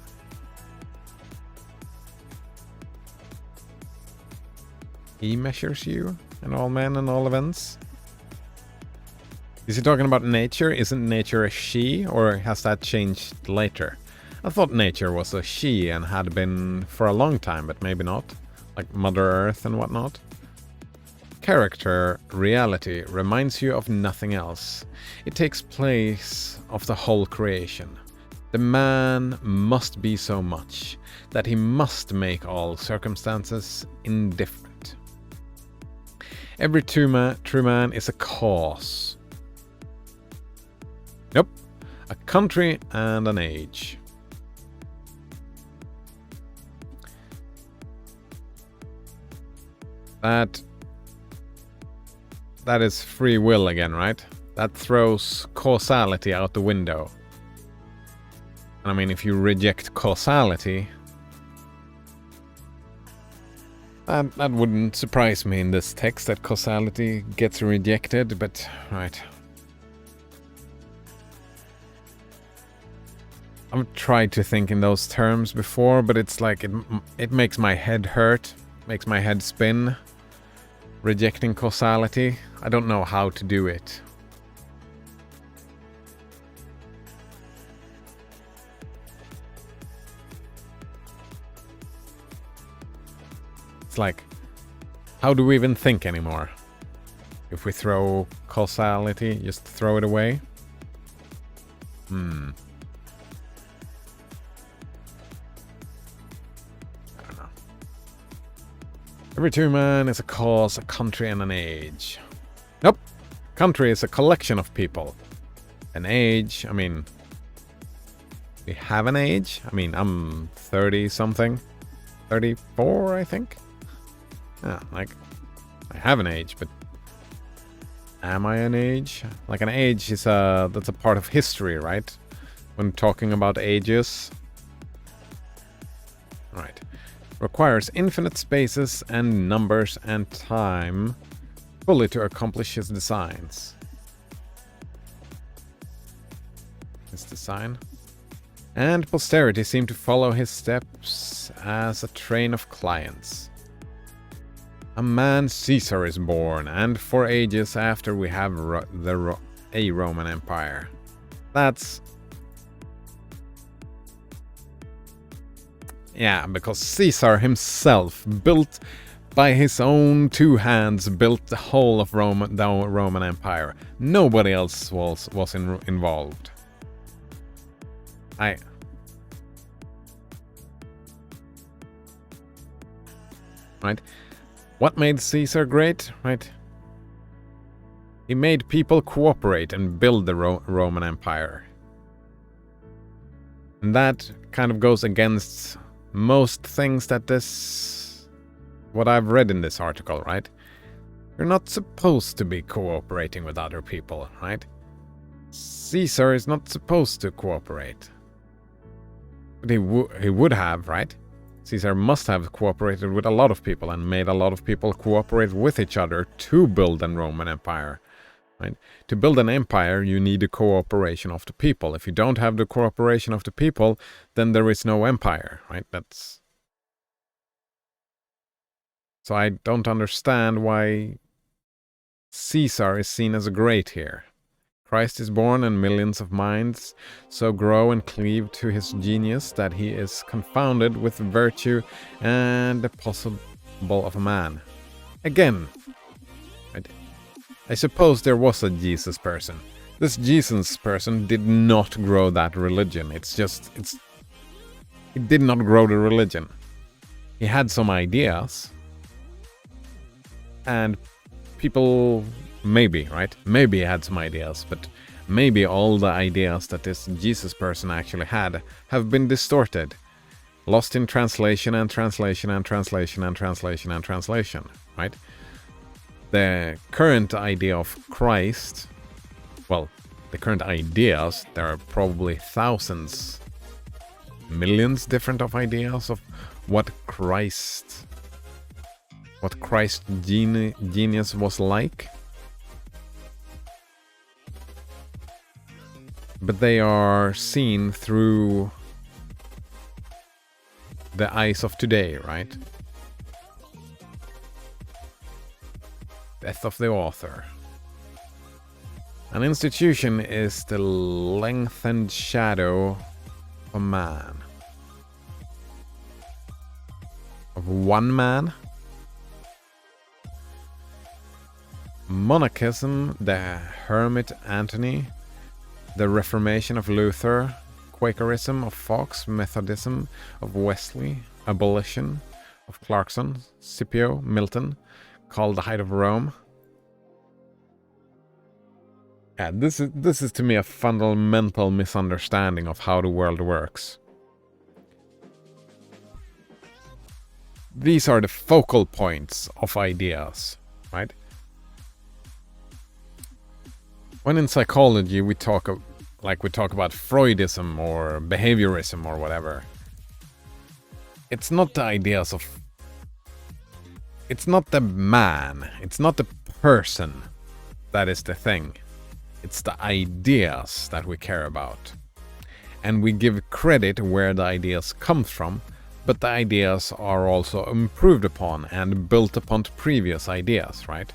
S1: He measures you, and all men, and all events. Is he talking about nature? Isn't nature a she, or has that changed later? I thought nature was a she and had been for a long time, but maybe not. Like Mother Earth and whatnot. Character, reality, reminds you of nothing else. It takes place of the whole creation. The man must be so much that he must make all circumstances indifferent. Every true man is a cause. Nope. A country and an age. That is free will again, right? That throws causality out the window. I mean, if you reject causality, that wouldn't surprise me in this text that causality gets rejected, but right. I've tried to think in those terms before, but it's like it makes my head hurt, makes my head spin. Rejecting causality. I don't know how to do it. It's like, how do we even think anymore? If we throw causality, just throw it away? Every true man is a cause, a country, and an age. Nope. Country is a collection of people. An age, I mean... We have an age? I mean, I'm 30-something. 34, I think? Yeah, like... I have an age, but... Am I an age? Like, an age is that's a part of history, right? When talking about ages. Right. Requires infinite spaces and numbers and time fully to accomplish his designs. His design. And posterity seem to follow his steps as a train of clients. A man Caesar is born, and for ages after we have a Roman Empire. That's... Yeah, because Caesar himself built by his own two hands, built the whole of the Roman Empire. Nobody else was involved. Right? What made Caesar great? Right? He made people cooperate and build the Roman Empire. And that kind of goes against most things that what I've read in this article, right? You're not supposed to be cooperating with other people, right? Caesar is not supposed to cooperate. But he would have, right? Caesar must have cooperated with a lot of people and made a lot of people cooperate with each other to build a Roman Empire. Right? To build an empire, you need the cooperation of the people. If you don't have the cooperation of the people, then there is no empire, right? So I don't understand why Caesar is seen as great here. Christ is born and millions of minds so grow and cleave to his genius that he is confounded with virtue and the possible of a man. Again, right? I suppose there was a Jesus person. This Jesus person did not grow that religion. He did not grow the religion. He had some ideas. And people, maybe, right? Maybe he had some ideas, but maybe all the ideas that this Jesus person actually had have been distorted. Lost in translation and translation and translation and translation and translation, right? The current idea of Christ, well, the current ideas, there are probably thousands, millions different of ideas of what Christ genius was like. But they are seen through the eyes of today, right? Death of the author. An institution is the lengthened shadow of a man. Of one man. Monachism, the Hermit Antony, the Reformation of Luther, Quakerism of Fox, Methodism of Wesley, abolition of Clarkson, Scipio, Milton, called the height of Rome. Yeah, this is to me a fundamental misunderstanding of how the world works. These are the focal points of ideas, right? When in psychology we talk about Freudism or behaviorism or whatever, it's not the ideas of... It's not the man, it's not the person that is the thing. It's the ideas that we care about. And we give credit where the ideas come from, but the ideas are also improved upon and built upon previous ideas, right?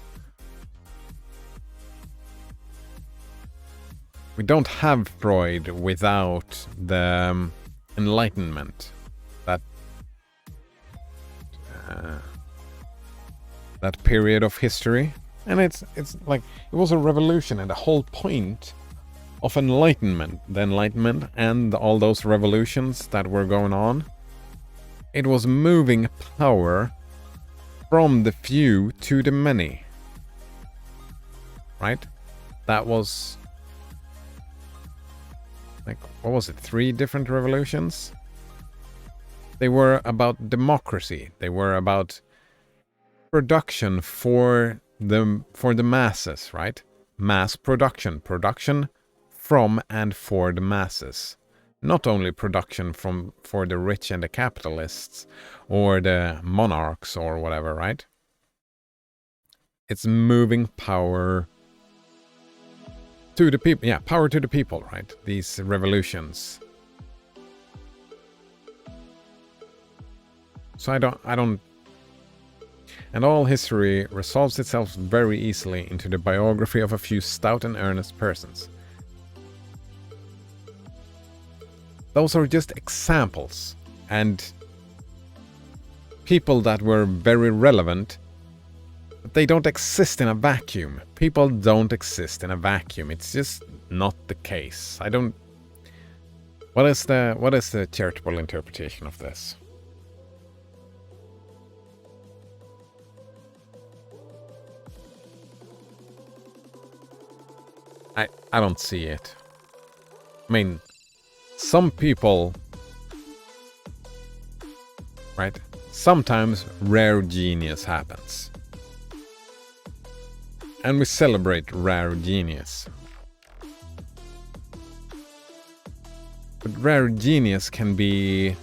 S1: We don't have Freud without the Enlightenment. That period of history. And it's like, it was a revolution, and the whole point of Enlightenment, the Enlightenment and all those revolutions that were going on, it was moving power from the few to the many. Right? That was... like, what was it? 3 different revolutions? They were about democracy. They were about production for the masses, right? Mass production. Production from and for the masses. Not only production for the rich and the capitalists or the monarchs or whatever, right? It's moving power to the people. Yeah, power to the people, right? These revolutions. So I don't... And all history resolves itself very easily into the biography of a few stout and earnest persons. Those are just examples, and people that were very relevant, but they don't exist in a vacuum. People don't exist in a vacuum. It's just not the case. I don't... What is the charitable interpretation of this? I don't see it. I mean, some people, right? Sometimes rare genius happens. And we celebrate rare genius. But rare genius can be...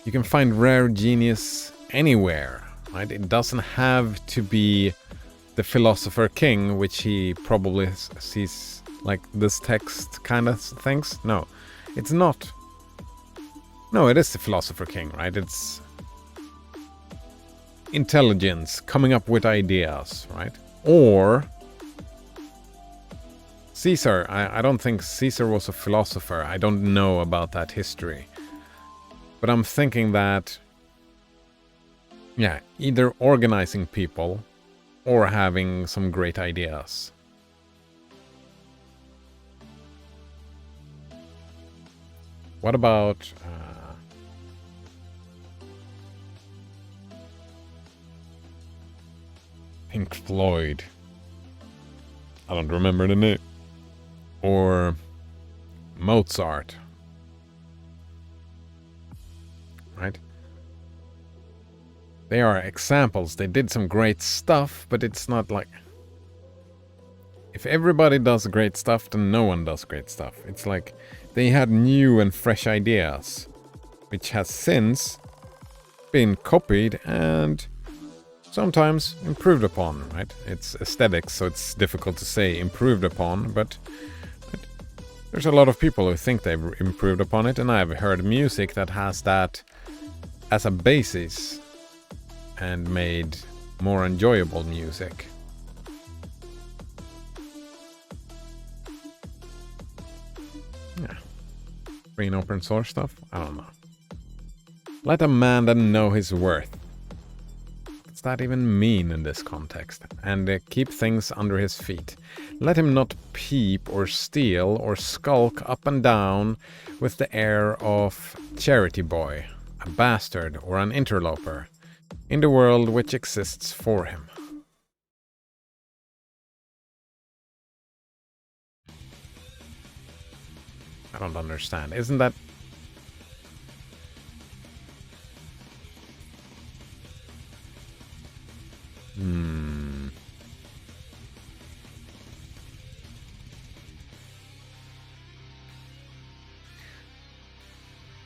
S1: You can find rare genius anywhere, right? It doesn't have to be the philosopher king, which he probably sees like this text kind of thinks. No, it's not. No, it is the philosopher king, right? It's intelligence coming up with ideas, right? Or Caesar. I don't think Caesar was a philosopher. I don't know about that history. But I'm thinking that, yeah, either organizing people or having some great ideas. What about Pink Floyd? I don't remember the name. Or Mozart. Right? They are examples. They did some great stuff, but it's not like... If everybody does great stuff, then no one does great stuff. It's like they had new and fresh ideas, which has since been copied and sometimes improved upon, right? It's aesthetics, so it's difficult to say improved upon, but there's a lot of people who think they've improved upon it, and I've heard music that has that as a basis and made more enjoyable music. Yeah. Free and open source stuff? I don't know. Let a man then know his worth. What's that even mean in this context? And keep things under his feet. Let him not peep or steal or skulk up and down with the air of charity boy, a bastard or an interloper, in the world which exists for him. I don't understand. Isn't that...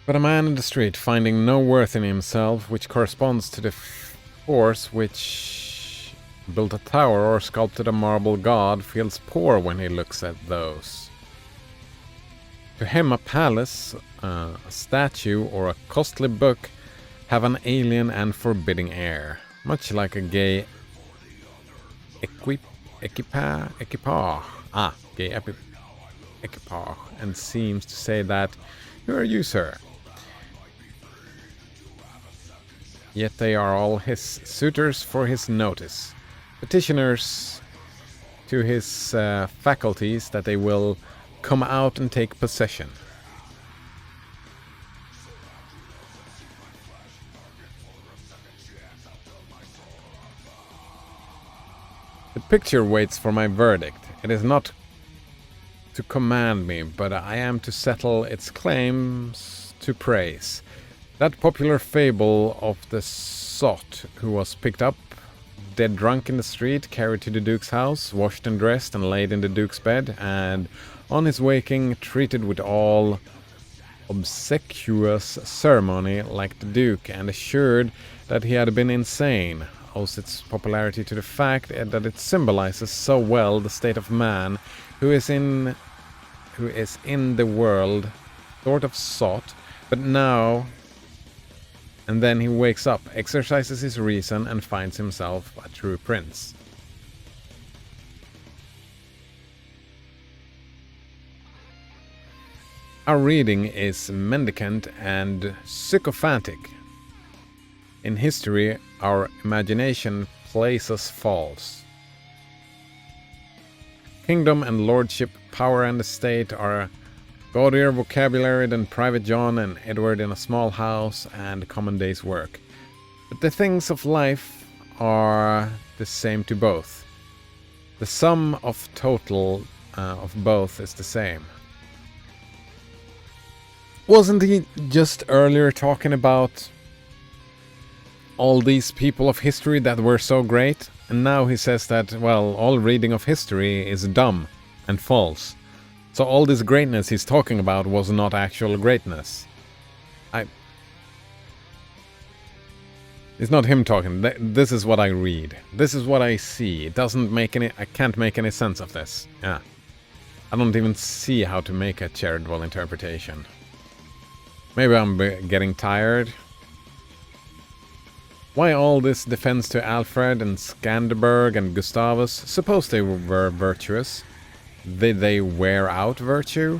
S1: But a man in the street, finding no worth in himself, which corresponds to the force which built a tower or sculpted a marble god, feels poor when he looks at those. To him a palace, a statue, or a costly book have an alien and forbidding air, much like a gay equipage, and seems to say that, "Who are you, sir?" Yet they are all his suitors for his notice, petitioners to his faculties that they will come out and take possession. The picture waits for my verdict. It is not to command me, but I am to settle its claims to praise. That popular fable of the sot who was picked up, dead drunk in the street, carried to the Duke's house, washed and dressed and laid in the Duke's bed, and on his waking treated with all obsequious ceremony like the Duke, and assured that he had been insane, owes its popularity to the fact that it symbolizes so well the state of man who is in the world, sort of sot, but now and then he wakes up, exercises his reason, and finds himself a true prince. Our reading is mendicant and sycophantic. In history, our imagination plays us false. Kingdom and lordship, power and estate are gaudier vocabulary than Private John and Edward in a small house and common day's work. But the things of life are the same to both. The sum of total of both is the same. Wasn't he just earlier talking about all these people of history that were so great? And now he says that, well, all reading of history is dumb and false. So all this greatness he's talking about was not actual greatness. It's not him talking. This is what I read. This is what I see. It doesn't make any... I can't make any sense of this. Yeah. I don't even see how to make a charitable interpretation. Maybe I'm getting tired. Why all this defense to Alfred and Skanderberg and Gustavus? Suppose they were virtuous. Did they wear out virtue?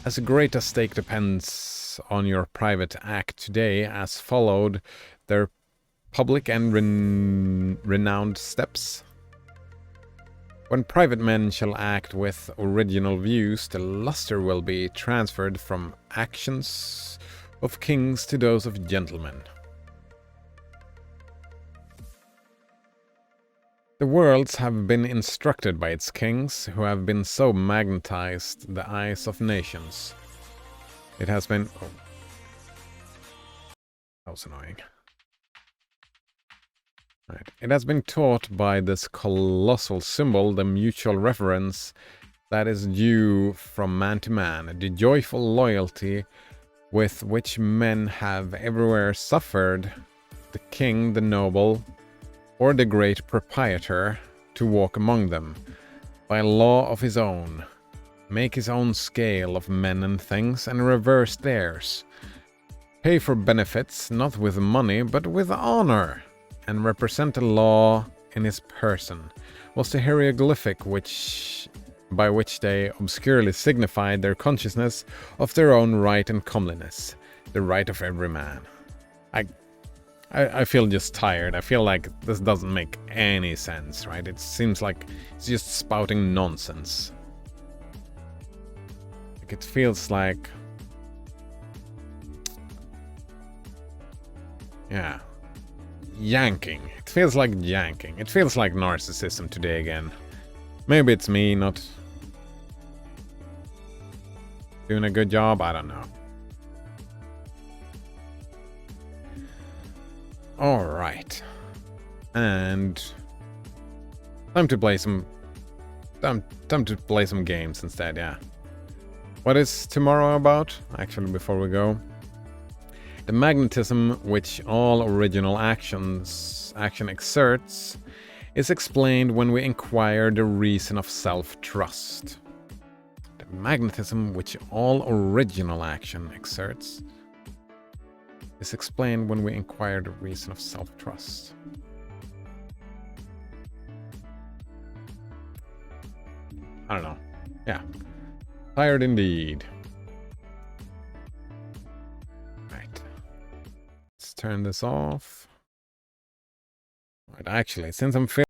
S1: As great a stake depends on your private act today as followed their public and renowned steps. When private men shall act with original views, the luster will be transferred from actions of kings to those of gentlemen. The worlds have been instructed by its kings, who have been so magnetized the eyes of nations. It has been... Oh. That was annoying. Right. It has been taught by this colossal symbol the mutual reverence that is due from man to man, the joyful loyalty with which men have everywhere suffered the king, the noble, or the great proprietor to walk among them, by law of his own, make his own scale of men and things, and reverse theirs, pay for benefits not with money but with honor, and represent the law in his person, was the hieroglyphic by which they obscurely signified their consciousness of their own right and comeliness, the right of every man. I feel just tired. I feel like this doesn't make any sense, right? It seems like it's just spouting nonsense. Like it feels like... Yeah. Yanking. It feels like yanking. It feels like narcissism today again. Maybe it's me not doing a good job. I don't know. Alright. And time to play some games instead, yeah. What is tomorrow about? Actually, before we go. The magnetism which all original action exerts is explained when we inquire the reason of self-trust. The magnetism which all original action exerts is explained when we inquire the reason of self-trust. I don't know. Yeah. Tired indeed. Right. Let's turn this off. Right, actually, since I'm